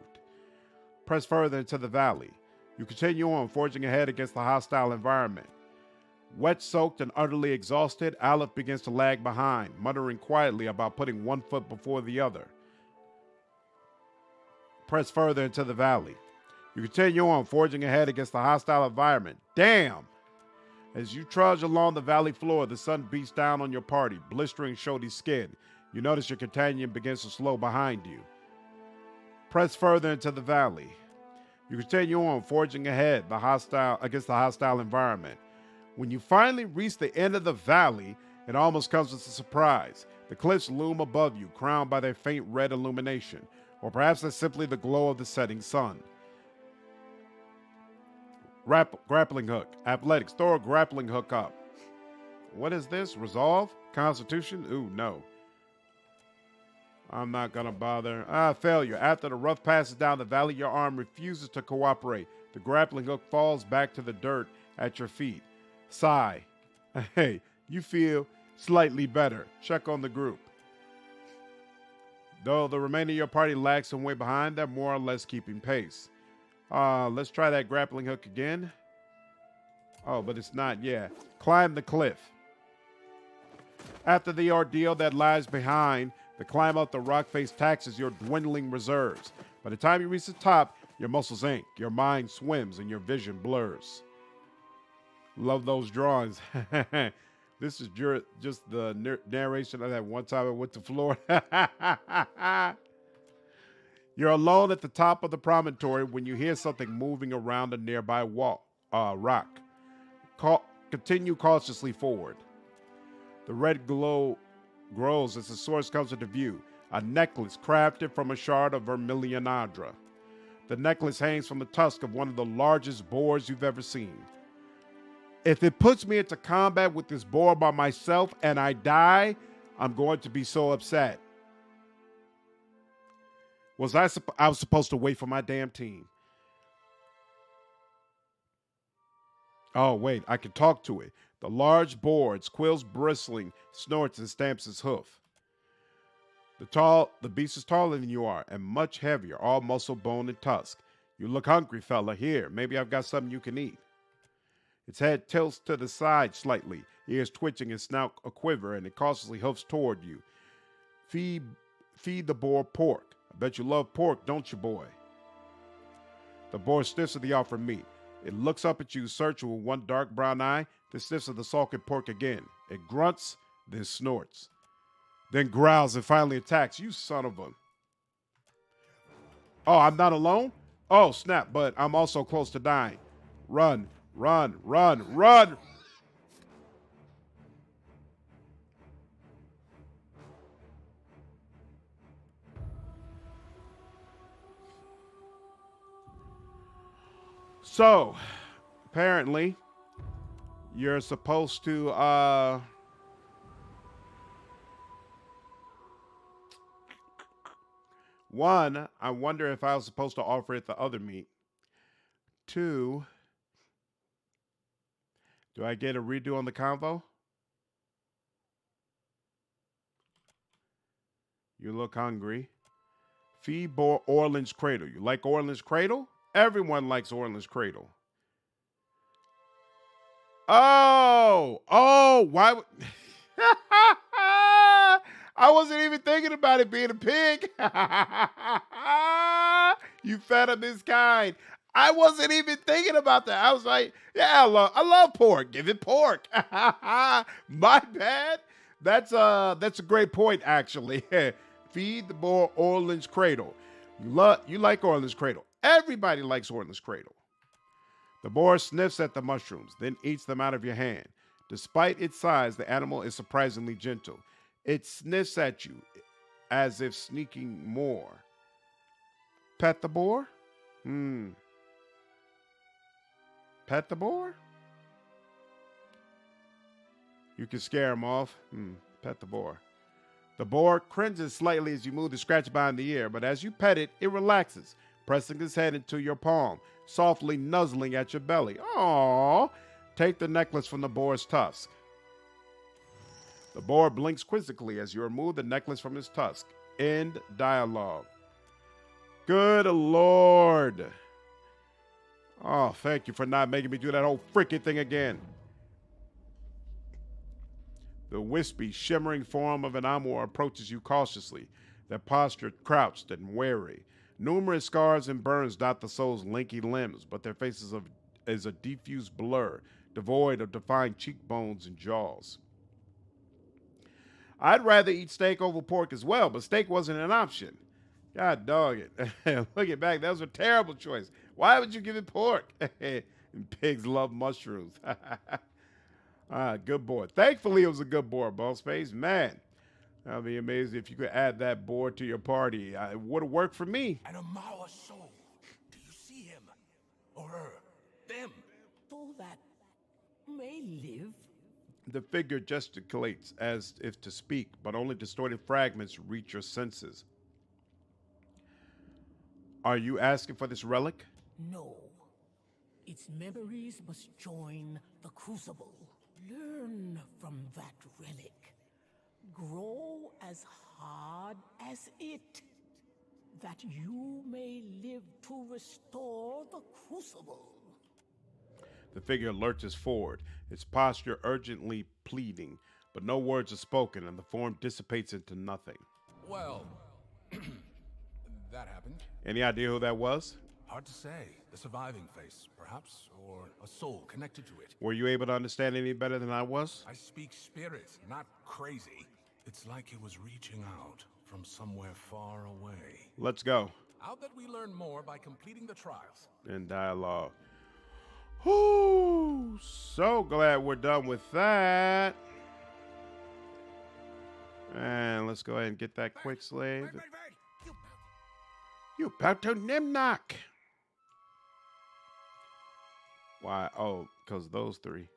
Press further into the valley. You continue on, forging ahead against the hostile environment. Wet, soaked, and utterly exhausted, Aleph begins to lag behind, muttering quietly about putting one foot before the other. Press further into the valley. You continue on, forging ahead against the hostile environment. Damn! As you trudge along the valley floor, the sun beats down on your party, blistering shouldy skin. You notice your companion begins to slow behind you. Press further into the valley. You continue on, forging ahead against the hostile environment. When you finally reach the end of the valley, it almost comes as a surprise. The cliffs loom above you, crowned by their faint red illumination. Or perhaps that's simply the glow of the setting sun. Grappling hook. Athletics. Throw a grappling hook up. What is this? Resolve? Constitution? Ooh, no. I'm not going to bother. Failure. After the rough passes down the valley, your arm refuses to cooperate. The grappling hook falls back to the dirt at your feet. Sigh. Hey, you feel slightly better. Check on the group. Though the remainder of your party lags some way behind, they're more or less keeping pace. Let's try that grappling hook again. Oh, but it's not, yeah. Climb the cliff. After the ordeal that lies behind, the climb up the rock face taxes your dwindling reserves. By the time you reach the top, your muscles ache, your mind swims, and your vision blurs. Love those drawings. This is just the narration of that one time I went to Florida. You're alone at the top of the promontory when you hear something moving around a nearby rock. Continue cautiously forward. The red glow grows as the source comes into view, a necklace crafted from a shard of vermilionadra. The necklace hangs from the tusk of one of the largest boars you've ever seen. If it puts me into combat with this boar by myself and I die, I'm going to be so upset. I was supposed to wait for my damn team. Oh, wait, I can talk to it. The large boar, its quills bristling, snorts and stamps its hoof. The beast is taller than you are and much heavier, all muscle, bone, and tusk. You look hungry, fella. Here, maybe I've got something you can eat. Its head tilts to the side slightly, ears twitching and snout a quiver, and it cautiously hoofs toward you. Feed the boar pork. I bet you love pork, don't you, boy? The boar sniffs at the offered meat. It looks up at you, searching with one dark brown eye, then sniffs at the salted pork again. It grunts, then snorts, then growls and finally attacks. You son of a... Oh, I'm not alone? Oh, snap, but I'm also close to dying. Run, run, run, run! So, apparently, you're supposed to, one, I wonder if I was supposed to offer it the other meat. Two, do I get a redo on the convo? You look hungry. Feed boar Orland's Cradle. You like Orland's Cradle? Everyone likes Orland's Cradle. Oh, why would... I wasn't even thinking about it being a pig. You fed him his kind. I wasn't even thinking about that. I was like, yeah, I love pork. Give it pork. My bad. That's a great point, actually. Feed the boar Orland's Cradle. You like Orland's Cradle. Everybody likes Orland's Cradle. The boar sniffs at the mushrooms, then eats them out of your hand. Despite its size, the animal is surprisingly gentle. It sniffs at you as if sneaking more. Pet the boar? Pet the boar? You can scare him off. Pet the boar. The boar cringes slightly as you move the scratch behind the ear, but as you pet it, it relaxes, pressing its head into your palm, softly nuzzling at your belly. Aww. Take the necklace from the boar's tusk. The boar blinks quizzically as you remove the necklace from his tusk. End dialogue. Good Lord. Oh, thank you for not making me do that whole freaking thing again. The wispy, shimmering form of an Amor approaches you cautiously, their posture crouched and wary. Numerous scars and burns dot the soul's lanky limbs, but their faces is a diffuse blur, devoid of defined cheekbones and jaws. I'd rather eat steak over pork as well, but steak wasn't an option. God dog it. Looking back, that was a terrible choice. Why would you give it pork? Pigs love mushrooms. Good boar. Thankfully, it was a good boar, Boss Face. Man, I'd be amazed if you could add that boar to your party. It would have worked for me. An Amawa soul. Do you see him? Or her? Them? All that may live. The figure gesticulates as if to speak, but only distorted fragments reach your senses. Are you asking for this relic? No. Its memories must join the Crucible. Learn from that relic. Grow as hard as it, that you may live to restore the Crucible. The figure lurches forward, its posture urgently pleading, but no words are spoken, and the form dissipates into nothing. Well, that happened. Any idea who that was? Hard to say. The surviving face, perhaps, or a soul connected to it. Were you able to understand any better than I was? I speak spirit, not crazy. It's like it was reaching out from somewhere far away. Let's go. I'll bet we learn more by completing the trials. In dialogue. Whoo! So glad we're done with that. And let's go ahead and get that quick slave. You about to Nimnock. Why? Oh, because those three.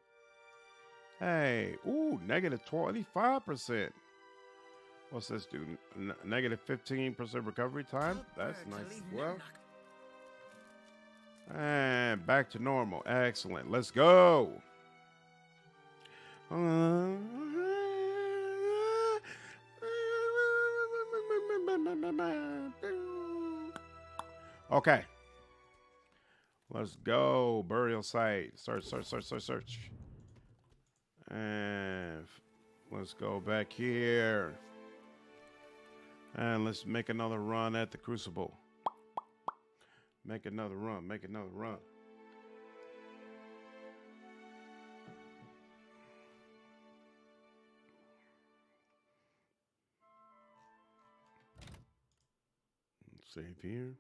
Hey, ooh, negative 25%. What's this do? Negative 15% recovery time? That's nice. Well, and back to normal. Excellent. Let's go. Okay. Let's go. Burial site. Search, search, search, search, search. And let's go back here. And let's make another run at the Crucible. Make another run. Make another run. Save here.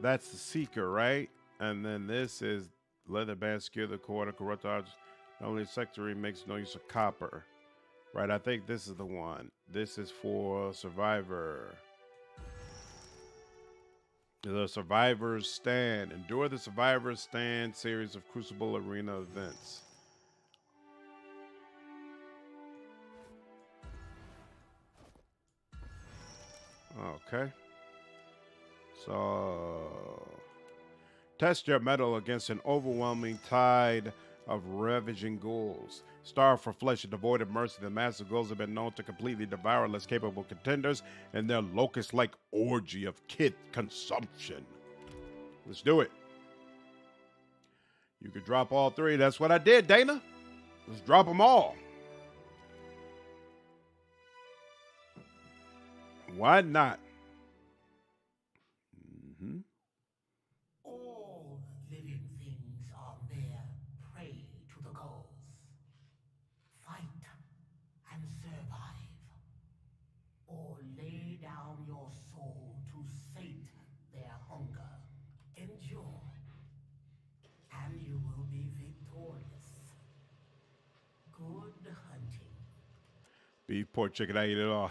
That's the Seeker, right? And then this is leather band, skewer the quarter, corrupt odds. Only secretary makes no use of copper. Right, I think this is the one. This is for Survivor. The Survivor's Stand. Endure the Survivor's Stand series of Crucible Arena events. Okay. So, test your mettle against an overwhelming tide of ravaging ghouls. Starved for flesh and devoid of mercy, the massive ghouls have been known to completely devour less capable contenders in their locust-like orgy of kid consumption. Let's do it. You could drop all three. That's what I did, Dana. Let's drop them all. Why not? All living things are mere prey to the ghouls. Fight and survive, or lay down your soul to sate their hunger. Endure, and you will be victorious. Good hunting. Beef, pork, chicken, I eat it all.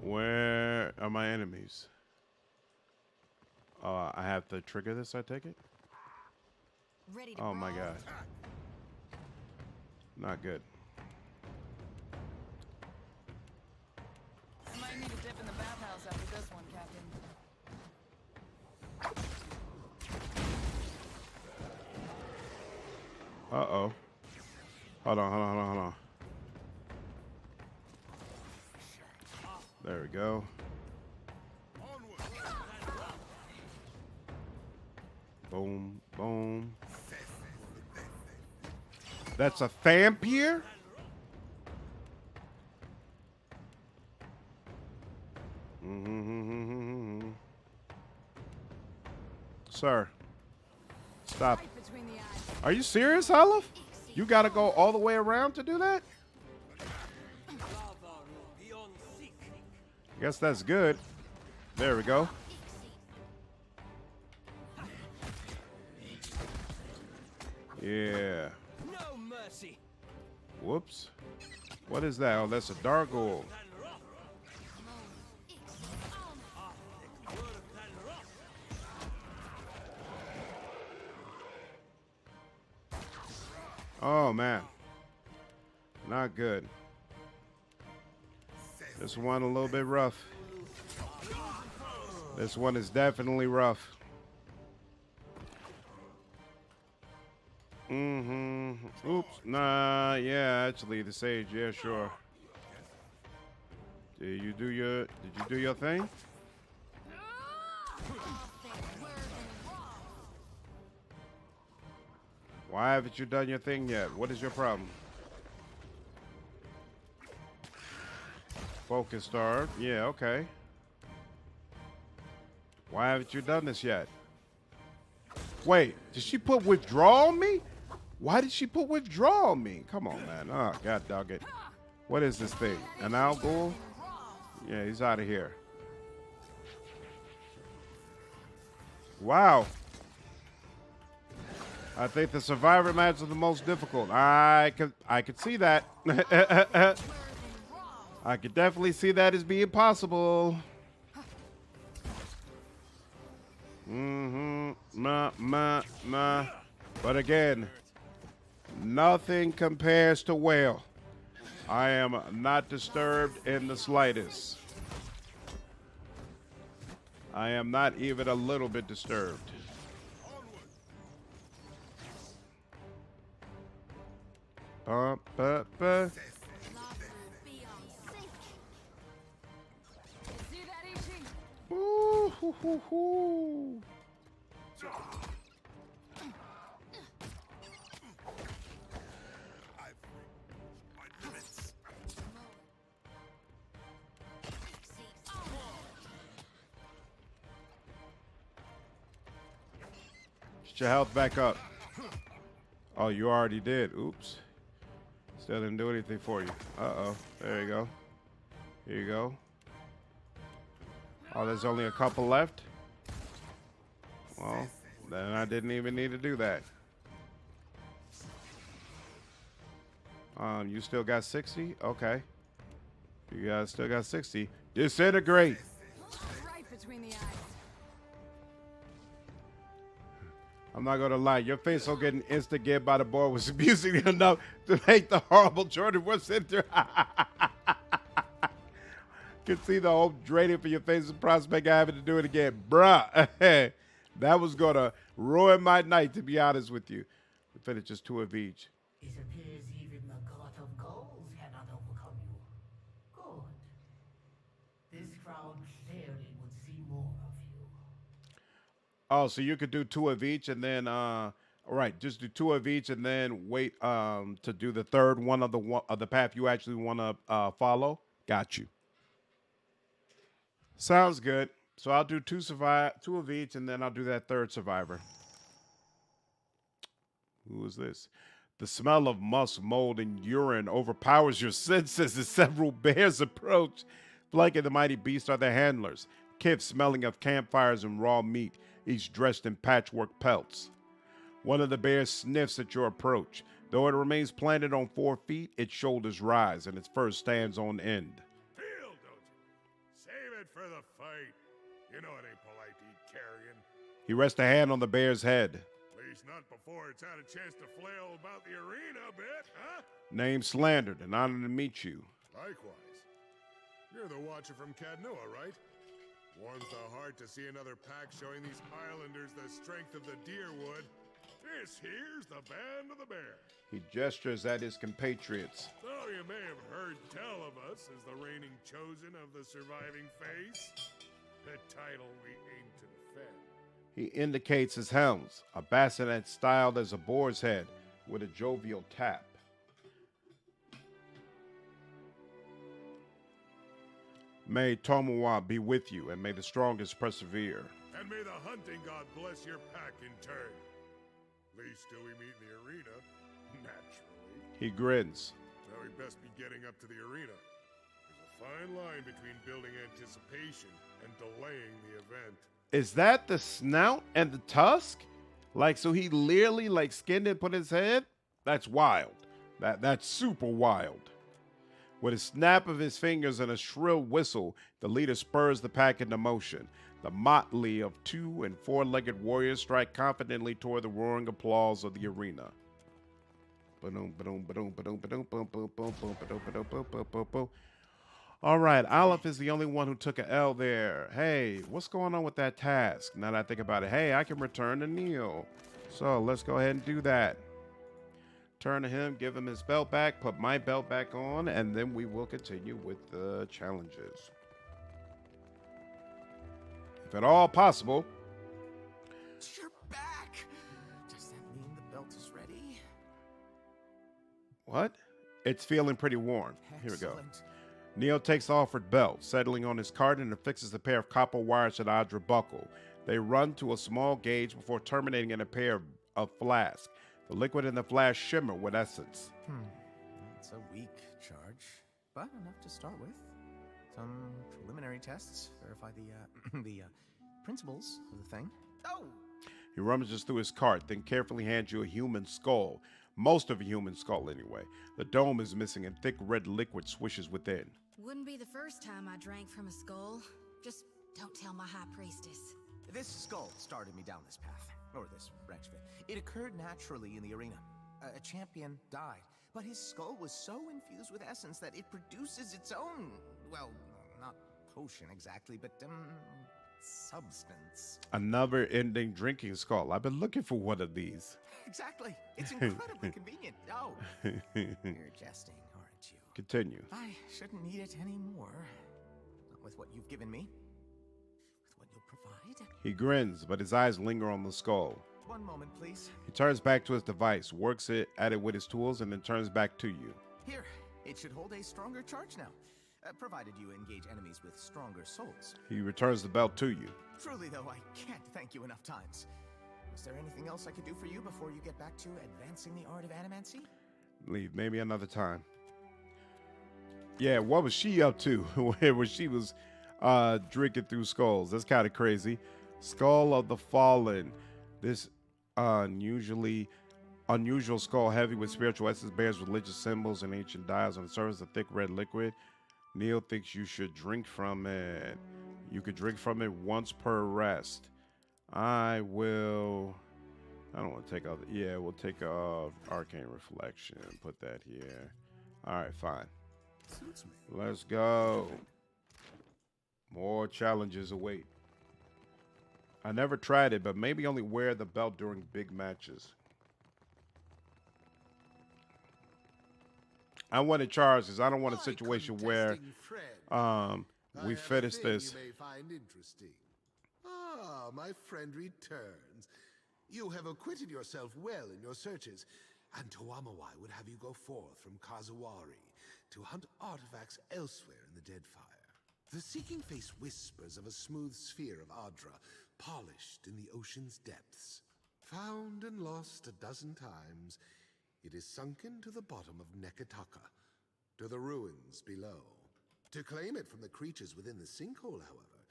Where are my enemies? I have to trigger this, I take it? Ready to Oh my god. Not good. I might need a dip in the bathhouse after this one, Captain. Uh-oh. Hold on, hold on, hold on, hold on. There we go. Boom, boom. That's a vampire? Sir, stop. Are you serious, Olive? You gotta go all the way around to do that? I guess that's good. There we go. Yeah. No mercy. Whoops. What is that? Oh, that's a Dargold. Oh, man. Not good. This one a little bit rough. This one is definitely rough. Oops. Nah, yeah, actually, the sage. Yeah, sure. Did you do your thing? Why haven't you done your thing yet? What is your problem? Focus star. Yeah, okay. Why haven't you done this yet? Wait, did she put withdraw on me? Why did she put withdraw on me? Come on, man. Oh, god dog it. What is this thing? An owl ghoul? Yeah, he's out of here. Wow. I think the survivor match is the most difficult. I could see that. I could definitely see that as being possible. But again, nothing compares to whale. I am not disturbed in the slightest. I am not even a little bit disturbed. Bump, bump, bump. Ooh, hoo, hoo, hoo. Get your health back up. Oh, you already did. Oops. Still didn't do anything for you. Uh-oh. There you go. Here you go. Oh, there's only a couple left? Well, then I didn't even need to do that. You still got 60? Okay. You guys still got 60. Disintegrate. Right between the eyes. I'm not gonna lie, your face will get an instant get by the boar was amusing enough to make the horrible Jordan was into. Can see the whole draining for your face and prospect of having to do it again. Bruh. That was gonna ruin my night, to be honest with you. We finished just 2 of each. It appears even the god of goals cannot overcome you. Good. This crowd clearly would see more of you. Oh, so you could do 2 of each and then right, just do 2 of each and then wait to do the third one of the path you actually want to follow. Got you. Sounds good. So I'll do 2 of each and then I'll do that third survivor. Who is this? The smell of musk, mold, and urine overpowers your senses as several bears approach. Flanking the mighty beast are their handlers, Kith smelling of campfires and raw meat, each dressed in patchwork pelts. One of the bears sniffs at your approach. Though it remains planted on 4 feet, its shoulders rise and its fur stands on end. Feel, don't you? Save it for the fight. You know it ain't polite to eat carrion. He rests a hand on the bear's head. At least not before it's had a chance to flail about the arena a bit, huh? Named Slandered, an honor to meet you. Likewise. You're the watcher from Cadnua, right? Warms the heart to see another pack showing these islanders the strength of the deer wood. This here's the band of the bear. He gestures at his compatriots. Though you may have heard tell of us as the reigning chosen of the surviving face, the title we aim to defend. He indicates his helms, a bassinet styled as a boar's head with a jovial tap. May Tomowa be with you, and may the strongest persevere. And may the hunting god bless your pack in turn. Least till we meet in the arena, naturally. He grins. Now we best be getting up to the arena. There's a fine line between building anticipation and delaying the event. Is that the snout and the tusk? Like, so he literally, like, skinned it and put his head? That's wild. That's super wild. With a snap of his fingers and a shrill whistle, the leader spurs the pack into motion. The motley of 2- and 4-legged warriors strike confidently toward the roaring applause of the arena. All right, Aleph is the only one who took an L there. Hey, what's going on with that task? Now that I think about it, hey, I can return to Neil. So let's go ahead and do that. Turn to him, give him his belt back, put my belt back on, and then we will continue with the challenges. If at all possible. You're back! Does that mean the belt is ready? What? It's feeling pretty warm. Here we go. Excellent. Neil takes the offered belt, settling on his cart and affixes a pair of copper wires to the Adra buckle. They run to a small gauge before terminating in a pair of flasks. The liquid in the flask shimmer with essence. It's a weak charge, but enough to start with. Some preliminary tests verify the principles of the thing. Oh! He rummages through his cart, then carefully hands you a human skull. Most of a human skull, anyway. The dome is missing and thick red liquid swishes within. Wouldn't be the first time I drank from a skull. Just don't tell my high priestess. This skull started me down this path, or this branch of it. It occurred naturally in the arena. A champion died, but his skull was so infused with essence that it produces its own, well, not potion exactly, but substance. Another ending drinking skull. I've been looking for one of these. Exactly. It's incredibly convenient. Oh, you're jesting, aren't you? Continue. I shouldn't need it anymore. Not with what you've given me. With what you'll provide. He grins, but his eyes linger on the skull. One moment, please. He turns back to his device, works it at it with his tools, and then turns back to you. Here, it should hold a stronger charge now, provided you engage enemies with stronger souls. He returns the belt to you. Truly, though, I can't thank you enough times. Is there anything else I could do for you before you get back to advancing the art of animancy? Leave, maybe another time. Yeah, what was she up to where she was drinking through skulls? That's kind of crazy. Skull of the Fallen. This unusual skull, heavy with spiritual essence, bears religious symbols and ancient dials on the surface, a thick red liquid. Neil thinks you should drink from it. You could drink from it once per rest. I don't want to take out. Yeah, we'll take arcane reflection. Put that here. All right, fine. Suits me. Let's go. More challenges await. I never tried it, but maybe only wear the belt during big matches. I want to charge because I don't want a situation where we finish this. You may find interesting. Ah, my friend returns. You have acquitted yourself well in your searches, and Tuamawai would have you go forth from Kazuwari to hunt artifacts elsewhere in the Deadfire. The Seeking Face whispers of a smooth sphere of Adra, polished in the ocean's depths. Found and lost a dozen times, it is sunken to the bottom of Nekataka, to the ruins below. To claim it from the creatures within the sinkhole, however,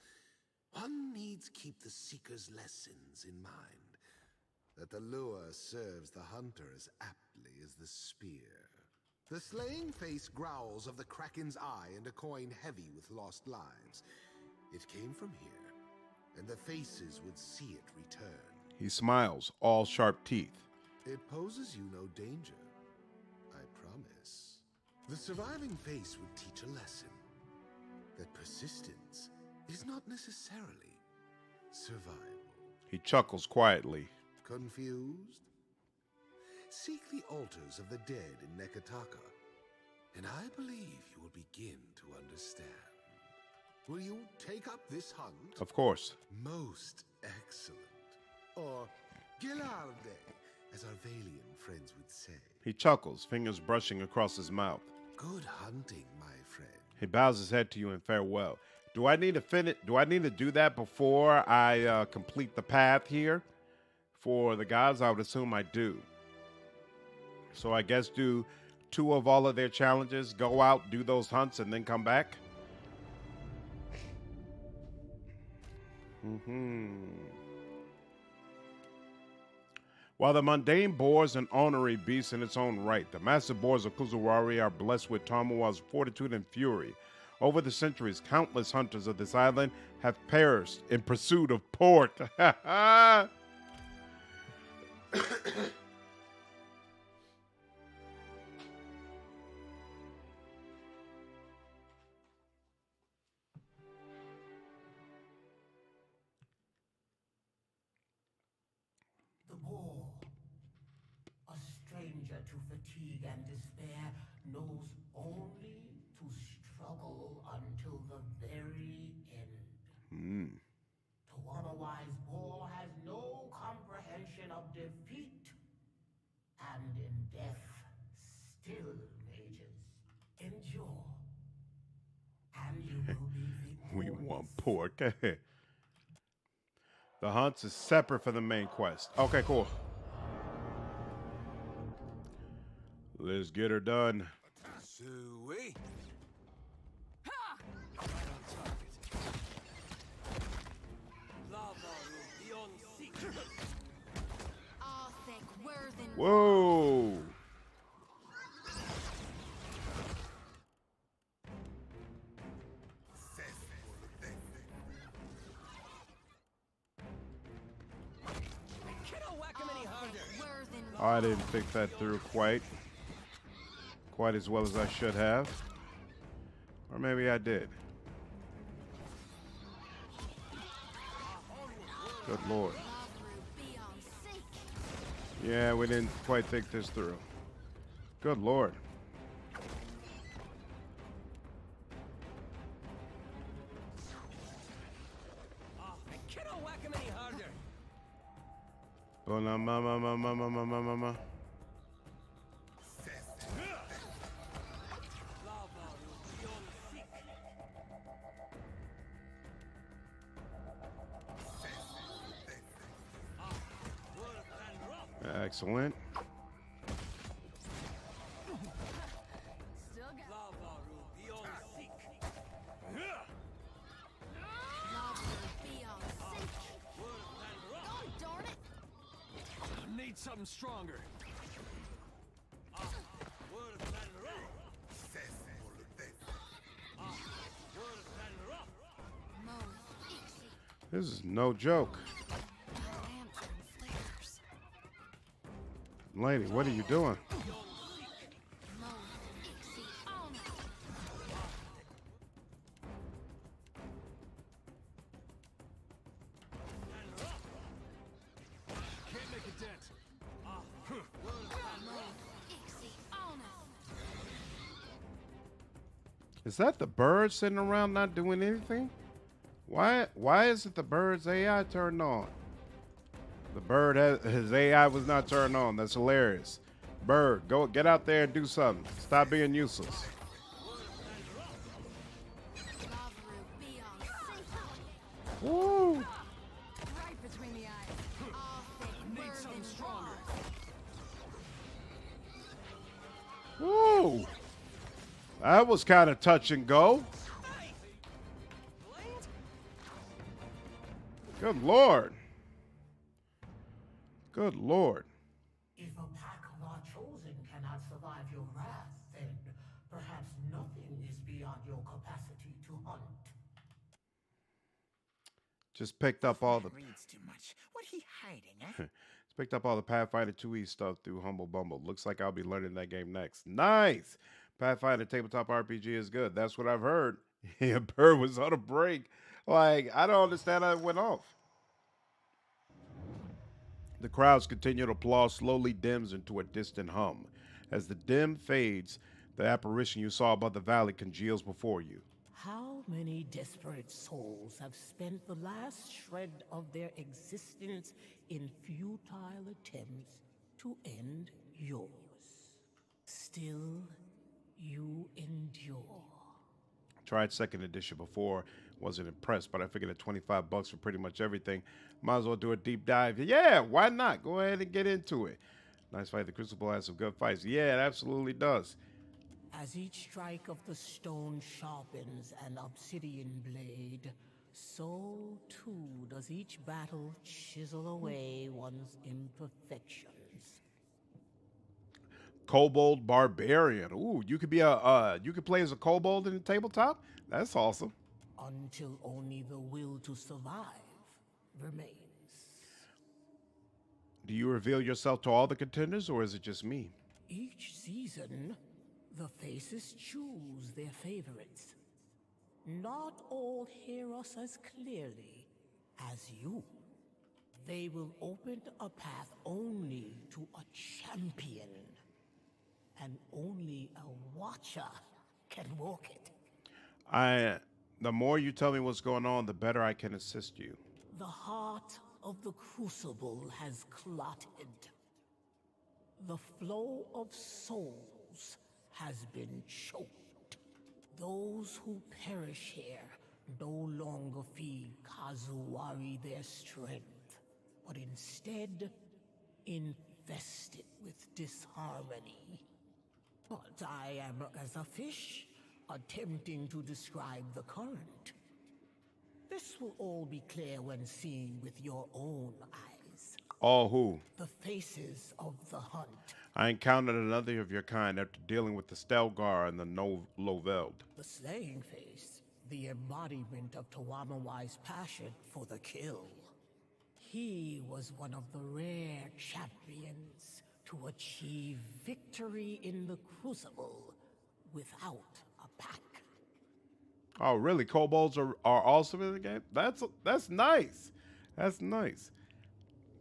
one needs keep the Seeker's lessons in mind, that the lure serves the hunter as aptly as the spear. The slaying face growls of the Kraken's eye and a coin heavy with lost lives. It came from here, and the faces would see it return. He smiles, all sharp teeth. It poses you no danger, I promise. The surviving face would teach a lesson, that persistence is not necessarily survival. He chuckles quietly. Confused? Seek the altars of the dead in Nekataka, and I believe you will begin to understand. Will you take up this hunt? Of course. Most excellent. Or Gilarde, as our Valian friends would say. He chuckles, fingers brushing across his mouth. Good hunting, my friend. He bows his head to you in farewell. Do I need to finish? Do I need to do that before I complete the path here? For the gods, I would assume I do. So I guess do 2 of all of their challenges, go out, do those hunts, and then come back? While the mundane boars and ornery beasts in its own right, the massive boars of Kuzuwari are blessed with Tamawa's fortitude and fury. Over the centuries, countless hunters of this island have perished in pursuit of pork. The boar, a stranger to fatigue and despair, knows only to struggle until the very end. Tuamawai's boar has no comprehension of defeat, and in death still rages. Endure, and you will be victorious. We want pork. The hunts is separate from the main quest. Okay, cool. Let's get her done. Sui. Whoa. Oh, I didn't think that through quite as well as I should have. Or maybe I did. Good lord. Yeah, we didn't quite think this through. Good lord. Cannot whack him any harder. Oh, no, ma. Excellent. Need something stronger. This is no joke. Lady, what are you doing? Is that the bird sitting around not doing anything? Why is it the bird's AI turned on? The bird his AI was not turned on. That's hilarious. Bird, go get out there and do something. Stop being useless. Woo! Right between the eyes. Need something stronger. Woo! That was kind of touch and go. Good lord. Good lord. If a pack not chosen cannot survive your wrath, then perhaps nothing is beyond your capacity to hunt. Just picked up all the Reads too much. What he hiding, eh? Just picked up all the Pathfinder 2E stuff through Humble Bumble. Looks like I'll be learning that game next. Nice. Pathfinder tabletop RPG is good. That's what I've heard. Yeah, Bird was on a break. Like, I don't understand how it went off. The crowds continue to applaud, slowly dims into a distant hum. As the dim fades, the apparition you saw above the valley congeals before you. How many desperate souls have spent the last shred of their existence in futile attempts to end yours? Still, you endure. Tried second edition before, wasn't impressed, but I figured at $25 for pretty much everything, might as well do a deep dive. Yeah, why not? Go ahead and get into it. Nice fight. The Crucible has some good fights. Yeah, it absolutely does. As each strike of the stone sharpens an obsidian blade, so too does each battle chisel away one's imperfections. Kobold Barbarian. Ooh, you could be you could play as a kobold in the tabletop? That's awesome. Until only the will to survive remains. Do you reveal yourself to all the contenders, or is it just me? Each season, the faces choose their favorites. Not all hear us as clearly as you. They will open a path only to a champion. And only a watcher can walk it. The more you tell me what's going on, the better I can assist you. The heart of the Crucible has clotted. The flow of souls has been choked. Those who perish here no longer feed Kazuwari their strength, but instead infest it with disharmony. But I am as a fish, attempting to describe the current. This will all be clear when seen with your own eyes. All who? The faces of the hunt. I encountered another of your kind after dealing with the Stelgar and the Loveld. The slaying face, the embodiment of Tawamawai's passion for the kill. He was one of the rare champions to achieve victory in the Crucible without a pack. Oh, really? Kobolds are awesome in the game? That's nice. That's nice.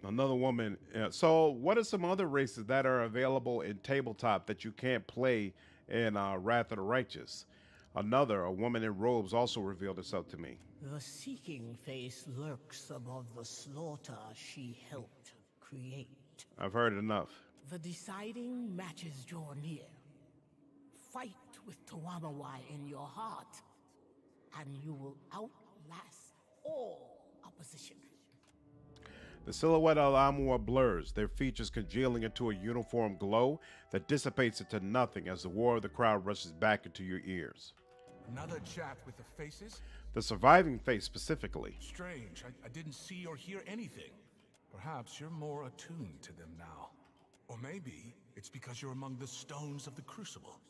Another woman. So, what are some other races that are available in tabletop that you can't play in Wrath of the Righteous? A woman in robes, also revealed herself to me. The seeking face lurks above the slaughter she helped create. I've heard enough. The deciding matches draw near. Fight with Tawamawai in your heart, and you will outlast all opposition. The silhouette of Amua blurs, their features congealing into a uniform glow that dissipates into nothing as the roar of the crowd rushes back into your ears. Another chat with the faces? The surviving face specifically. Strange. I didn't see or hear anything. Perhaps you're more attuned to them now. Or maybe it's because you're among the stones of the Crucible.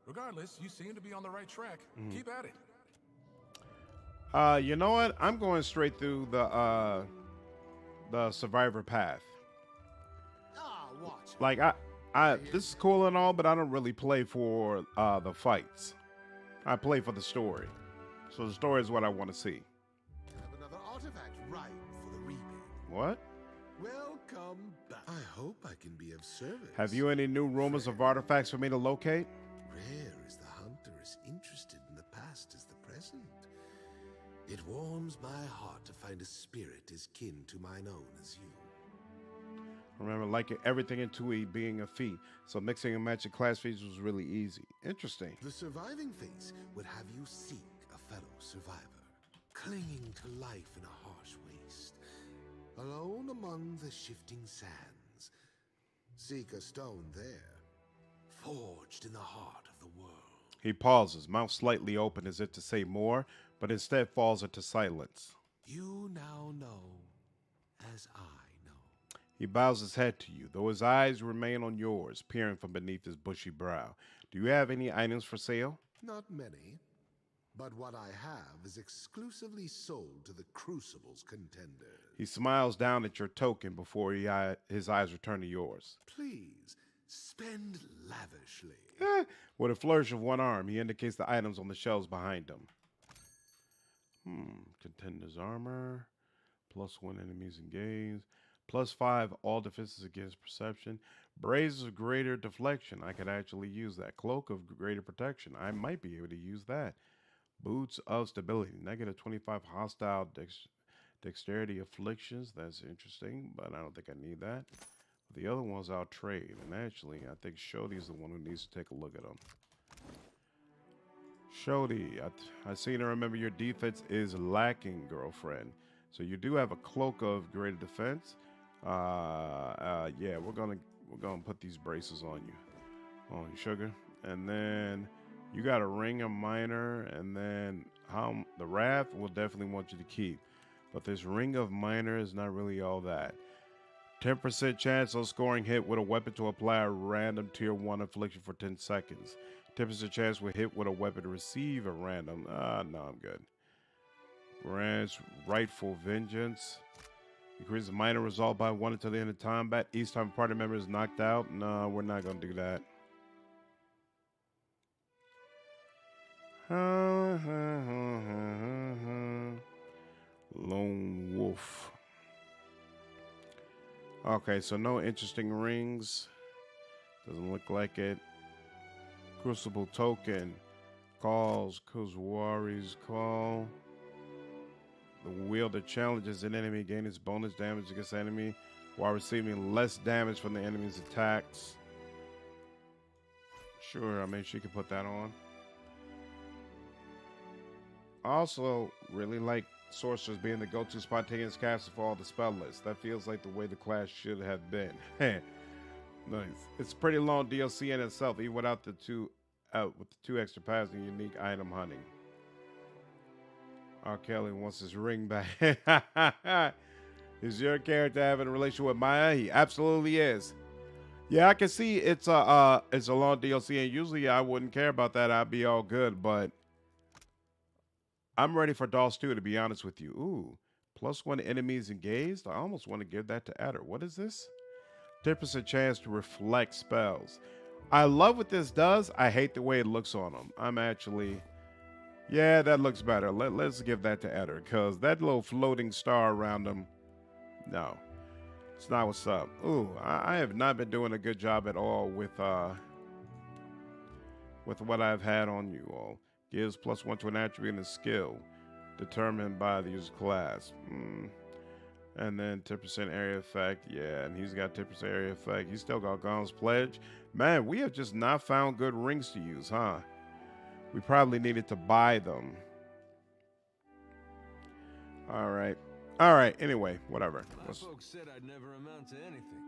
Regardless, you seem to be on the right track. Keep at it. You know what? I'm going straight through the survivor path. Like this is cool and all, but I don't really play for the fights. I play for the story. So the story is what I want to see. Have another artifact ripe for the reaping. What? Welcome back. I hope I can be of service. Have you any new rumors of artifacts for me to locate? Rare is the hunter as interested in the past as the present. It warms my heart to find a spirit as kin to mine own as you. Remember, like everything in 2E being a feat, so mixing and matching class features was really easy. Interesting. The surviving face would have you seek a fellow survivor, clinging to life in a harsh waste, alone among the shifting sands. Seek a stone there, forged in the heart of the world. He pauses, mouth slightly open as if to say more, but instead falls into silence. You now know as I know. He bows his head to you, though his eyes remain on yours, peering from beneath his bushy brow. Do you have any items for sale? Not many, but what I have is exclusively sold to the Crucible's contenders. He smiles down at your token before his eyes return to yours. Please, spend lavishly. With a flourish of one arm, he indicates the items on the shelves behind him. Contender's armor, +1 enemies engaged, +5 all defenses against perception, braces of greater deflection. I could actually use that. Cloak of greater protection. I might be able to use that. Boots of stability, -25 hostile dexterity afflictions. That's interesting, but I don't think I need that. The other ones I'll trade, and actually, I think Shoddy's the one who needs to take a look at them. Shoddy, I seem to remember your defense is lacking, girlfriend. So you do have a cloak of greater defense. Yeah, we're gonna put these braces on you, sugar. And then you got a ring of minor, and then the raft will definitely want you to keep. But this ring of minor is not really all that. 10% chance of scoring hit with a weapon to apply a random tier 1 affliction for 10 seconds. 10% chance with hit with a weapon to receive a random. No, I'm good. Grants rightful vengeance. Increases minor resolve by 1 until the end of combat. Each time a party member is knocked out. No, we're not going to do that. Lone Wolf. Okay, so no interesting rings. Doesn't look like it. Crucible token. Calls Kuzwari's call. The wielder challenges an enemy, gains bonus damage against the enemy while receiving less damage from the enemy's attacks. Sure, I mean, she could put that on. I also really like sorcerers being the go-to spontaneous caster for all the spell lists. That feels like the way the class should have been. Nice. It's a pretty long DLC in itself, even without with the 2 extra paths and unique item hunting. R. Kelly wants his ring back. Is your character having a relationship with Maya? He absolutely is. Yeah, I can see it's a long DLC, and usually I wouldn't care about that. I'd be all good, but I'm ready for DOS 2, to be honest with you. Ooh, +1 enemies engaged. I almost want to give that to Adder. What is this? 10% chance to reflect spells. I love what this does. I hate the way it looks on them. I'm actually... Yeah, that looks better. Let's give that to Adder, because that little floating star around him No. It's not what's up. Ooh, I have not been doing a good job at all with what I've had on you all. Gives +1 to an attribute and a skill determined by the user class. And then 10% area effect. Yeah, and he's got 10% area effect. He's still got Gon's Pledge. Man, we have just not found good rings to use, huh? We probably needed to buy them. All right. All right. Anyway, whatever. My folks said I'd never amount to anything.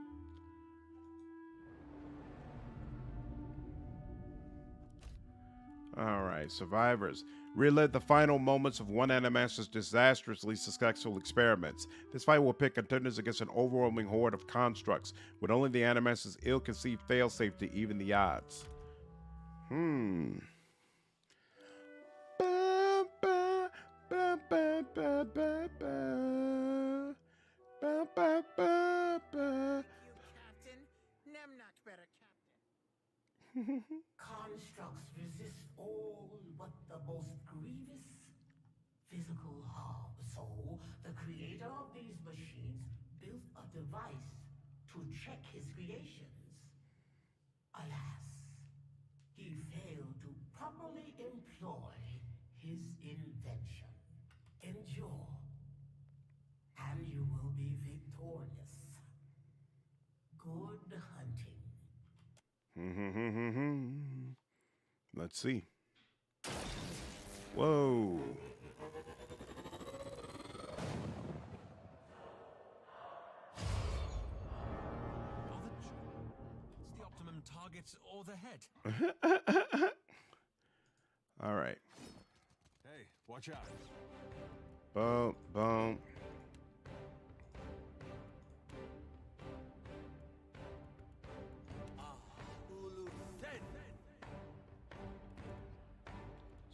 All right. Survivors. Relive the final moments of one Animaster's disastrously successful experiments. This fight will pit contenders against an overwhelming horde of constructs, with only the Animaster's ill-conceived failsafe to even the odds. Constructs resist all but the most grievous physical harm. So, the creator of these machines built a device to check his creations. Alas, he failed to properly employ his invention. Endure, and you will be victorious. Good hunting. Let's see. Whoa. It's the optimum target or the head. All right. Hey, watch out. Boom, boom.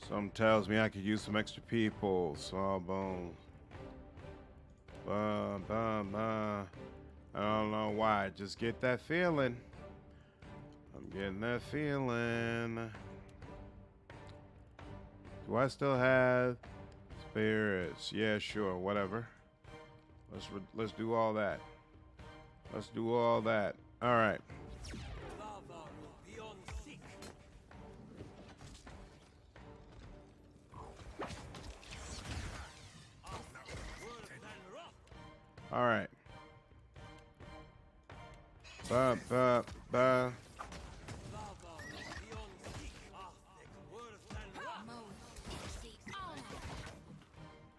Something tells me I could use some extra people. Sawbones. I don't know why. Just get that feeling. I'm getting that feeling. Do I still have spirits? Yeah, sure. Whatever. Let's do all that. Let's do all that. All right. All right.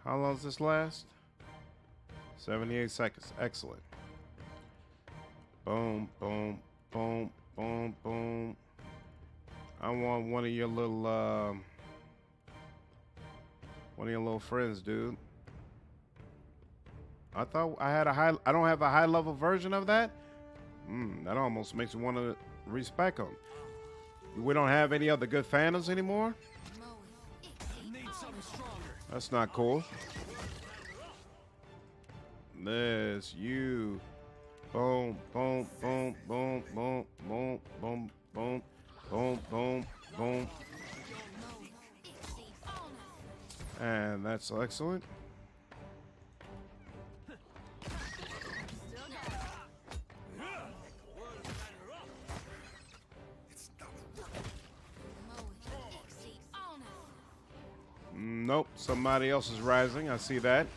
How long does this last? 78 seconds. Excellent. Boom, boom, boom, boom, boom. I want one of your little friends, dude. I thought I had I don't have a high level version of that? That almost makes me want to respec them. We don't have any other good phantoms anymore? That's not cool. This, you. Boom, boom, boom, boom, boom, boom, boom, boom, boom, boom, boom. And that's excellent. Nope, somebody else is rising. I see that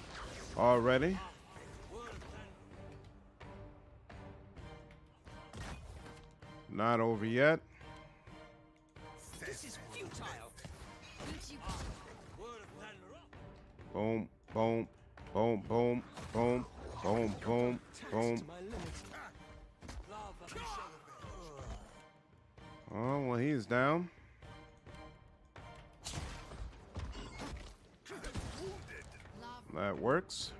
already. Not over yet. This is futile. Boom, boom, boom, boom, boom, boom, boom, boom. Oh, well, he's down. That works.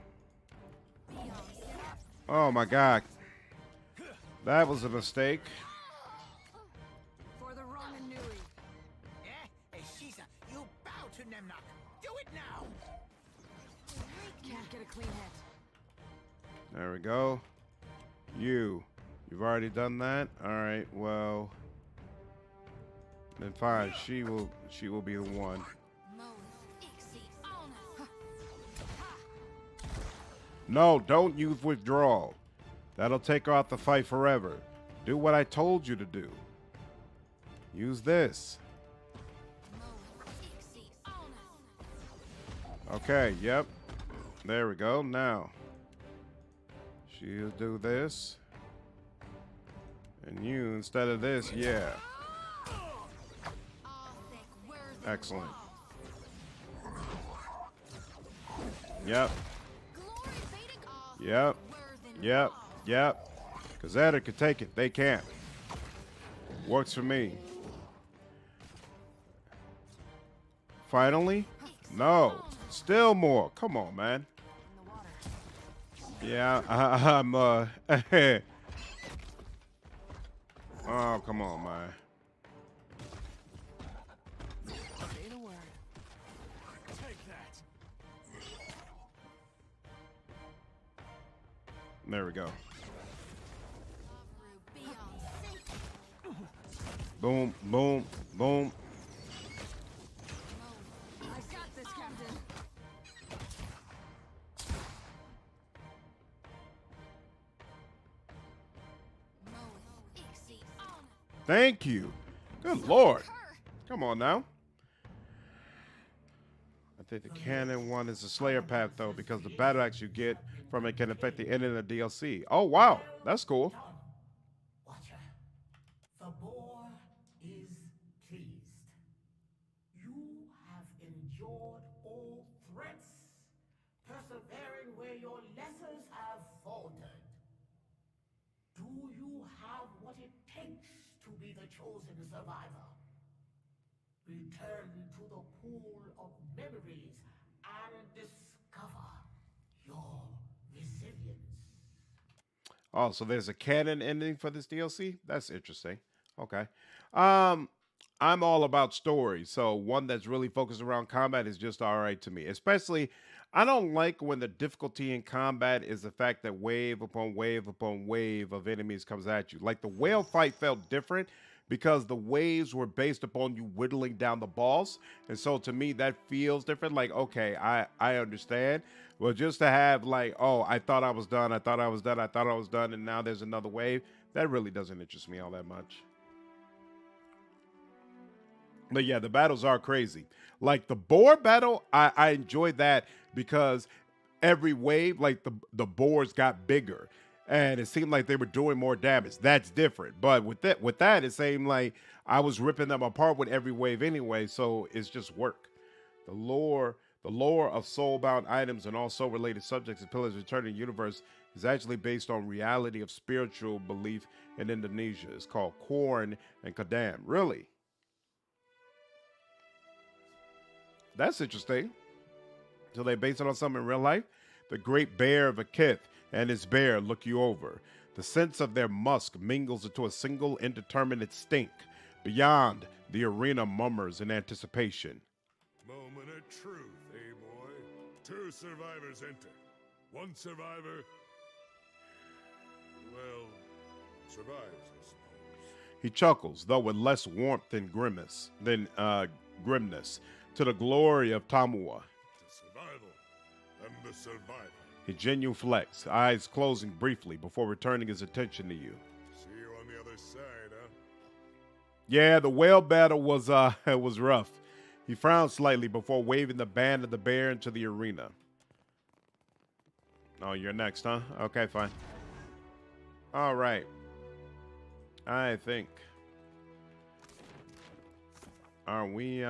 Oh my God. That was a mistake. For the wrong and Nui. Shiza, you bow to Nemnok. Do it now. Can't get a clean hit. There we go. You've already done that? Alright, well. Then fine, she will be the one. No, don't use withdrawal. That'll take her out the fight forever. Do what I told you to do. Use this. Okay, yep. There we go. Now, she'll do this. And you, instead of this, yeah. Excellent. Yep. Yep. Yep. Yep. Because Zedder could take it. They can't. Works for me. Finally? No. Still more. Come on, man. Yeah, I'm, oh, come on, man. There we go. Boom, boom, boom. I got this, Captain. Thank you. Good Lord. Come on now. I think the canon one is the Slayer path, though, because the battle axe you get from it can affect the ending of the DLC. Oh, wow. That's cool. Watcher, the boar is pleased. You have endured all threats, persevering where your lessers have faltered. Do you have what it takes to be the chosen survivor? Return to the pool of memories and discover your resilience. Oh, so there's a canon ending for this DLC? That's interesting. Okay. I'm all about story, so one that's really focused around combat is just all right to me. Especially, I don't like when the difficulty in combat is the fact that wave upon wave upon wave of enemies comes at you. Like the whale fight felt different because the waves were based upon you whittling down the boss. And so to me, that feels different. Like, okay, I understand. Well, just to have like, oh, I thought I was done. I thought I was done. I thought I was done. And now there's another wave. That really doesn't interest me all that much. But yeah, the battles are crazy. Like the boar battle, I enjoyed that because every wave, like the boars got bigger. And it seemed like they were doing more damage. That's different. But with that, it seemed like I was ripping them apart with every wave anyway, so it's just work. The lore of soulbound items and all soul-related subjects in Pillars of Eternity universe is actually based on reality of spiritual belief in Indonesia. It's called Korn and Kadam. Really? That's interesting. So they base it on something in real life? The great bear of Akith and his bear look you over. The sense of their musk mingles into a single indeterminate stink. Beyond, the arena murmurs in anticipation. Moment of truth, eh, boy? 2 survivors enter. 1 survivor, well, survives, I suppose. He chuckles, though with less warmth than grimness, to the glory of Tamua. The survival and the survivor. He genuflects, eyes closing briefly before returning his attention to you. See you on the other side, huh? Yeah, the whale battle was was rough. He frowned slightly before waving the band of the bear into the arena. Oh, you're next, huh? Okay, fine. All right. I think. Are we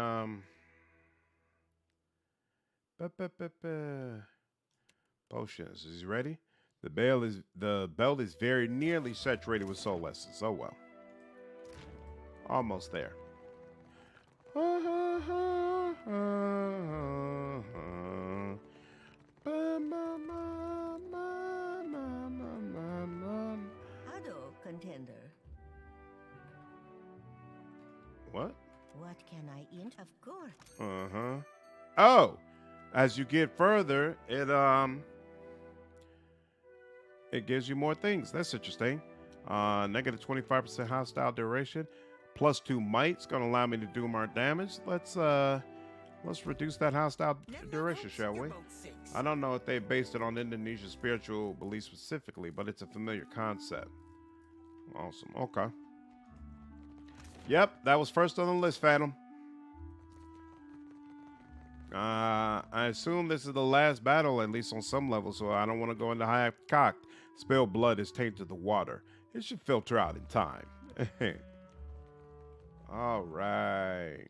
Potions. Is he ready? The belt is very nearly saturated with soul essence. Oh well. Almost there. Hello, contender. What? What can I int? Of course. Uh-huh. Oh! As you get further, it gives you more things. That's interesting. Negative 25% hostile duration. +2 might. It's going to allow me to do more damage. Let's Let's reduce that hostile duration, shall we? I don't know if they based it on Indonesian spiritual beliefs specifically, but it's a familiar concept. Awesome. Okay. Yep, that was first on the list, Phantom. I assume this is the last battle, at least on some level, so I don't want to go into high cocked. Spilled blood is tainted the water. It should filter out in time. All right.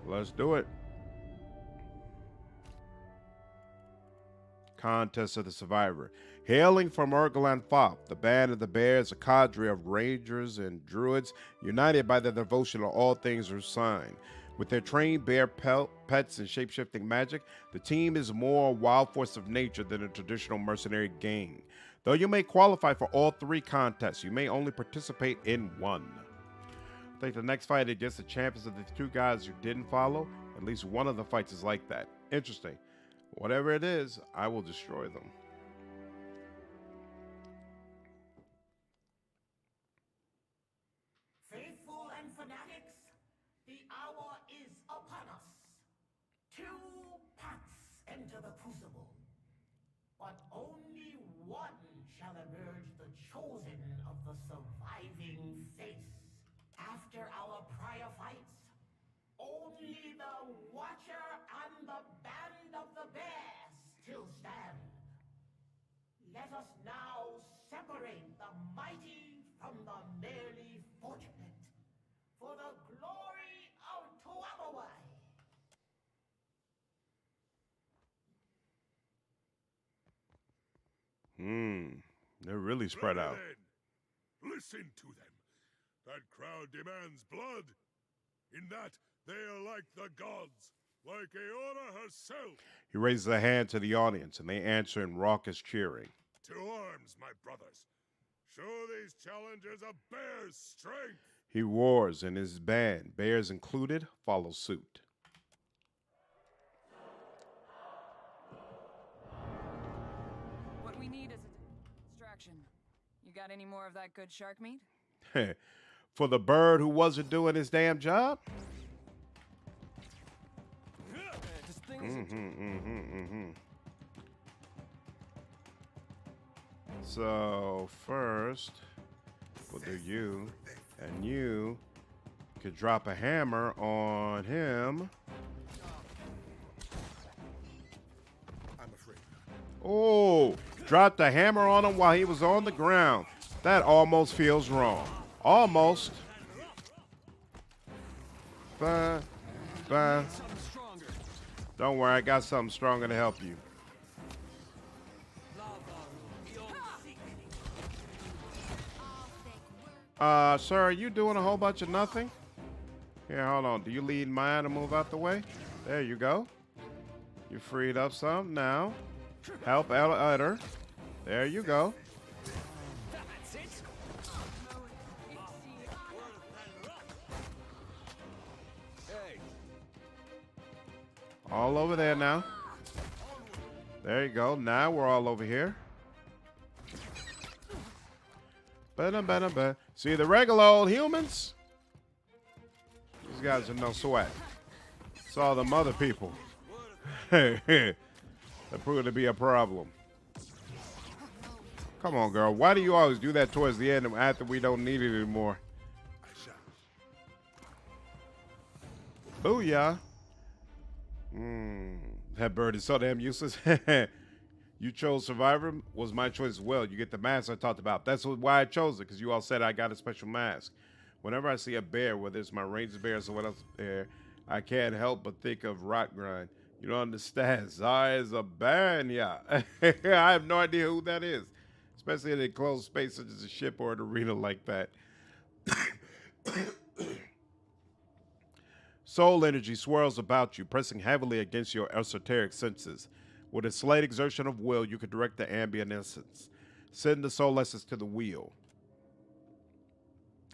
Let's do it. Contest of the Survivor. Hailing from Urgalan Fop, the band of the Bears, a cadre of rangers and druids, united by their devotion to all things Usain. With their trained bear pets and shape-shifting magic, the team is more a wild force of nature than a traditional mercenary gang. Though you may qualify for all three contests, you may only participate in one. I think the next fight against the champions of the two guys you didn't follow, at least one of the fights is like that. Interesting. Whatever it is, I will destroy them. Faithful and fanatics, the hour is upon us. 2 paths enter the Crucible, but only one shall emerge the chosen of the surviving face. After our prior fights, only the Watcher and the Band of the Bear still stand. Let us now separate the mighty from the merely fortunate, for the glory of Tuamawai. They're really spread out. Then, listen to them. That crowd demands blood. In that, they are like the gods, like Aeona herself. He raises a hand to the audience, and they answer in raucous cheering. To arms, my brothers. Show these challengers a bear's strength. He roars, and his band, bears included, follow suit. What we need is a distraction. You got any more of that good shark meat? For the bird who wasn't doing his damn job? So first, we'll do you, and you could drop a hammer on him. I'm afraid. Oh, dropped a hammer on him while he was on the ground. That almost feels wrong. Almost. Bye. Bye. Don't worry, I got something stronger to help you. Sir, are you doing a whole bunch of nothing? Here, hold on. Do you lead Maya to move out the way? There you go. You freed up some. Now, help Utter. There you go. All over there now. There you go. Now we're all over here. See the regular old humans? These guys are no sweat. It's all the other people. That proved to be a problem. Come on, girl. Why do you always do that towards the end after we don't need it anymore? Booyah. That bird is so damn useless. You chose Survivor, was my choice as well. You get the mask I talked about. That's why I chose it, because you all said I got a special mask. Whenever I see a bear, whether it's my ranger bear or someone else's bear, I can't help but think of Rot Grind. You don't understand. Zai is a band, yeah. I have no idea who that is, especially in a closed space such as a ship or an arena like that. Soul energy swirls about you, pressing heavily against your esoteric senses. With a slight exertion of will, you can direct the ambient essence. Send the soul essence to the wheel.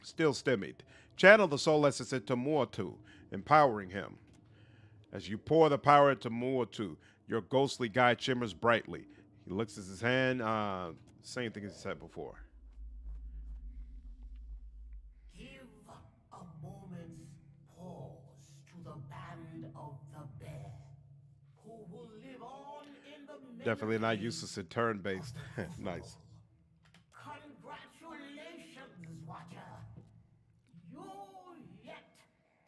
Still stymied. Channel the soul essence into Muatu, empowering him. As you pour the power into Muatu, Your ghostly guide shimmers brightly. He looks at his hand. Same thing as he said before. Give a moment's pause to the band of the bear, who will live on in the Definitely not memory useless in turn-based. Nice. Congratulations, Watcher. You yet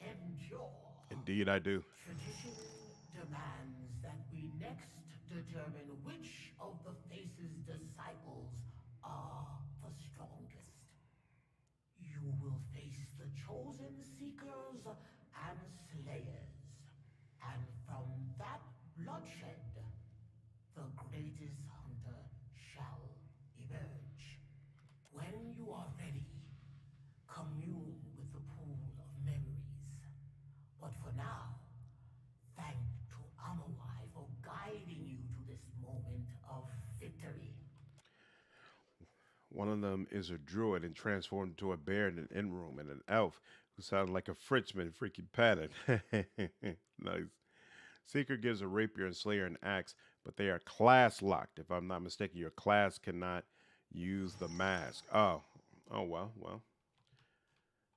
endure. Indeed, I do. Tradition demands that we next determine which of the Face's disciples are the strongest. You will face the chosen seekers and slayers, and from that bloodshed, the greatest hunter shall emerge. When you are ready, commune with the pool of memories. But for now, thank to Umairi for guiding you to this moment of victory. One of them is a druid and transformed into a bear in an inn room, and an elf who sounded like a Frenchman freaking panicked. Nice. Seeker gives a rapier and slayer an axe, but they are class locked. If I'm not mistaken, your class cannot use the mask. Oh, well.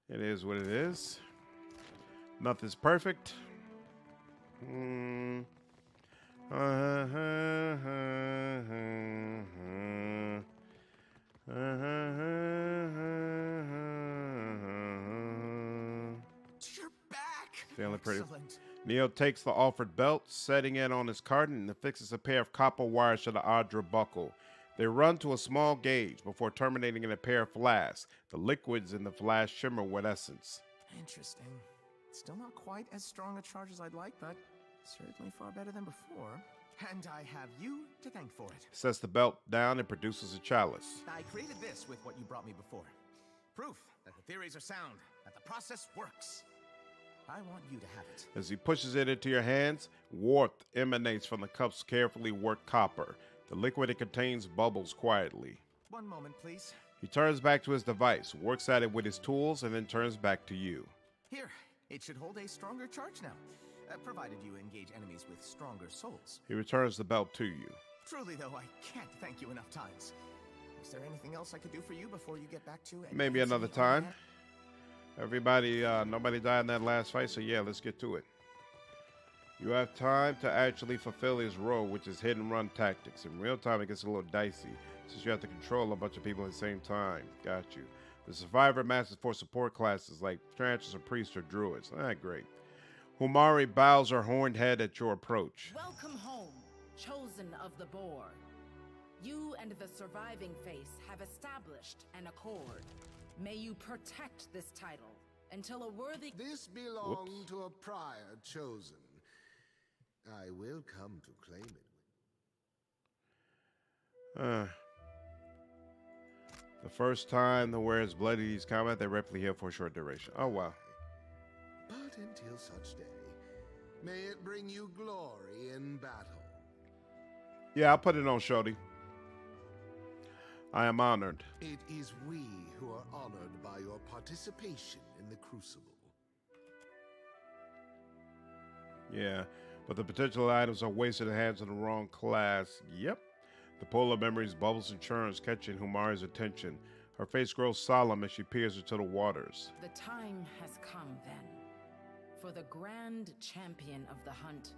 It is what it is. Nothing's perfect. You're back. Feeling pretty. Excellent. Neo takes the offered belt, setting it on his carton, and affixes a pair of copper wires to the Adra buckle. They run to a small gauge before terminating in a pair of flasks. The liquids in the flask shimmer with essence. Interesting. Still not quite as strong a charge as I'd like, but certainly far better than before. And I have you to thank for it. Sets the belt down and produces a chalice. I created this with what you brought me before. Proof that the theories are sound, that the process works. I want you to have it. As he pushes it into your hands, warmth emanates from the cup's carefully worked copper. The liquid it contains bubbles quietly. One moment, please. He turns back to his device, works at it with his tools, and then turns back to you. Here, it should hold a stronger charge now, provided you engage enemies with stronger souls. He returns the belt to you. Truly, though, I can't thank you enough times. Is there anything else I could do for you before you get back to Maybe another time. Everybody, nobody died in that last fight, so yeah, let's get to it. You have time to actually fulfill his role, which is hit and run tactics. In real time, it gets a little dicey, since you have to control a bunch of people at the same time. Got you. The survivor masters for support classes like trances or priests or druids. Great. Umairi bows her horned head at your approach. Welcome home, chosen of the boar. You and the surviving face have established an accord. May you protect this title until a worthy... This belonged to a prior chosen. I will come to claim it. The first time the wearers bloody these combat, they rapidly heal for a short duration. Oh, wow. But until such day, may it bring you glory in battle. Yeah, I'll put it on, Shorty. I am honored. It is we who are honored by your participation in the Crucible. Yeah, but the potential items are wasted in the hands of the wrong class. Yep. The pool of memories bubbles and churns, catching Umairi's attention. Her face grows solemn as she peers into the waters. The time has come, then, for the grand champion of the hunt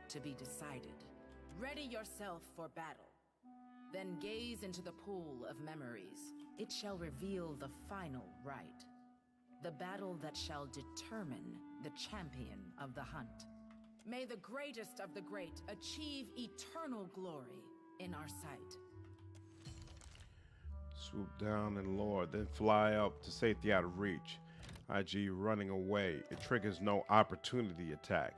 to be decided. Ready yourself for battle. Then gaze into the pool of memories. It shall reveal the final rite. The battle that shall determine the champion of the hunt. May the greatest of the great achieve eternal glory in our sight. Swoop down and lower, then fly up to safety out of reach. IG running away. It triggers no opportunity attack.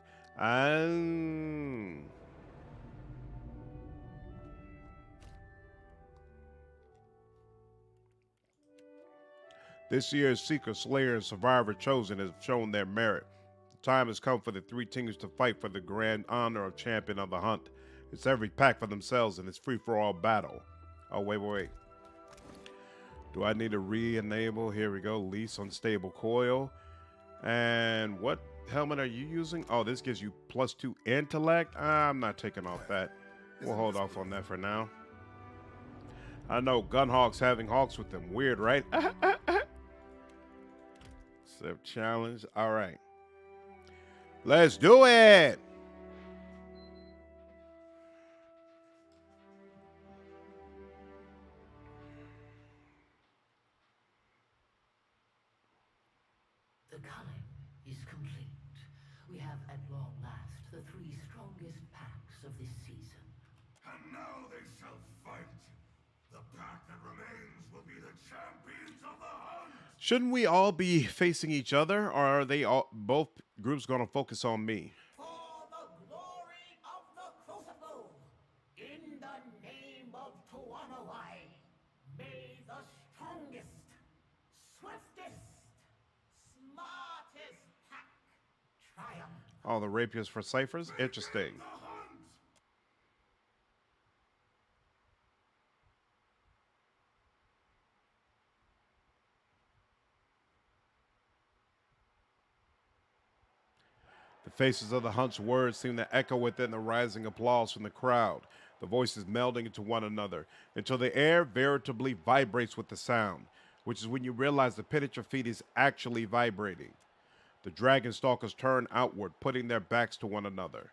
This year's Seeker, Slayer, and Survivor chosen have shown their merit. The time has come for the three teams to fight for the grand honor of champion of the hunt. It's every pack for themselves in this free-for-all battle. Oh, wait. Do I need to re-enable? Here we go. Lease unstable coil. And what helmet are you using? Oh, this gives you +2 intellect. I'm not taking off that. We'll hold off on that for now. I know Gunhawks having hawks with them. Weird, right? Sip challenge. All right. Let's do it. The culling is complete. We have at long last the 3 strongest packs of this season. And now they shall fight. The pack that remains will be the champions of the hunt. Shouldn't we all be facing each other, or are they all both groups going to focus on me? For the glory of the Crucible, in the name of Tuanawai, may the strongest, swiftest, smartest pack triumph. All the rapiers for ciphers? Interesting. The faces of the hunt's words seem to echo within the rising applause from the crowd, the voices melding into one another, until the air veritably vibrates with the sound, which is when you realize the pit at your feet is actually vibrating. The dragon stalkers turn outward, putting their backs to one another.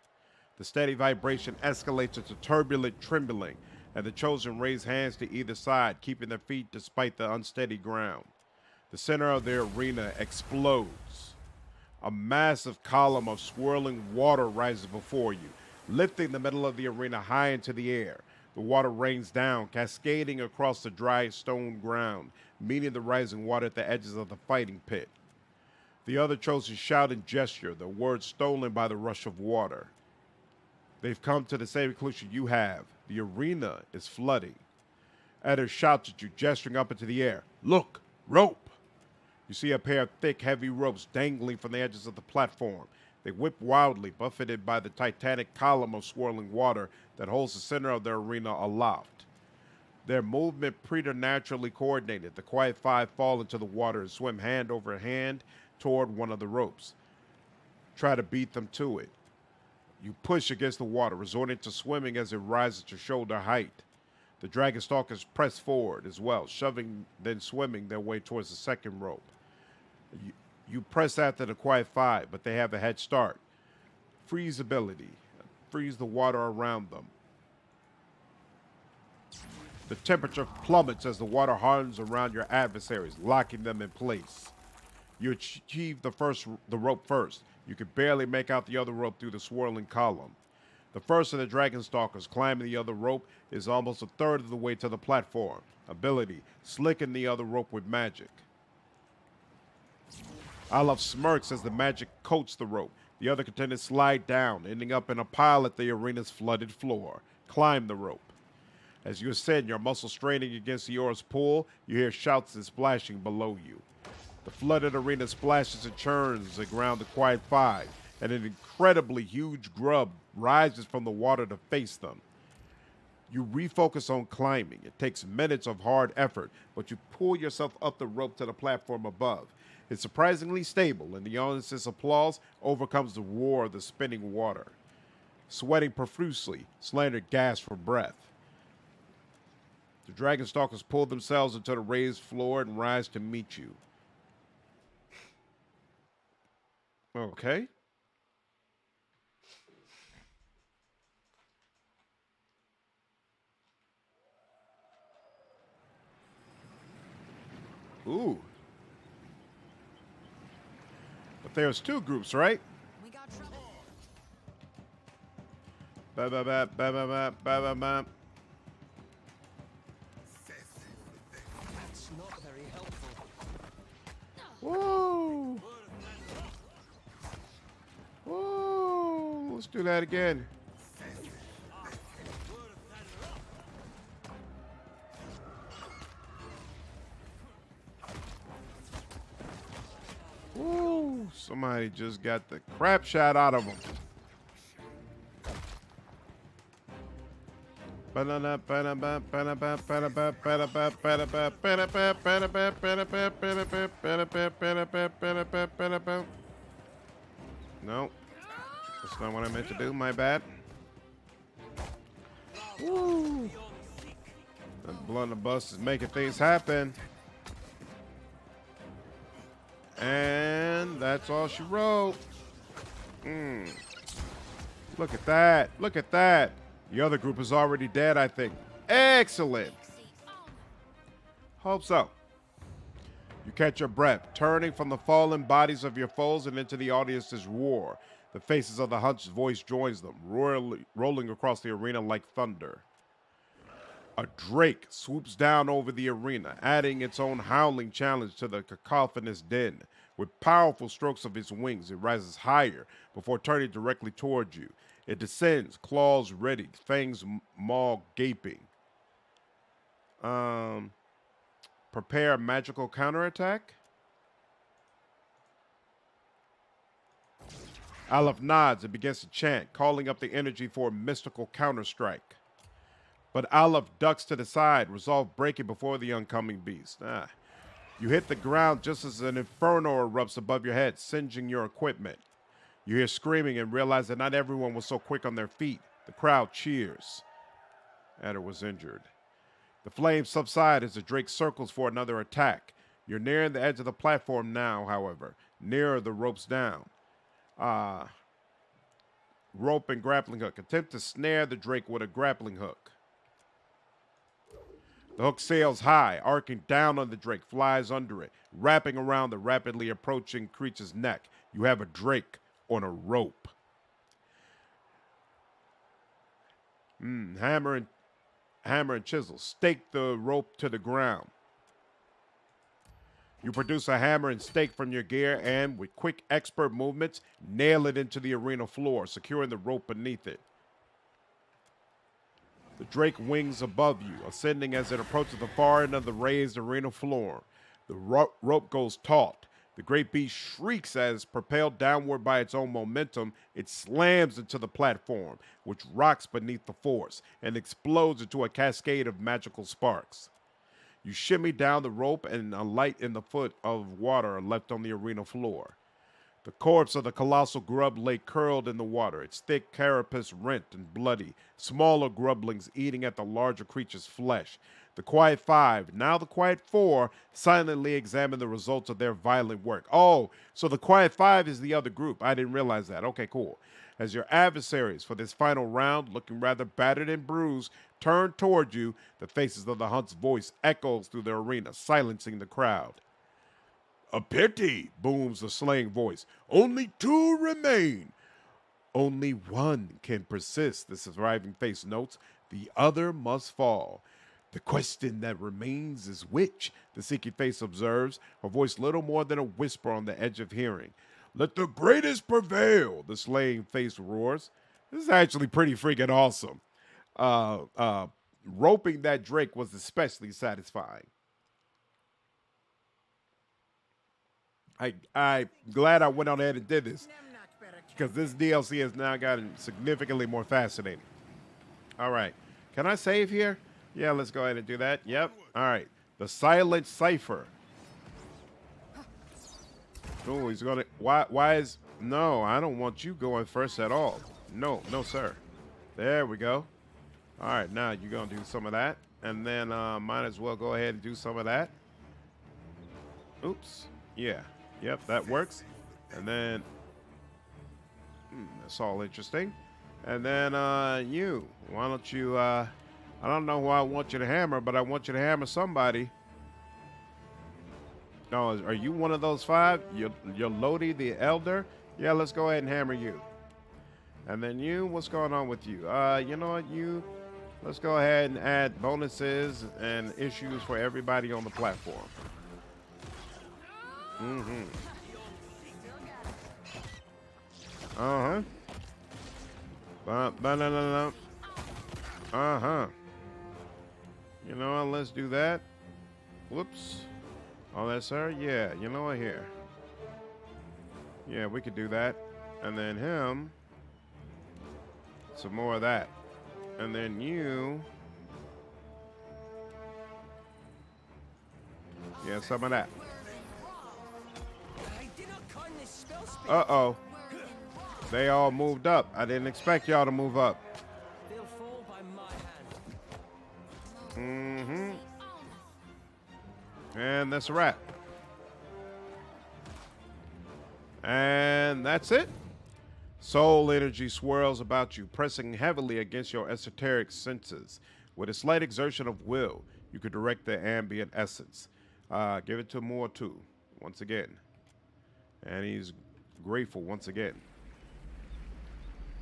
The steady vibration escalates into turbulent trembling, and the chosen raise hands to either side, keeping their feet despite the unsteady ground. The center of the arena explodes. A massive column of swirling water rises before you, lifting the middle of the arena high into the air. The water rains down, cascading across the dry stone ground, meeting the rising water at the edges of the fighting pit. The other chosen shout and gesture, their words stolen by the rush of water. They've come to the same conclusion you have. The arena is flooding. Others shout at you, gesturing up into the air. Look, rope! You see a pair of thick, heavy ropes dangling from the edges of the platform. They whip wildly, buffeted by the titanic column of swirling water that holds the center of the arena aloft. Their movement preternaturally coordinated. The Quiet Five fall into the water and swim hand over hand toward one of the ropes. Try to beat them to it. You push against the water, resorting to swimming as it rises to shoulder height. The dragon stalkers press forward as well, shoving then swimming their way towards the second rope. You press after the Quiet Five, but they have a head start. Freeze ability. Freeze the water around them. The temperature plummets as the water hardens around your adversaries, locking them in place. You achieve the rope first. You can barely make out the other rope through the swirling column. The first of the dragon stalkers climbing the other rope is almost a third of the way to the platform. Ability, slicking the other rope with magic. Olaf smirks as the magic coats the rope. The other contenders slide down, ending up in a pile at the arena's flooded floor. Climb the rope. As you ascend, your muscles straining against the oar's pull, you hear shouts and splashing below you. The flooded arena splashes and churns around the Quiet Five, and an incredibly huge grub rises from the water to face them. You refocus on climbing. It takes minutes of hard effort, but you pull yourself up the rope to the platform above. It's surprisingly stable, and the audience's applause overcomes the roar of the spinning water. Sweating profusely, Slandered gasps for breath. The dragon stalkers pull themselves into the raised floor and rise to meet you. Okay. Ooh. But there's 2 groups, right? We got trouble. Ba-ba-ba. That's not very helpful. Whoa. Whoa. Let's do that again. Woo! Somebody just got the crap shot out of him. No. That's not what I meant to do. My bad. Woo. That blunderbuss is making things happen. And that's all she wrote. Look at that. Look at that. The other group is already dead, I think. Excellent. Hope so. You catch your breath, turning from the fallen bodies of your foes and into the audience's roar. The faces of the hunt's voice joins them, rolling across the arena like thunder. A drake swoops down over the arena, adding its own howling challenge to the cacophonous din. With powerful strokes of its wings, it rises higher before turning directly toward you. It descends, claws ready, fangs maw gaping. Prepare a magical counterattack. Aleph nods and begins to chant, calling up the energy for a mystical counterstrike. But Aleph ducks to the side, resolve breaking before the oncoming beast. You hit the ground just as an inferno erupts above your head, singeing your equipment. You hear screaming and realize that not everyone was so quick on their feet. The crowd cheers. Adder was injured. The flames subside as the drake circles for another attack. You're nearing the edge of the platform now, however, nearer the ropes down. Rope and grappling hook. Attempt to snare the drake with a grappling hook. The hook sails high, arcing down on the drake, flies under it, wrapping around the rapidly approaching creature's neck. You have a drake on a rope. Hammer and chisel stake the rope to the ground. You produce a hammer and stake from your gear and, with quick expert movements, nail it into the arena floor, securing the rope beneath it. The drake wings above you, ascending as it approaches the far end of the raised arena floor. The rope goes taut. The great beast shrieks as, propelled downward by its own momentum, it slams into the platform, which rocks beneath the force and explodes into a cascade of magical sparks. You shimmy down the rope and a light in the foot of water are left on the arena floor. The corpse of the colossal grub lay curled in the water, its thick carapace rent and bloody, smaller grublings eating at the larger creature's flesh. The Quiet Five, now the Quiet Four, silently examine the results of their violent work. Oh, so the Quiet Five is the other group. I didn't realize that. Okay, cool. As your adversaries for this final round, looking rather battered and bruised, turn toward you, the faces of the hunt's voice echoes through the arena, silencing the crowd. "A pity," booms the slaying voice. "Only 2 remain." "Only one can persist," the surviving face notes. "The other must fall." "The question that remains is which," the seeking face observes, her voice little more than a whisper on the edge of hearing. "Let the greatest prevail," the slaying face roars. This is actually pretty freaking awesome. Roping that drake was especially satisfying. I'm glad I went on ahead and did this, because this DLC has now gotten significantly more fascinating. All right. Can I save here? Yeah, let's go ahead and do that. Yep. All right. The silent Cipher. Oh, he's going to... Why is... No, I don't want you going first at all. No, sir. There we go. All right, now you're going to do some of that. And then might as well go ahead and do some of that. Oops. Yeah. Yep, that works. And then, that's all interesting. And then you, why don't you, I don't know who I want you to hammer, but I want you to hammer somebody. Oh, are you one of those 5? You're Lodi the Elder? Yeah, let's go ahead and hammer you. And then you, what's going on with you? You know what, you, let's go ahead and add bonuses and issues for everybody on the platform. You know what, let's do that. Whoops. Oh, that's her? Yeah, you know what, here. Yeah, we could do that. And then him. Some more of that. And then you. Yeah, some of that. Uh-oh. They all moved up. I didn't expect y'all to move up. They'll fall by my hand. And that's a wrap. And that's it. Soul energy swirls about you, pressing heavily against your esoteric senses. With a slight exertion of will, you could direct the ambient essence. Give it to Mortu once again. And he's grateful once again.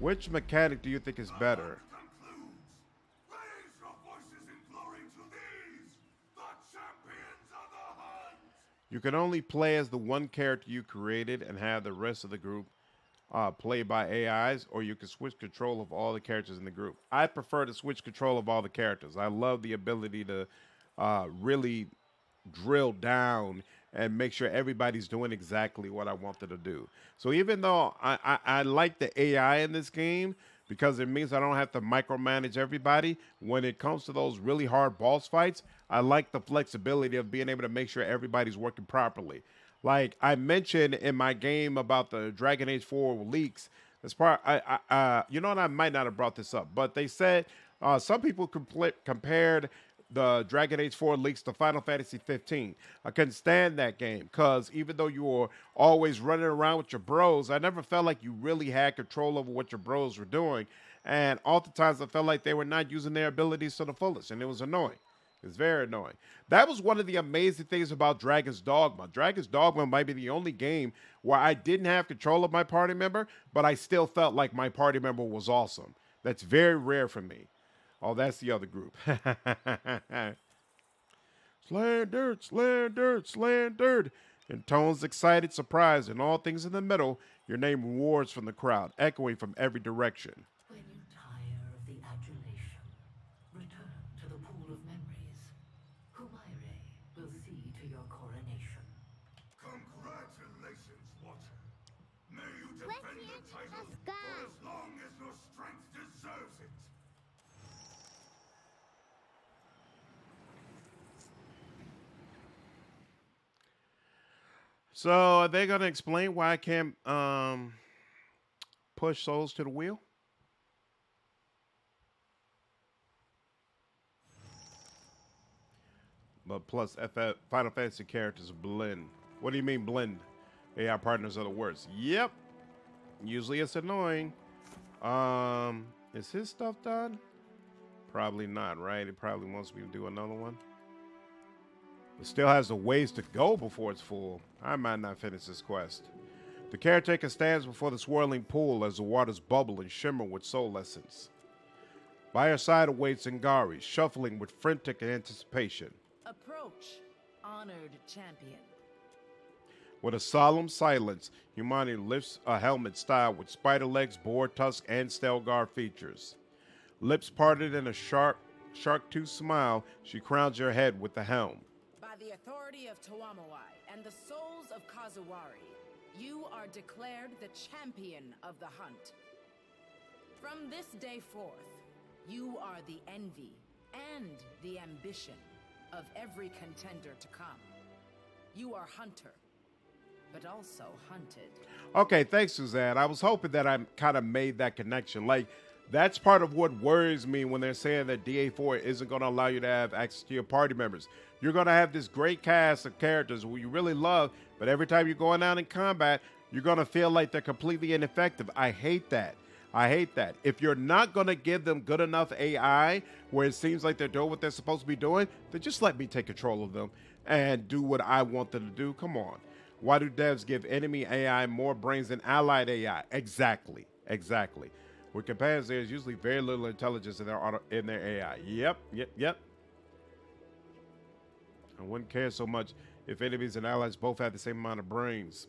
Which mechanic do you think is better? You can only play as the one character you created and have the rest of the group played by AIs, or you can switch control of all the characters in the group. I prefer to switch control of all the characters. I love the ability to really drill down and make sure everybody's doing exactly what I want them to do. So even though I like the AI in this game, because it means I don't have to micromanage everybody, when it comes to those really hard boss fights, I like the flexibility of being able to make sure everybody's working properly. Like I mentioned in my game about the Dragon Age 4 leaks, as part, you know what, I might not have brought this up, but they said some people compared the Dragon Age 4 leaks to Final Fantasy 15. I couldn't stand that game because even though you were always running around with your bros, I never felt like you really had control over what your bros were doing. And oftentimes I felt like they were not using their abilities to the fullest, and it was annoying. It's very annoying. That was one of the amazing things about Dragon's Dogma. Dragon's Dogma might be the only game where I didn't have control of my party member, but I still felt like my party member was awesome. That's very rare for me. Oh, that's the other group. Slandered, slandered, slandered. In tones excited, surprised, and all things in the middle, your name roars from the crowd, echoing from every direction. When you tire of the adulation, return to the pool of memories. Umairi will see to your coronation. Congratulations, Watcher. May you defend the title for as long as your strength deserves it. So are they going to explain why I can't push souls to the wheel? But plus Final Fantasy characters blend. What do you mean blend? AI partners are the worst. Yep. Usually it's annoying. Is his stuff done? Probably not, right? It probably wants me to do another one. It still has a ways to go before it's full. I might not finish this quest. The caretaker stands before the swirling pool as the waters bubble and shimmer with soul essence. By her side awaits Ngari, shuffling with frantic anticipation. Approach, honored champion. With a solemn silence, Umairi lifts a helmet styled with spider legs, boar tusk, and Stelgar features. Lips parted in a shark-tooth smile, she crowns her head with the helm. By the authority of Tawamawai and the souls of Kazuwari, you are declared the champion of the hunt. From this day forth, you are the envy and the ambition of every contender to come. You are hunter, but also hunted. Okay, thanks, Suzanne. I was hoping that I kind of made that connection. Like, that's part of what worries me when they're saying that DA4 isn't going to allow you to have access to your party members. You're going to have this great cast of characters who you really love, but every time you're going out in combat, you're going to feel like they're completely ineffective. I hate that. I hate that. If you're not going to give them good enough AI where it seems like they're doing what they're supposed to be doing, then just let me take control of them and do what I want them to do. Come on. Why do devs give enemy AI more brains than allied AI? Exactly. Exactly. With companions, there's usually very little intelligence in their AI. Yep. I wouldn't care so much if enemies and allies both had the same amount of brains.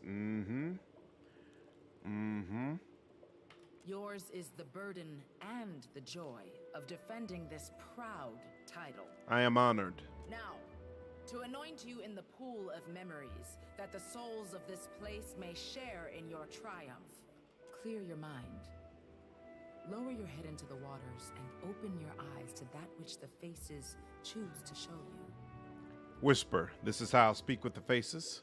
Yours is the burden and the joy of defending this proud title. I am honored. Now, to anoint you in the pool of memories, that the souls of this place may share in your triumph. Clear your mind. Lower your head into the waters and open your eyes to that which the faces choose to show you. Whisper, this is how I'll speak with the faces.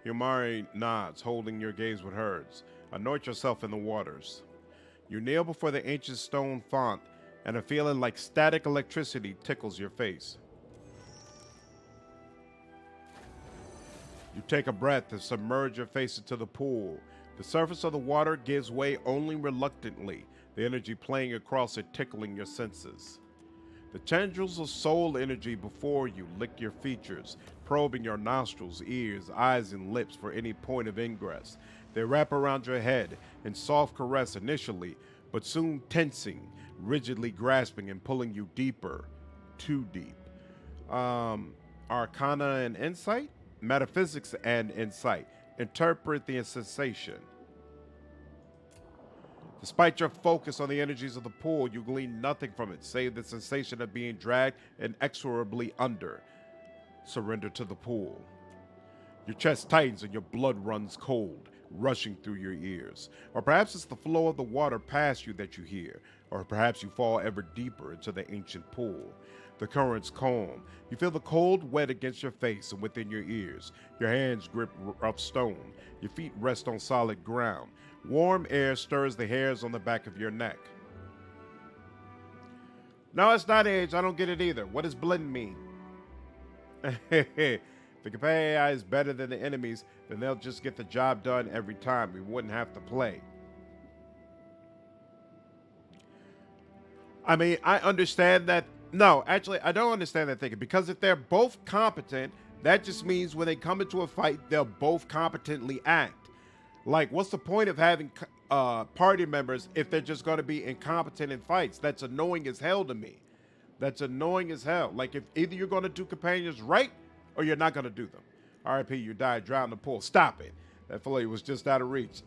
Umairi nods, holding your gaze with hers. Anoint yourself in the waters. You kneel before the ancient stone font, and a feeling like static electricity tickles your face. You take a breath and submerge your face into the pool. The surface of the water gives way only reluctantly, the energy playing across it tickling your senses. The tendrils of soul energy before you lick your features, probing your nostrils, ears, eyes, and lips for any point of ingress. They wrap around your head in soft caress initially, but soon tensing, rigidly grasping and pulling you deeper, too deep. Arcana and insight? Metaphysics and insight. Interpret the sensation. Despite your focus on the energies of the pool, you glean nothing from it, save the sensation of being dragged inexorably under. Surrender to the pool. Your chest tightens and your blood runs cold, rushing through your ears. Or perhaps it's the flow of the water past you that you hear. Or perhaps you fall ever deeper into the ancient pool. The currents calm. You feel the cold wet against your face and within your ears. Your hands grip rough stone. Your feet rest on solid ground. Warm air stirs the hairs on the back of your neck. No, it's not age. I don't get it either. What does blend mean? If the companion AI is better than the enemies, then they'll just get the job done every time. We wouldn't have to play. I mean, I understand that. No, actually, I don't understand that thinking. Because if they're both competent, that just means when they come into a fight, they'll both competently act. Like, what's the point of having party members if they're just going to be incompetent in fights? That's annoying as hell to me. That's annoying as hell. Like, if either you're going to do companions right or you're not going to do them. R.I.P. You died, drowned in the pool. Stop it. That fillet was just out of reach.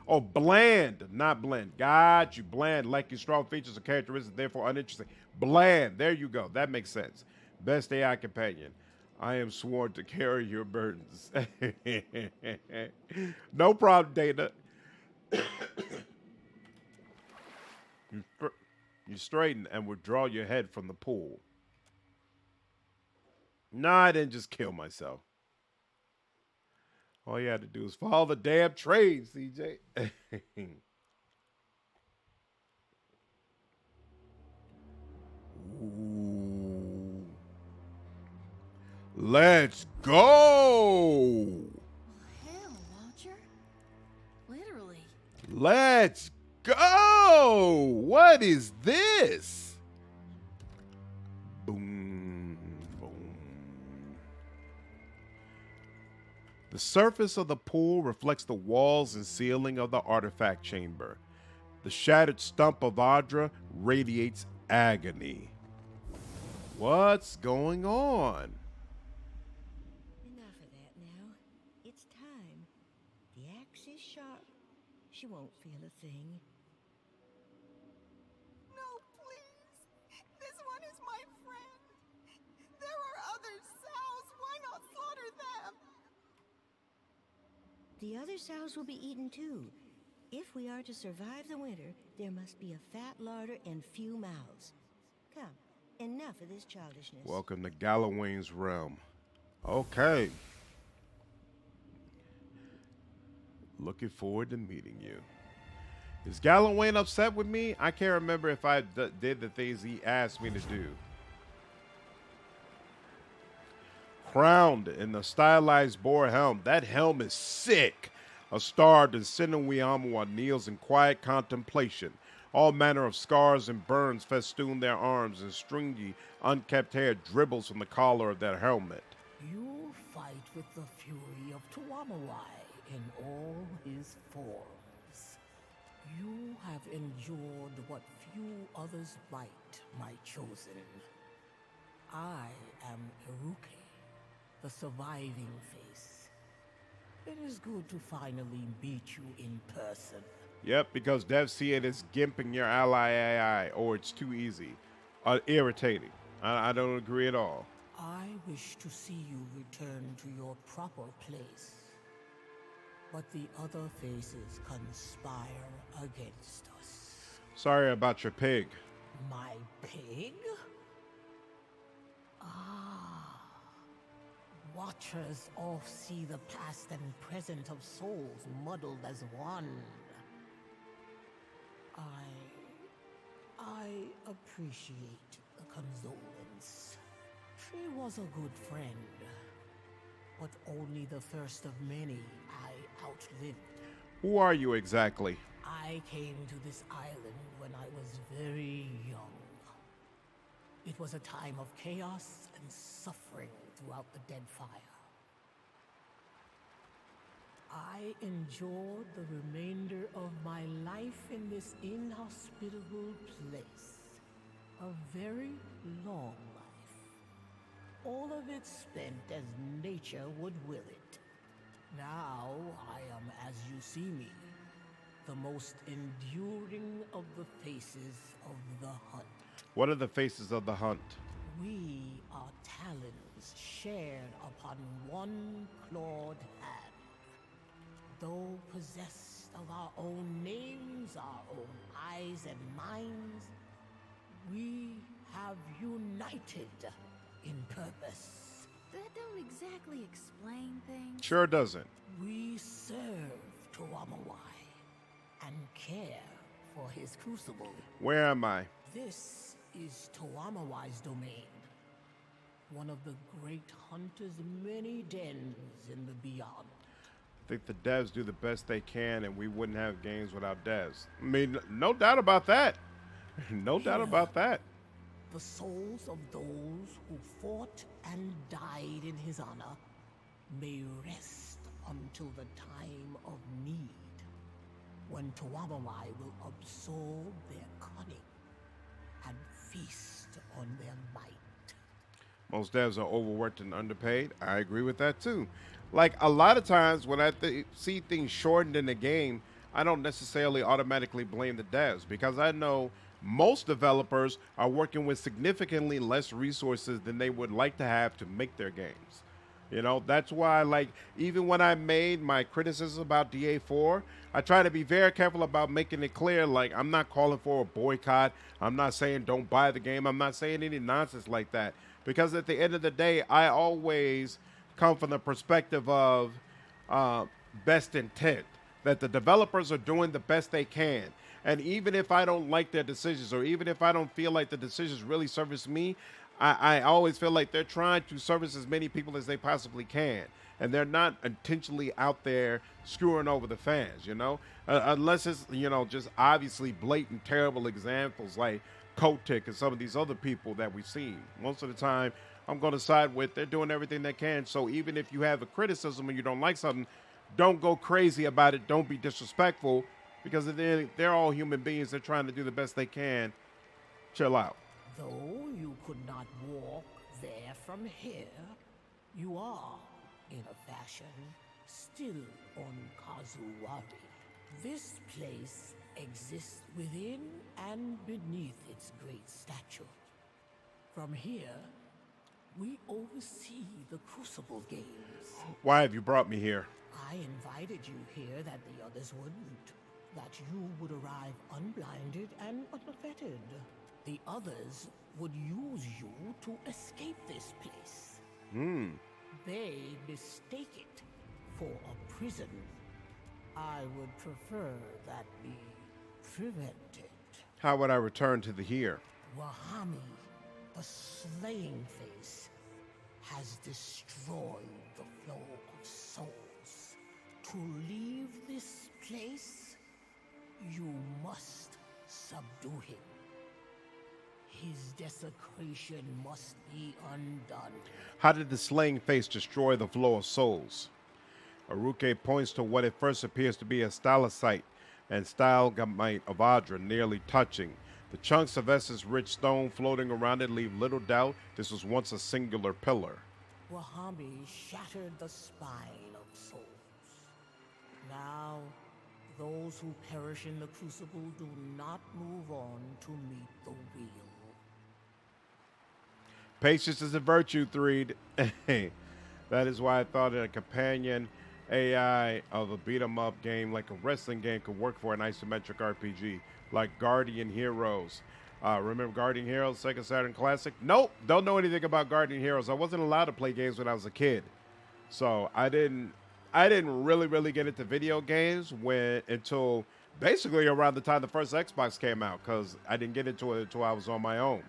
Oh, bland, not blend. Got you. Bland, lacking strong features or characteristics, therefore uninteresting. Bland. There you go. That makes sense. Best AI companion. I am sworn to carry your burdens. No problem, Dana. You straighten and withdraw your head from the pool. No, I didn't just kill myself. All you had to do is follow the damn train, CJ. Ooh. Let's go. Hell, Watcher. Literally. Let's go. What is this? Boom, boom. The surface of the pool reflects the walls and ceiling of the artifact chamber. The shattered stump of Audra radiates agony. What's going on? Enough of that now. It's time. The axe is sharp. She won't feel a thing. No, please. This one is my friend. There are other sows. Why not slaughter them? The other sows will be eaten too. If we are to survive the winter, there must be a fat larder and few mouths. Come, enough of this childishness. Welcome to Gallowayne's realm. Okay. Looking forward to meeting you. Is Gallowayne upset with me? I can't remember if I did the things he asked me to do. Crowned in the stylized boar helm. That helm is sick. A starved and sinewy Amua kneels in quiet contemplation. All manner of scars and burns festoon their arms, and stringy, unkept hair dribbles from the collar of their helmet. You fight with the fury of Tuamawai in all his forms. You have endured what few others might, my chosen. I am Iruke, the surviving face. It is good to finally meet you in person. Yep, because Dev seeing is gimping your ally AI, or it's too easy. Irritating. I don't agree at all. I wish to see you return to your proper place. But the other faces conspire against us. Sorry about your pig. My pig? Ah. Watchers all see the past and present of souls muddled as one. I appreciate the condolence. She was a good friend, but only the first of many I outlived. Who are you exactly? I came to this island when I was very young. It was a time of chaos and suffering throughout the Deadfire. I endured the remainder of my life in this inhospitable place. A very long life. All of it spent as nature would will it. Now I am as you see me, the most enduring of the faces of the hunt. What are the faces of the hunt? We are talons shared upon one clawed hand. Though possessed of our own names, our own eyes and minds, we have united in purpose. That don't exactly explain things. Sure doesn't. We serve Tuamawai and care for his crucible. Where am I? This is Tuamawai's domain. One of the great hunter's many dens in the beyond. I think the devs do the best they can, and we wouldn't have games without devs. I mean, no doubt about that. No doubt about that. The souls of those who fought and died in his honor may rest until the time of need, when Tuamawai will absorb their cunning and feast on their might. Most devs are overworked and underpaid. I agree with that too. Like, a lot of times when I see things shortened in the game, I don't necessarily automatically blame the devs, because I know most developers are working with significantly less resources than they would like to have to make their games. You know, that's why, like, even when I made my criticism about DA4, I try to be very careful about making it clear, like, I'm not calling for a boycott. I'm not saying don't buy the game. I'm not saying any nonsense like that. Because at the end of the day, I always come from the perspective of best intent, that the developers are doing the best they can. And even if I don't like their decisions, or even if I don't feel like the decisions really service me, I always feel like they're trying to service as many people as they possibly can. And they're not intentionally out there screwing over the fans, you know? Unless it's, you know, just obviously blatant, terrible examples like Kotick and some of these other people that we've seen. Most of the time, I'm going to side with they're doing everything they can. So even if you have a criticism and you don't like something, don't go crazy about it. Don't be disrespectful, because they're all human beings. They're trying to do the best they can. Chill out. Though you could not walk there from here, you are, in a fashion, still on Kazuwari. This place exists within and beneath its great statue. From here, we oversee the Crucible games. Why have you brought me here? I invited you here that the others wouldn't. That you would arrive unblinded and unfettered. The others would use you to escape this place. They mistake it for a prison. I would prefer that be prevented. How would I return to the here? Wahami, the slaying face, has destroyed the flow of souls. To leave this place, you must subdue him. His desecration must be undone. How did the slaying face destroy the flow of souls? Aruke points to what at first appears to be a stalactite and stalagmite of Adra nearly touching. The chunks of essence-rich stone floating around it leave little doubt this was once a singular pillar. Wahami shattered the spine of souls. Now, those who perish in the Crucible do not move on to meet the wheel. Patience is a virtue, Threed. That is why I thought that a companion AI of a beat-em-up game like a wrestling game could work for an isometric RPG, like Guardian Heroes. Remember Guardian Heroes, Sega Saturn Classic? Nope, don't know anything about Guardian Heroes. I wasn't allowed to play games when I was a kid. So I didn't really get into video games until basically around the time the first Xbox came out, because I didn't get into it until I was on my own.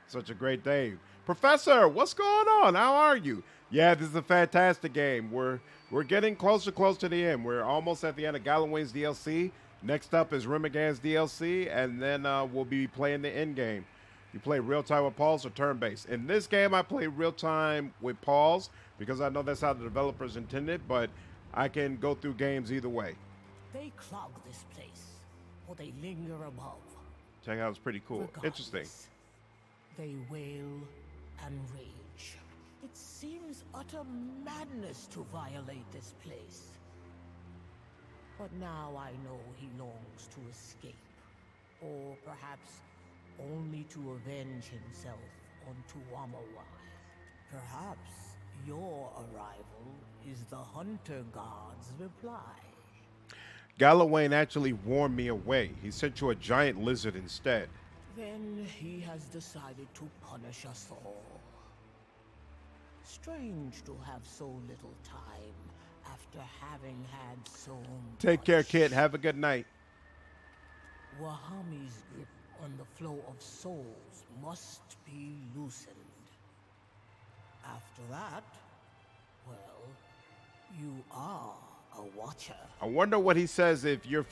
Such a great day. Professor, what's going on? How are you? Yeah, this is a fantastic game. We're getting close to the end. We're almost at the end of Galloway's DLC. Next up is Remigan's DLC, and then we'll be playing the end game. You play real-time with pause or turn-based. In this game, I play real-time with pause because I know that's how the developers intended, but I can go through games either way. They clog this place, or they linger above. Check out, it's pretty cool. Interesting. They wail and rage. It seems utter madness to violate this place. But now I know he longs to escape, or perhaps only to avenge himself on Tuamawai. Perhaps your arrival is the Hunter God's reply. Galloway actually warned me away. He sent you a giant lizard instead. Then he has decided to punish us all. Strange to have so little time after having had so much. Take care, kid. Have a good night. Wahami's grip on the flow of souls must be loosened. After that, well, you are a watcher. I wonder what he says if you're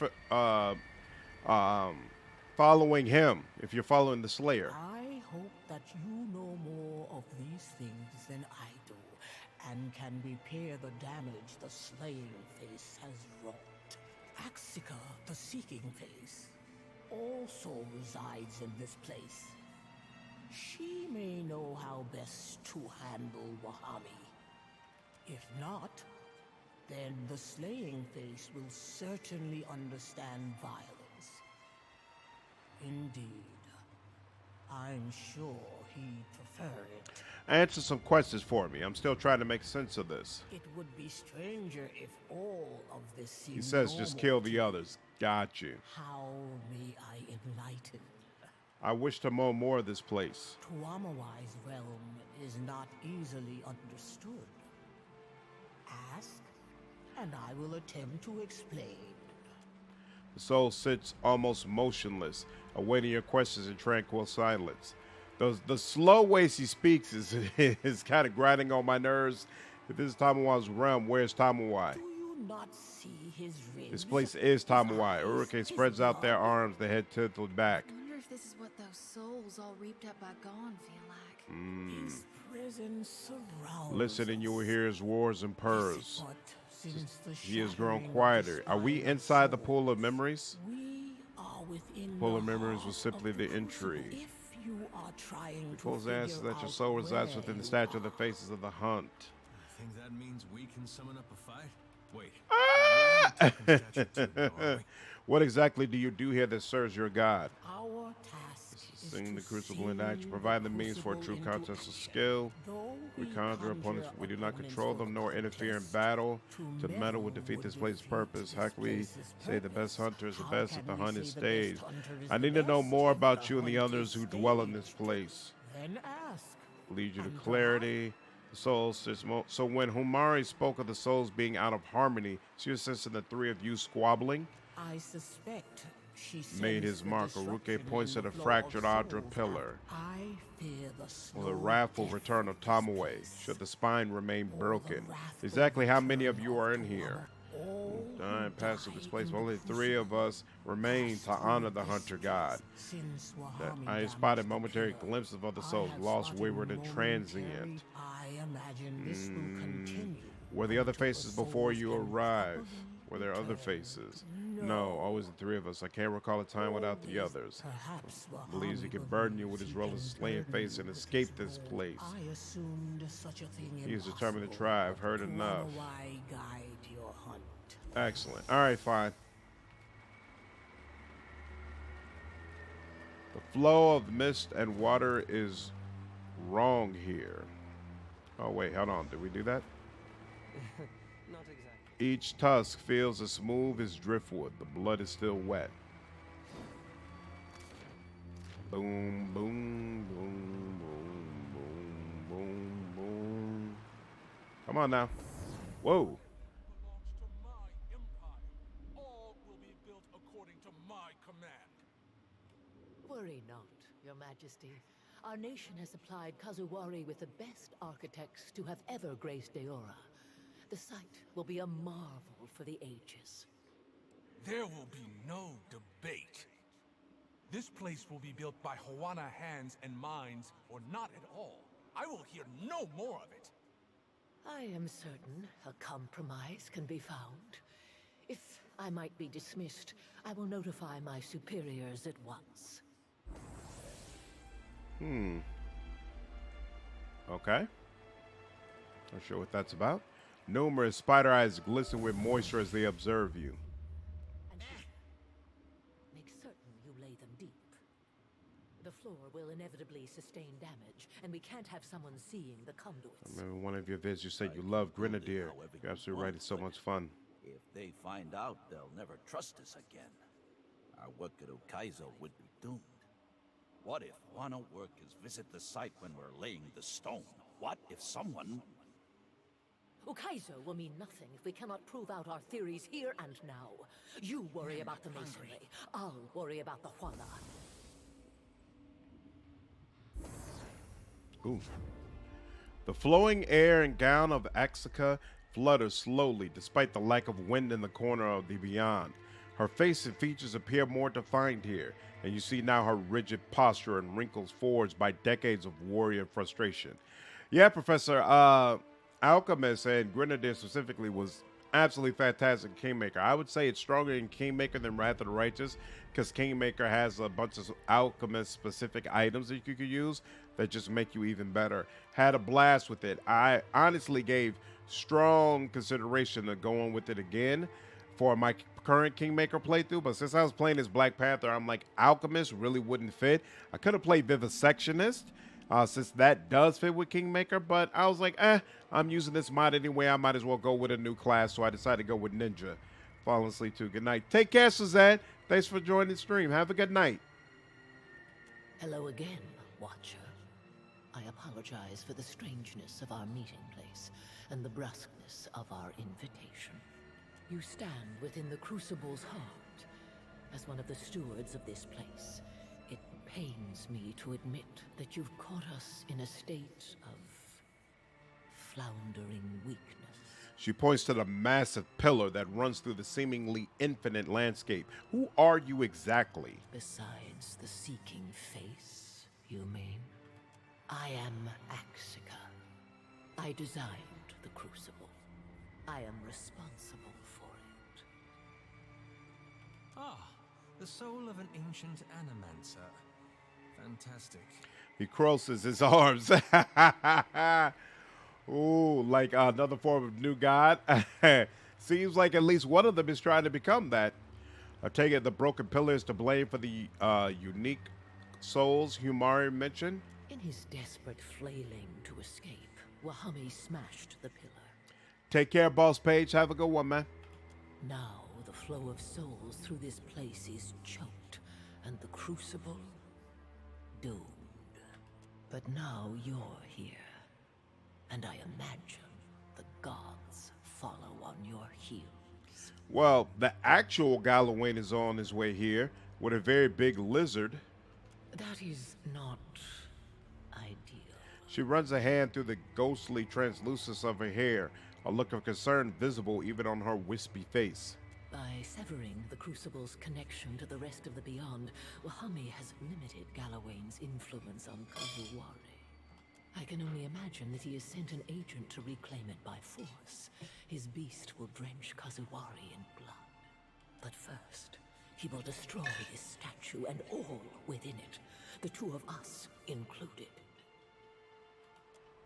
following him, if you're following the Slayer. I hope that you know more of these things than I do, and can repair the damage the Slaying Face has wrought. Axika, the Seeking Face, also resides in this place. She may know how best to handle Wahami. If not, then the Slaying Face will certainly understand violence. Indeed, I'm sure he'd prefer it. Answer some questions for me. I'm still trying to make sense of this. It would be stranger if all of this seemed He says just kill the others. Got you. How may I enlighten? I wish to know more of this place. Tuamawai's realm is not easily understood. Ask, and I will attempt to explain. The soul sits almost motionless, awaiting your questions in tranquil silence. The slow ways he speaks is kind of grinding on my nerves. If this is Tamawai's realm, where's Tamawai? Do you not see his rings? This place is Tamawai. Urike spreads out their arms, the head tilted back. I wonder if this is what those souls all reaped up by Gone feel like. His presence surrounds Listen and you will hear his roars and purrs. Since the He has grown shattering quieter. of Are we the inside the soul, pool of memories? we are within Pool the of memories heart was simply of the Crucible. intrigue. If you are trying to Pulls answers figure that your out soul resides where within the you statue of the faces of the hunt. I think that means we can summon up a fight? Wait. What exactly do you do here that serves your god? Our task is Sing the to crucible in action, sing provide the the means for a true crucible into contest of action. skill. Though We conjure opponents, we do not opponents control for them the nor interfere in contest. battle. To To meddle would defeat this place's purpose. How can we say the best hunter is the best if the hunt is staged? I need to know more about you and the others who dwell in this place. Then ask. Lead you to clarity. The soul sits so when Umairi spoke of the souls being out of harmony, she was sensing the three of you squabbling. I suspect she Made sensed his the mark. disruption Uruke points in at a the flow of fractured Adra souls. pillar. I fear the Well, the slow wrathful death return of this Tamaway, place. should the spine remain broken. wrathful Exactly how many of return you are of in here? all Dying past of this died place, in only the three of us remain to honor the hunter god. Since That Wahami I damaged spotted the momentary pillar, glimpses of the I souls, have lost, spotted wayward, and momentary- transient. I imagine this will continue. Were the other faces before you souls can arrived? Were there other faces? No, always the three of us. I can't recall a time without the others. Perhaps Believes he Wahami can burden you with believes his he role can as slaying burden face you and with escape his this role. place. I assumed such a thing He is determined to impossible, try. I've but heard enough. Tuamawai guide your hunt. Excellent. All right, fine. The flow of mist and water is wrong here. Oh, wait, hold on. Did we do that? Not exactly. Each tusk feels as smooth as driftwood. The blood is still wet. Boom, boom, boom, boom, boom, boom, boom. Come on now. Whoa. All will be built according to my command. Worry not, Your Majesty. Our nation has supplied Kazuwari with the best architects to have ever graced Deora. The site will be a marvel for the ages. There will be no debate. This place will be built by Hawana hands and minds, or not at all. I will hear no more of it. I am certain a compromise can be found. If I might be dismissed, I will notify my superiors at once. Okay. Not sure what that's about. Numerous spider eyes glisten with moisture as they observe you. Make certain you lay them deep. The floor will inevitably sustain damage, and we can't have someone seeing the conduits. I remember one of your vids, you said you love Grenadier. You're absolutely right, it's so much fun. If they find out, they'll never trust us again. Our work at Ukaizo would be doomed. What if Wano workers visit the site when we're laying the stone? What if someone... Ukaizo will mean nothing if we cannot prove out our theories here and now. You worry about the masonry. I'll worry about the Huana. Ooh. The flowing air and gown of Axika flutters slowly despite the lack of wind in the corner of the beyond. Her face and features appear more defined here, and you see now her rigid posture and wrinkles forged by decades of warrior frustration. Yeah, Professor, Alchemist and Grenadier specifically was absolutely fantastic in Kingmaker. I would say it's stronger in Kingmaker than Wrath of the Righteous, because Kingmaker has a bunch of Alchemist-specific items that you could use that just make you even better. Had a blast with it. I honestly gave strong consideration to going with it again for my current Kingmaker playthrough, but since I was playing as Black Panther, I'm like, Alchemist really wouldn't fit. I could have played Vivisectionist, since that does fit with Kingmaker, but I was like, I'm using this mod anyway, I might as well go with a new class, so I decided to go with Ninja. Falling asleep too. Good night. Take care, Suzanne. Thanks for joining the stream. Have a good night. Hello again, Watcher. I apologize for the strangeness of our meeting place and the brusqueness of our invitation. You stand within the Crucible's heart. As one of the stewards of this place, it pains me to admit that you've caught us in a state of floundering weakness. She points to the massive pillar that runs through the seemingly infinite landscape. Who are you exactly? Besides the seeking face, you mean? I am Axika. I designed the Crucible. I am responsible for it. Ah, the soul of an ancient animancer. Fantastic. He crosses his arms. Ooh, like another form of new god. Seems like at least one of them is trying to become that. I take it the broken pillar is to blame for the unique souls Umairi mentioned. In his desperate flailing to escape, Wahami smashed the pillar. Take care, Boss Page. Have a good one, man. Now the flow of souls through this place is choked, and the Crucible doomed. But now you're here, and I imagine the gods follow on your heels. Well, the actual Gallowayne is on his way here with a very big lizard. That is not ideal. She runs a hand through the ghostly translucence of her hair, a look of concern visible even on her wispy face. By severing the Crucible's connection to the rest of the Beyond, Wahami has limited Gallowayne's influence on Kazuwari. I can only imagine that he has sent an agent to reclaim it by force. His beast will drench Kazuwari in blood. But first, he will destroy this statue and all within it, the two of us included.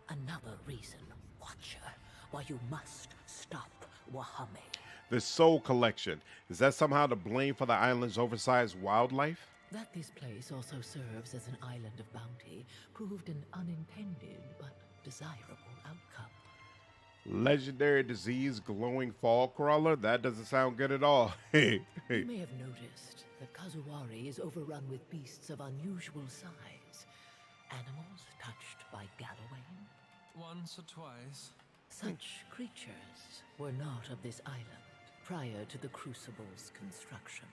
Another reason, Watcher, why you must stop Wahami. This soul collection, is that somehow to blame for the island's oversized wildlife? That this place also serves as an island of bounty proved an unintended but desirable outcome. Legendary disease glowing fall crawler? That doesn't sound good at all. You may have noticed that Kazuwari is overrun with beasts of unusual size. Animals touched by Gallowayne. Once or twice. Such creatures were not of this island prior to the Crucible's construction.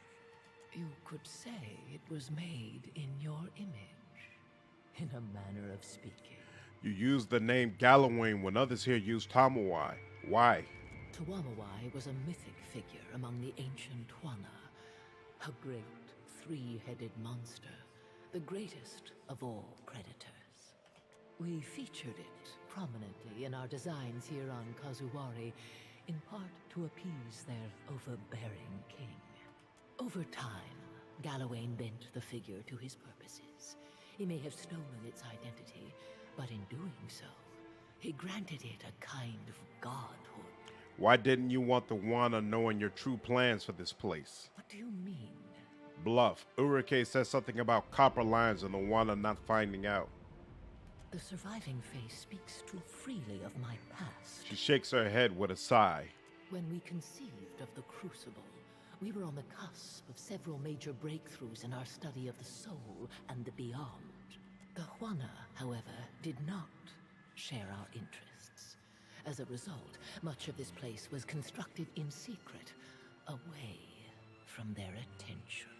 You could say it was made in your image, in a manner of speaking. You use the name Gallowayne when others here use Tamawai. Why? Tuamawai was a mythic figure among the ancient Wana, a great three-headed monster, the greatest of all predators. We featured it prominently in our designs here on Kazuwari, in part to appease their overbearing king. Over time, Gallowayne bent the figure to his purposes. He may have stolen its identity, but in doing so, he granted it a kind of godhood. Why didn't you want the Wana knowing your true plans for this place? What do you mean? Bluff. Urike says something about copper lines and the Wana not finding out. The surviving face speaks too freely of my past. She shakes her head with a sigh. When we conceived of the Crucible, we were on the cusp of several major breakthroughs in our study of the soul and the beyond. The Wana, however, did not share our interests. As a result, much of this place was constructed in secret, away from their attention.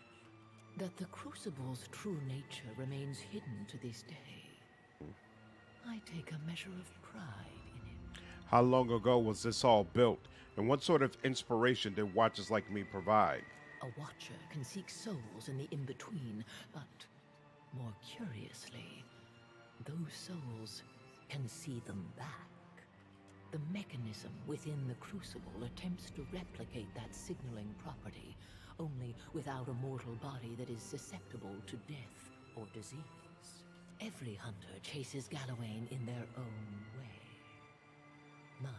That the Crucible's true nature remains hidden to this day, I take a measure of pride in it. How long ago was this all built? And what sort of inspiration did watchers like me provide? A watcher can seek souls in the in-between, but more curiously, those souls can see them back. The mechanism within the Crucible attempts to replicate that signaling property, only without a mortal body that is susceptible to death or disease. Every hunter chases Gallowayne in their own way. Mine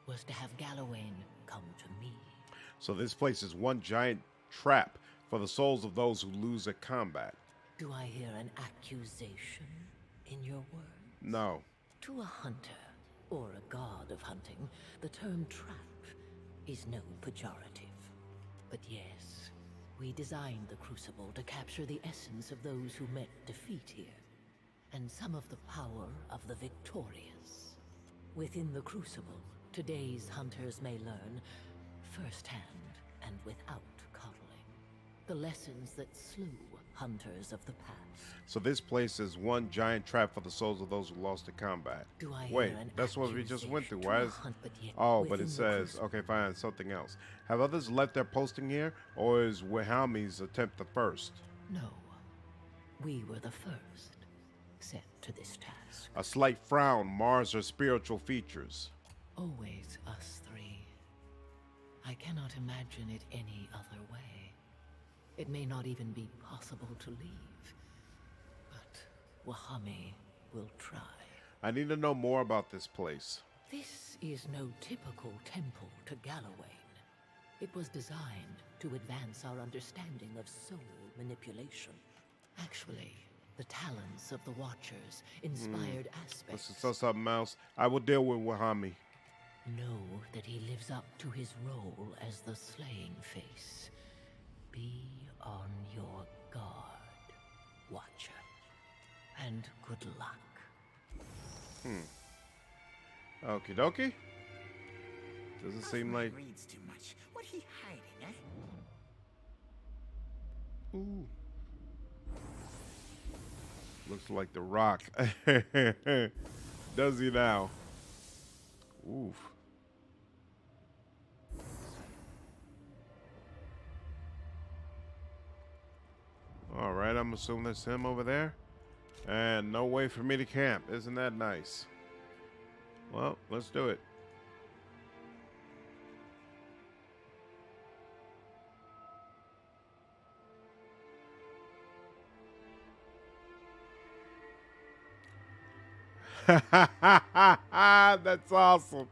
was to have Gallowayne come to me. So this place is one giant trap for the souls of those who lose at combat. Do I hear an accusation in your words? No. To a hunter, or a god of hunting, the term trap is no pejorative. But yes, we designed the Crucible to capture the essence of those who met defeat here, and some of the power of the victorious. Within the Crucible, today's hunters may learn, firsthand and without coddling, the lessons that slew hunters of the past. So this place is one giant trap for the souls of those who lost in combat. Do I Wait, hear an that's what we just went through. accusation Why to a is... hunt, but yet Oh, but within it the says, Crucible? okay, fine, something else. Have others left their posting here, or is Wahami's attempt the first? No, we were the first set to this task. A slight frown mars her spiritual features. Always us three. I cannot imagine it any other way. It may not even be possible to leave, but Wahami will try. I need to know more about this place. This is no typical temple to Gallowayne. It was designed to advance our understanding of soul manipulation. Actually, the talents of the Watchers inspired aspects. This is something else. I will deal with Wahami. Know that he lives up to his role as the slaying face. Be on your guard, Watcher. And good luck. Okie dokie. Doesn't seem like... reads too much. What he hiding, eh? Ooh. Looks like the Rock. Does he now? Oof. All right, I'm assuming that's him over there. And no way for me to camp. Isn't that nice? Well, let's do it. That's awesome.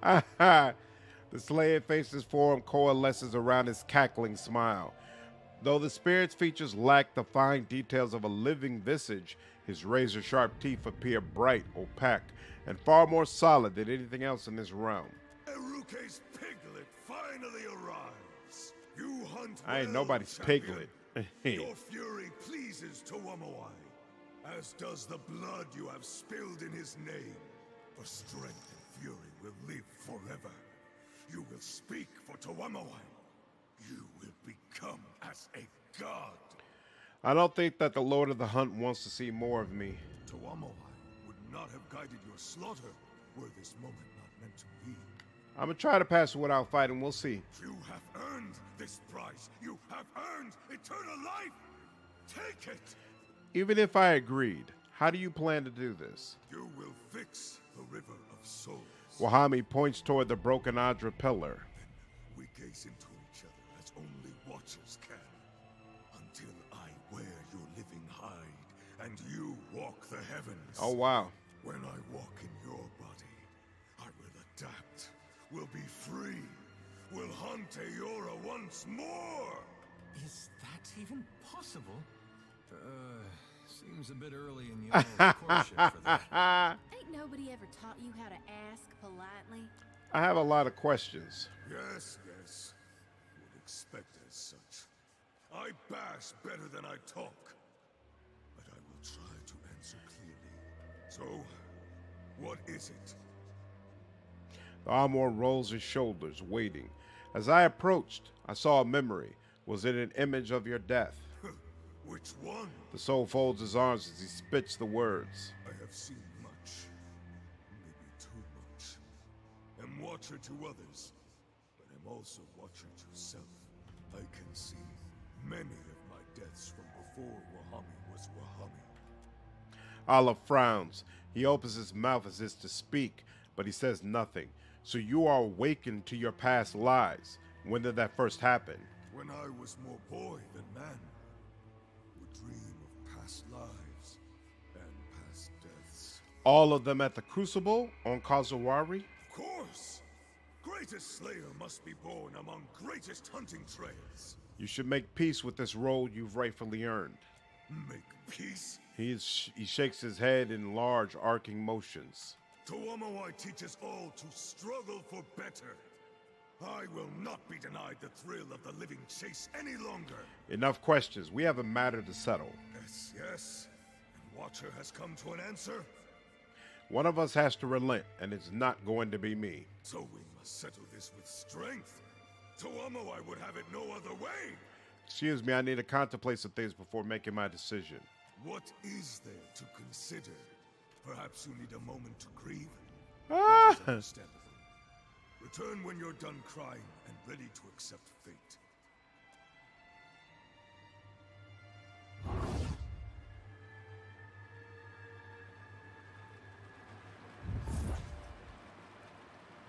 The slaying face's form coalesces around his cackling smile. Though the spirit's features lack the fine details of a living visage, his razor-sharp teeth appear bright, opaque, and far more solid than anything else in this realm. Eruke's piglet finally arrives. You hunt I ain't well, nobody's champion. piglet. Your fury pleases Tuamawai, as does the blood you have spilled in his name. For strength and fury will live forever. You will speak for Tuamawai. You will become as a god. I don't think that the Lord of the Hunt wants to see more of me. Tuamawai would not have guided your slaughter were this moment not meant to be. I'm gonna try to pass it without fighting. We'll see. You have earned this prize. You have earned eternal life. Take it. Even if I agreed, how do you plan to do this? You will fix the river of souls. Wahami points toward the broken Adra pillar. We gaze into each other as only watchers can. Until I wear your living hide and you walk the heavens. Oh, wow. When I walk in your body, I will adapt, will be free, will hunt Eora once more. Is that even possible? Seems a bit early in the old courtship for that. Ain't nobody ever taught you how to ask politely? I have a lot of questions. Yes, yes. Would expect as such. I bash better than I talk. But I will try to answer clearly. So, what is it? The Amor rolls his shoulders, waiting. As I approached, I saw a memory. Was it an image of your death? Which one? The soul folds his arms as he spits the words. I have seen much. Maybe too much. Am watcher to others, but am also watcher to self. I can see many of my deaths from before Wahami was Wahami. Allah frowns. He opens his mouth as if to speak, but he says nothing. So you are awakened to your past lies. When did that first happen? When I was more boy than man. Dream of past lives and past deaths. All of them at the Crucible on Kazawari? Of course! Greatest slayer must be born among greatest hunting trails. You should make peace with this role you've rightfully earned. Make peace? He shakes his head in large arcing motions. Tuamawai teaches all to struggle for better. I will not be denied the thrill of the living chase any longer. Enough questions. We have a matter to settle. Yes, yes. And Watcher has come to an answer. One of us has to relent, and it's not going to be me. So we must settle this with strength. Tuamawai would have it no other way. Excuse me, I need to contemplate some things before making my decision. What is there to consider? Perhaps you need a moment to grieve? Ah! That is understandable. Return when you're done crying and ready to accept fate.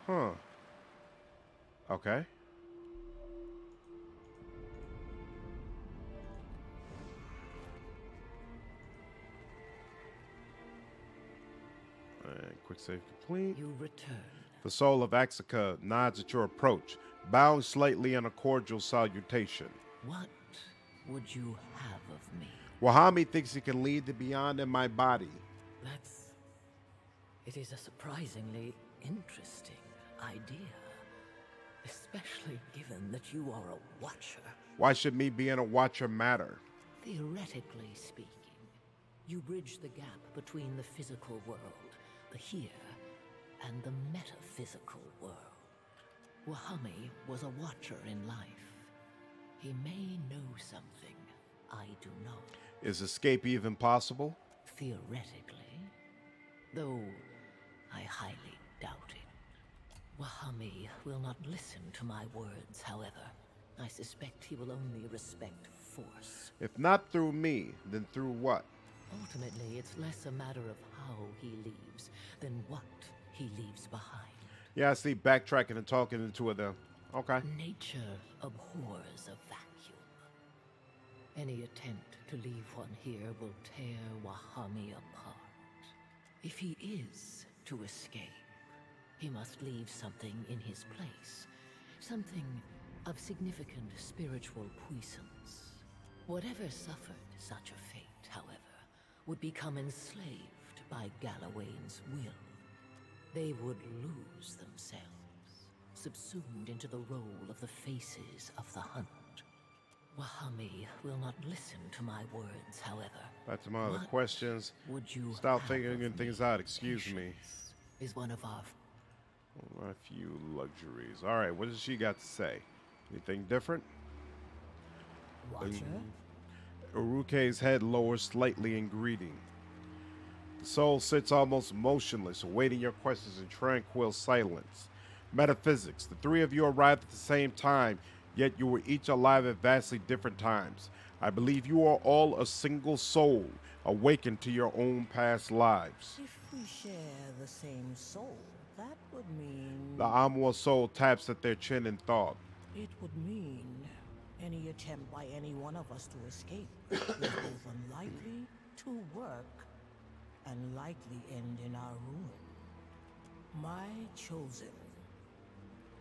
Huh. Okay. And quick save complete. You return. The soul of Axica nods at your approach, bowing slightly in a cordial salutation. What would you have of me? Wahami thinks he can lead the beyond in my body. It is a surprisingly interesting idea. Especially given that you are a watcher. Why should me being a watcher matter? Theoretically speaking, you bridge the gap between the physical world, the here, and the metaphysical world. Wahami was a watcher in life. He may know something I do not. Is escape even possible? Theoretically, though I highly doubt it. Wahami will not listen to my words, however. I suspect he will only respect force. If not through me, then through what? Ultimately, it's less a matter of how he leaves than what he leaves behind. Yeah, I see backtracking and talking into it, though. Okay. Nature abhors a vacuum. Any attempt to leave one here will tear Wahami apart. If he is to escape, he must leave something in his place. Something of significant spiritual puissance. Whatever suffered such a fate, however, would become enslaved by Gallowayne's will. They would lose themselves, subsumed into the role of the faces of the hunt. Wahami will not listen to my words, however. Back to my other questions. Would you Stop figuring things out, excuse me. Is one of our A few luxuries. All right, what does she got to say? Anything different? Watcher? Uruke's head lowers slightly in greeting. The soul sits almost motionless, awaiting your questions in tranquil silence. Metaphysics. The three of you arrived at the same time, yet you were each alive at vastly different times. I believe you are all a single soul, awakened to your own past lives. If we share the same soul, that would mean... The Amua soul taps at their chin in thought. It would mean any attempt by any one of us to escape is both unlikely to work and likely end in our ruin. My chosen.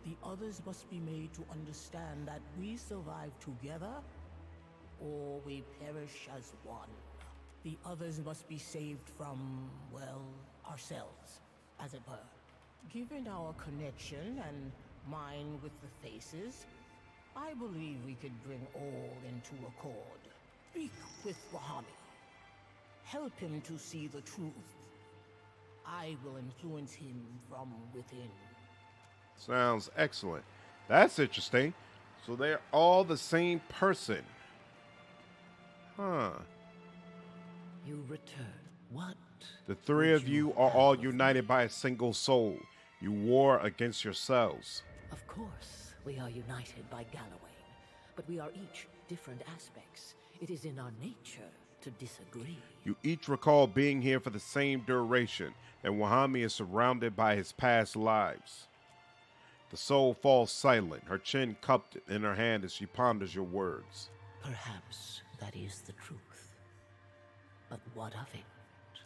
The others must be made to understand that we survive together or we perish as one. The others must be saved from, well, ourselves, as it were. Given our connection and mine with the faces, I believe we could bring all into accord. Speak with Wahami. Help him to see the truth. I will influence him from within. Sounds excellent. That's interesting. So they're all the same person. Huh. You return. What? The three of you are all united by a single soul. You war against yourselves. Of course, we are united by Galloway, but we are each different aspects. It is in our nature to disagree. You each recall being here for the same duration, and Wahami is surrounded by his past lives. The soul falls silent, her chin cupped in her hand as she ponders your words. Perhaps that is the truth. But what of it?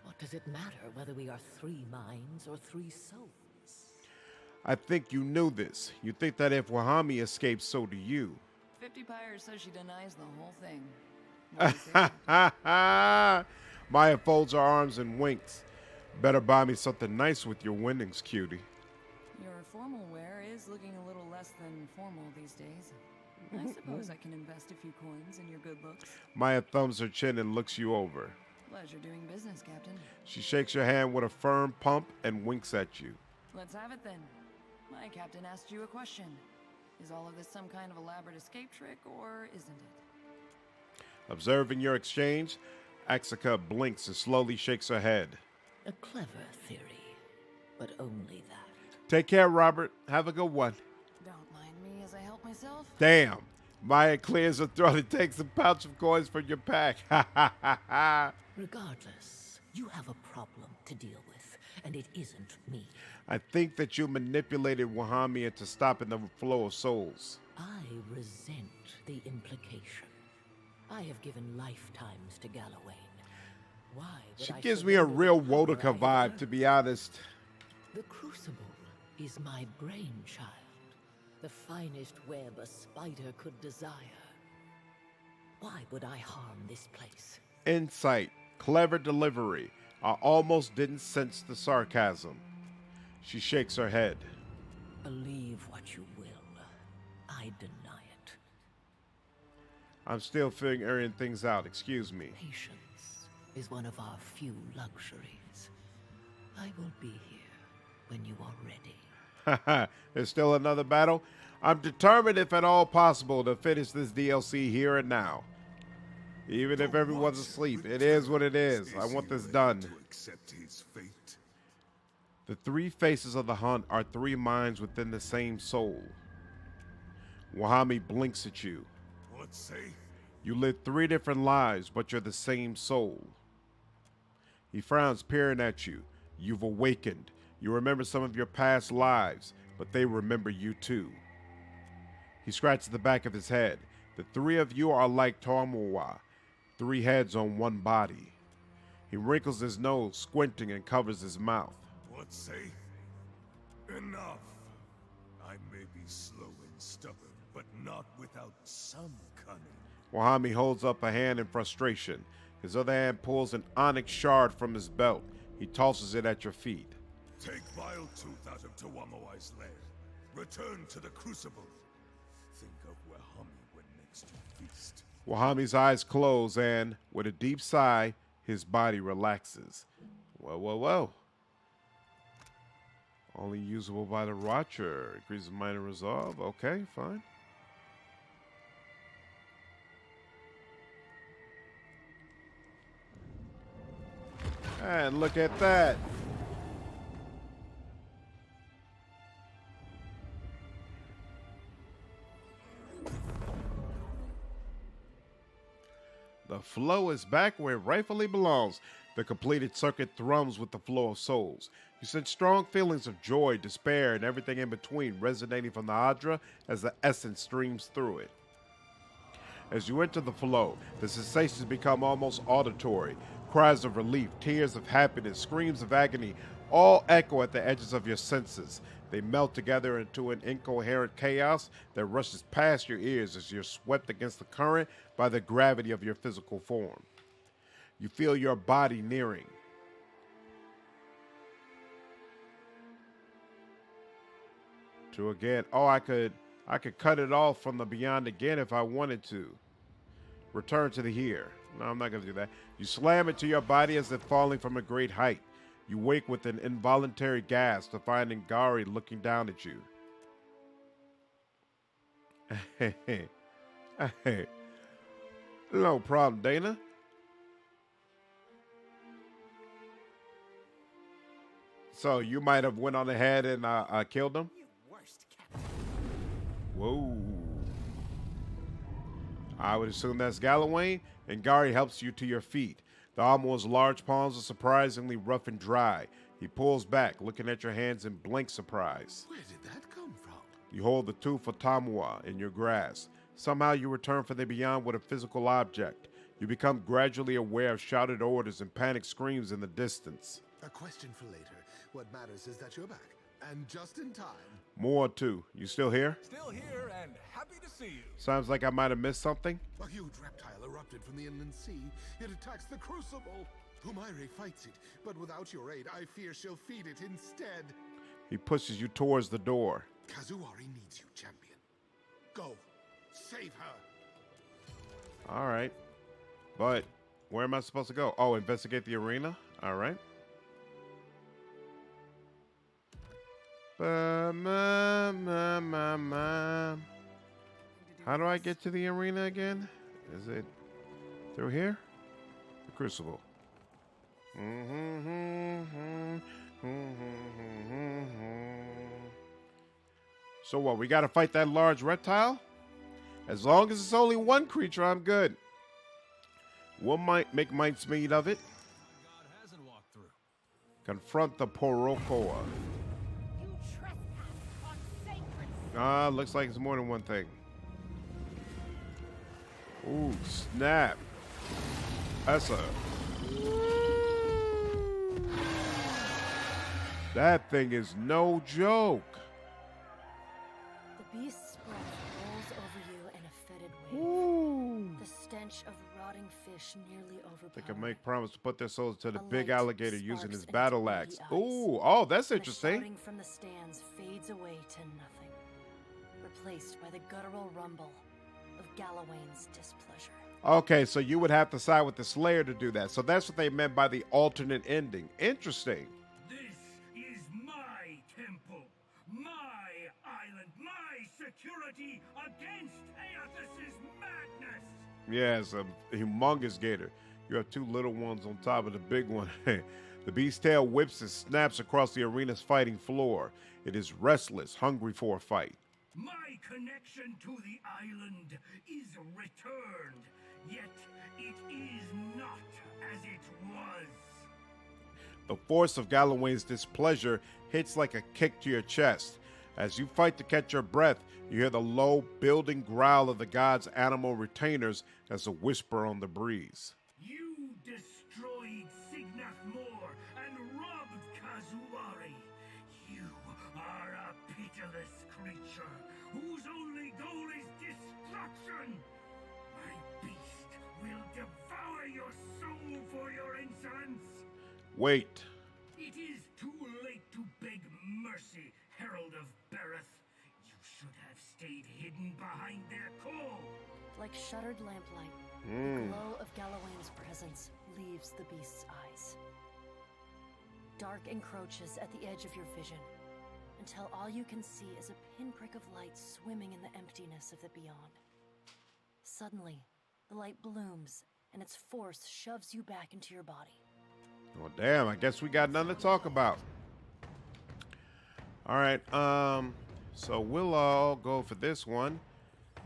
What does it matter whether we are three minds or three souls? I think you knew this. You think that if Wahami escapes, so do you. 50 Pyre says she denies the whole thing. Maya folds her arms and winks. Better buy me something nice with your winnings, cutie. Your formal wear is looking a little less than formal these days. I suppose I can invest a few coins in your good looks. Maya thumbs her chin and looks you over. Pleasure doing business, Captain. She shakes your hand with a firm pump and winks at you. Let's have it then. My captain asked you a question. Is all of this some kind of elaborate escape trick, or isn't it? Observing your exchange, Axika blinks and slowly shakes her head. A clever theory, but only that. Take care, Robert. Have a good one. Don't mind me as I help myself. Damn. Maya clears her throat and takes a pouch of coins from your pack. Regardless, you have a problem to deal with, and it isn't me. I think that you manipulated Wahami into stopping the flow of souls. I resent the implication. I have given lifetimes to Galloway. Why would She I gives me a real surrender the Wodaka power I have vibe, to be honest. The Crucible is my brainchild, the finest web a spider could desire. Why would I harm this place? Insight, clever delivery. I almost didn't sense the sarcasm. She shakes her head. Believe what you will. I deny it. I'm still figuring things out. Excuse me. Patience is one of our few luxuries. I will be here when you are ready. There's still another battle. I'm determined, if at all possible, to finish this DLC here and now. Even if everyone's asleep, it is what it is. I want this done. Accept his fate. The three faces of the hunt are three minds within the same soul. Wahami blinks at you. What say? You lived three different lives, but you're the same soul. He frowns, peering at you. You've awakened. You remember some of your past lives, but they remember you too. He scratches the back of his head. The three of you are like Tomowa, three heads on one body. He wrinkles his nose, squinting, and covers his mouth. What say? Enough. I may be slow and stubborn, but not without some cunning. Wahami holds up a hand in frustration. His other hand pulls an onyx shard from his belt. He tosses it at your feet. Take Vile Tooth out of Tawamawai's lair. Return to the Crucible. Think of where Hami went next to feast. Wahami's eyes close and, with a deep sigh, his body relaxes. Whoa, whoa, whoa. Only usable by the Watcher. Increases minor resolve. Okay, fine. And look at that. The flow is back where it rightfully belongs. The completed circuit thrums with the flow of souls. You sense strong feelings of joy, despair, and everything in between resonating from the Hadra as the essence streams through it. As you enter the flow, the sensations become almost auditory. Cries of relief, tears of happiness, screams of agony, all echo at the edges of your senses. They melt together into an incoherent chaos that rushes past your ears as you're swept against the current by the gravity of your physical form. You feel your body nearing. To again, oh, I could cut it off from the beyond again if I wanted to. Return to the here. No, I'm not going to do that. You slam it to your body as if falling from a great height. You wake with an involuntary gasp to find Umairi looking down at you. Hey. No problem, Dana. So you might have went on ahead and killed him? Whoa. I would assume that's Galloway, and Umairi helps you to your feet. The Amoa's large palms are surprisingly rough and dry. He pulls back, looking at your hands in blank surprise. Where did that come from? You hold the tooth for Tamua in your grasp. Somehow you return from the beyond with a physical object. You become gradually aware of shouted orders and panicked screams in the distance. A question for later. What matters is that you're back, and just in time. More too. You still here? Still here and happy to see you. Sounds like I might have missed something. A huge reptile erupted from the inland sea. It attacks the Crucible. Umairi fights it, but without your aid, I fear she'll feed it instead. He pushes you towards the door. Kazuari needs you, champion. Go. Save her. All right. But where am I supposed to go? Oh, investigate the arena? All right. How do I get to the arena again? Is it through here? The Crucible. So what, we gotta fight that large reptile? As long as it's only one creature, I'm good. We'll make mincemeat of it. Confront the Porokoa. Looks like it's more than one thing. Ooh, snap. That's a... That thing is no joke. The beast's breath rolls over you in a fetid wave. The stench of rotting fish nearly overpowering. They can make promise to put their souls to the big light alligator using his sparks battle into axe. greedy eyes. Ooh, oh, that's The interesting. shouting from the stands fades away to nothing, replaced by the guttural rumble of Galloway's displeasure. Okay, so you would have to side with the Slayer to do that. So that's what they meant by the alternate ending. Interesting. This is my temple, my island, my security against Aethys' madness. Yeah, it's a humongous gator. You have two little ones on top of the big one. The beast's tail whips and snaps across the arena's fighting floor. It is restless, hungry for a fight. My connection to the island is returned, yet it is not as it was. The force of Galloway's displeasure hits like a kick to your chest. As you fight to catch your breath, you hear the low, building growl of the god's animal retainers as a whisper on the breeze. You destroyed Signath Moor and robbed Kazuari. You are a pitiless creature whose only goal is destruction. My beast will devour your soul for your insolence. Wait. It is too late to beg mercy, Herald of Bereth. You should have stayed hidden behind their call. Like shuttered lamplight, the glow of Galloway's presence leaves the beast's eyes. Dark encroaches at the edge of your vision, until all you can see is a pinprick of light swimming in the emptiness of the beyond. Suddenly, the light blooms, and its force shoves you back into your body. Well, damn, I guess we got nothing to talk about. All right, so we'll all go for this one,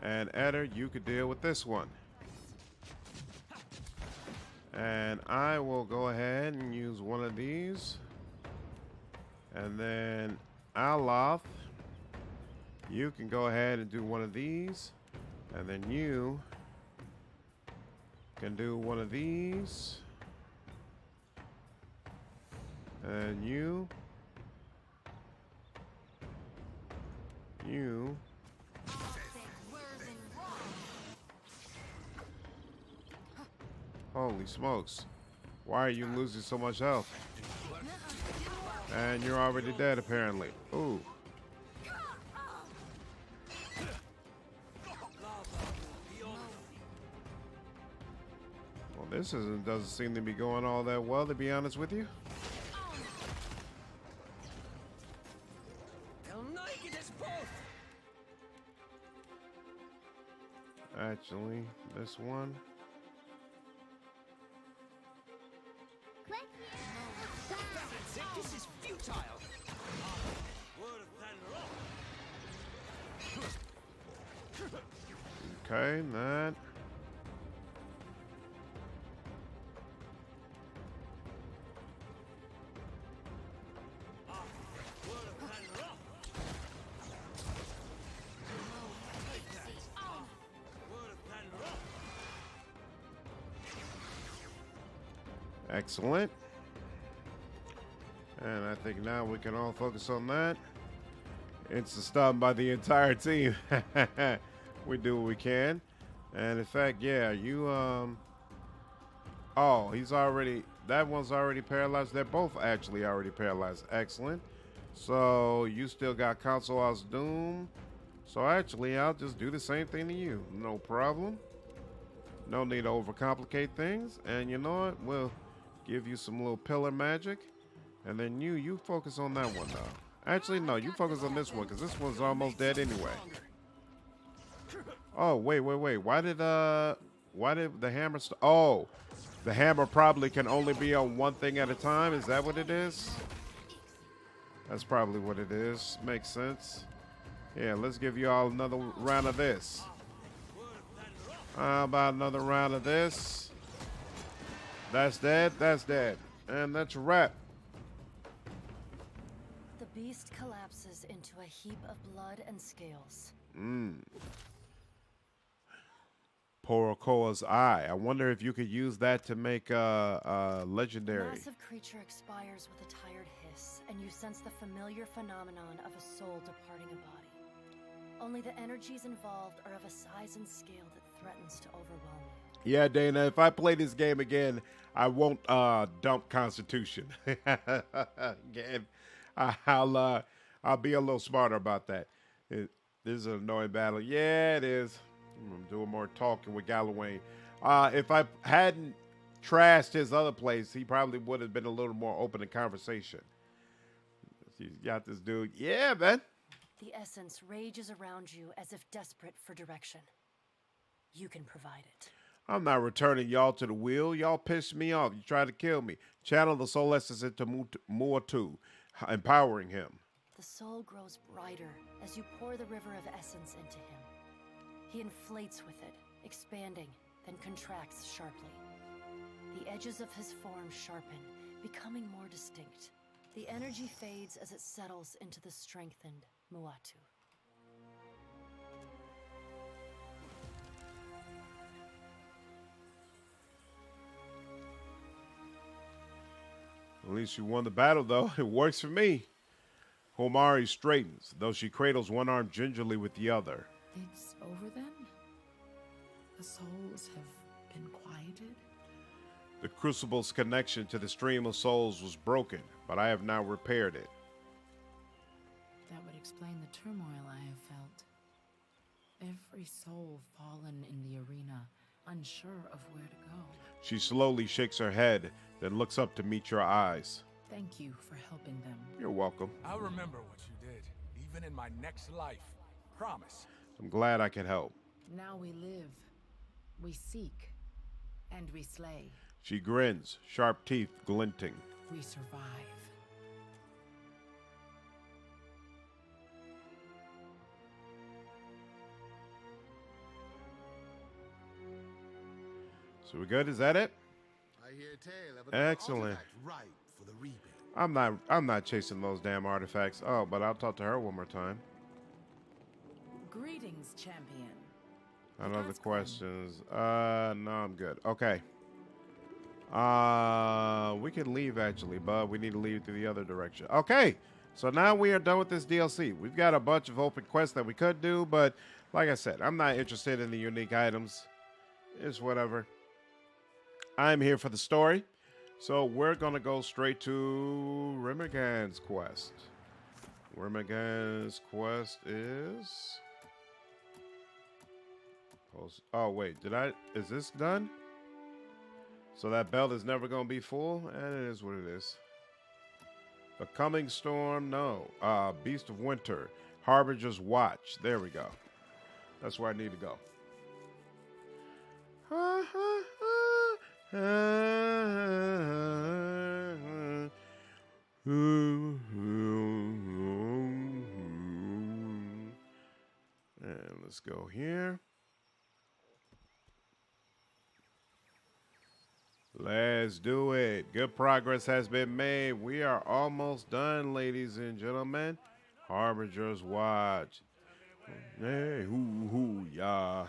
and Eder, you could deal with this one. And I will go ahead and use one of these. And then Aloth, you can go ahead and do one of these. And then you can do one of these. And you. Holy smokes. Why are you losing so much health? And you're already dead, apparently. Ooh. Well, this doesn't seem to be going all that well, to be honest with you. Actually, this one. This is futile. Okay, that. Excellent. And I think now we can all focus on that. It's stunned by the entire team. We do what we can. And in fact, yeah, you oh, he's already, that one's already paralyzed. They're both actually already paralyzed. Excellent. So you still got Console's Doom. So actually, I'll just do the same thing to you. No problem. No need to overcomplicate things. And you know what? We'll give you some little pillar magic. And then you focus on that one though. Actually, no, you focus on this one because this one's almost dead anyway. Oh, wait. Why did the hammer oh, the hammer probably can only be on one thing at a time. Is that what it is? That's probably what it is. Makes sense. Yeah, let's give you all another round of this. How about another round of this? That's dead. That's dead. And that's a wrap. The beast collapses into a heap of blood and scales. Poor Okoa's eye. I wonder if you could use that to make a legendary. The massive creature expires with a tired hiss, and you sense the familiar phenomenon of a soul departing a body. Only the energies involved are of a size and scale that threatens to overwhelm you. Yeah, Dana, if I play this game again, I won't dump Constitution. I'll be a little smarter about that. This is an annoying battle. Yeah, it is. I'm doing more talking with Galloway. If I hadn't trashed his other place, he probably would have been a little more open in conversation. You got this dude. Yeah, man. The essence rages around you as if desperate for direction. You can provide it. I'm not returning y'all to the wheel. Y'all pissed me off. You tried to kill me. Channel the soul essence into Muatu, empowering him. The soul grows brighter as you pour the river of essence into him. He inflates with it, expanding, then contracts sharply. The edges of his form sharpen, becoming more distinct. The energy fades as it settles into the strengthened Muatu. At least you won the battle, though. It works for me. Umairi straightens, though she cradles one arm gingerly with the other. It's over then? The souls have been quieted? The Crucible's connection to the stream of souls was broken, but I have now repaired it. That would explain the turmoil I have felt. Every soul fallen in the arena, unsure of where to go. She slowly shakes her head, then looks up to meet your eyes. Thank you for helping them. You're welcome. I remember what you did. even in my next life. Promise. I'm glad I can help. Now we live, we seek, and we slay. She grins, sharp teeth glinting. We survive. So we good? Is that it? I hear tale of Excellent. artifact ripe for the reaping. I'm not chasing those damn artifacts. Oh, but I'll talk to her one more time. Greetings, champion. I know the questions. No, I'm good. Okay. We can leave actually, but we need to leave through the other direction. Okay. So now we are done with this DLC. We've got a bunch of open quests that we could do, but like I said, I'm not interested in the unique items. It's whatever. I'm here for the story. So we're going to go straight to Remigan's quest. Remigan's quest is... Oh, wait. Is this done? So that belt is never going to be full? And it is what it is. The Coming Storm, no. Beast of Winter. Harbinger's Watch. There we go. That's where I need to go. And let's go here. Let's do it. Good progress has been made. We are almost done, ladies and gentlemen. Harbinger's Watch. Hey, hoo, ya.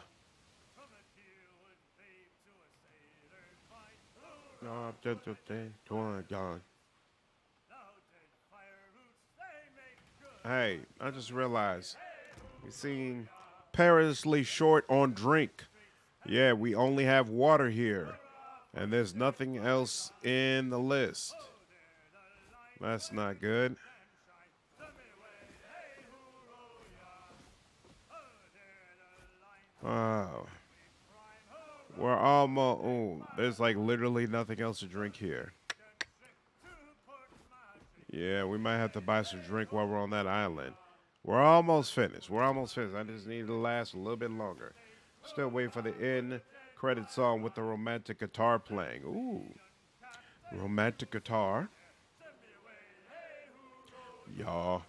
Hey, I just realized we seem perilously short on drink. Yeah, we only have water here. And there's nothing else in the list. That's not good. Wow. We're almost... Oh, there's like literally nothing else to drink here. Yeah, we might have to buy some drink while we're on that island. We're almost finished. We're almost finished. I just need it to last a little bit longer. Still waiting for the end credit song with the romantic guitar playing. Ooh. Romantic guitar. Y'all.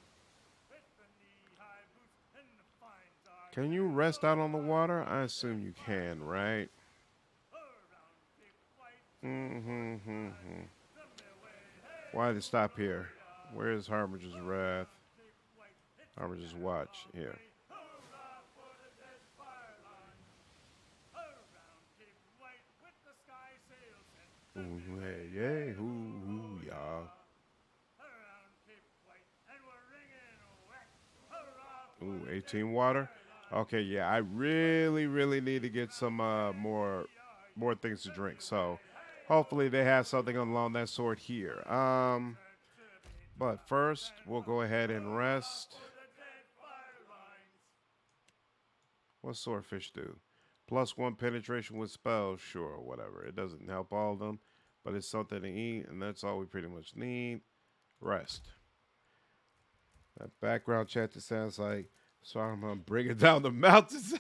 Can you rest out on the water? I assume you can, right? Why did it stop here? Where is Harbinger's Wrath? Harbinger's Watch. Here. Ooh, hey, yay, hoo, y'all. Ooh, 18 water. Okay, yeah, I really need to get some more things to drink. So, hopefully they have something along that sort here. But first, we'll go ahead and rest. What's swordfish do? +1 penetration with spells, sure, whatever. It doesn't help all of them, but it's something to eat, and that's all we pretty much need. Rest. That background chat that sounds like, so I'm gonna bring it down the mountains.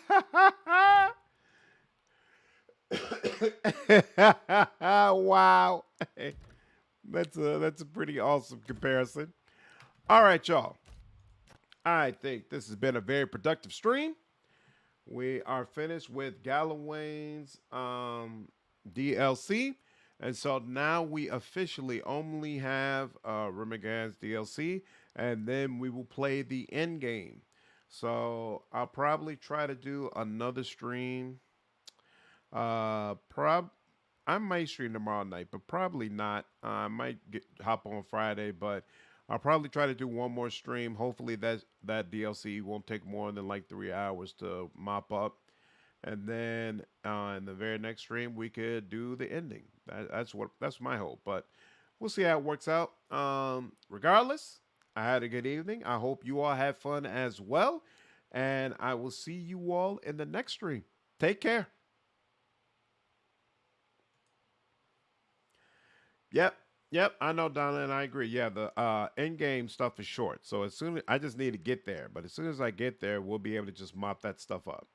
Wow. That's a pretty awesome comparison. All right, y'all. I think this has been a very productive stream. We are finished with Galloway's DLC. And so now we officially only have Remigan's DLC. And then we will play the end game. So I'll probably try to do another stream. I might stream tomorrow night, but probably not. I might hop on Friday, but I'll probably try to do one more stream. Hopefully that DLC won't take more than like 3 hours to mop up. And then in the very next stream, we could do the ending. That's my hope. But we'll see how it works out. Regardless, I had a good evening. I hope you all had fun as well. And I will see you all in the next stream. Take care. Yep. Yep, I know, Donna, and I agree. Yeah, the end game stuff is short, so as soon as I just need to get there, but as soon as I get there, we'll be able to just mop that stuff up.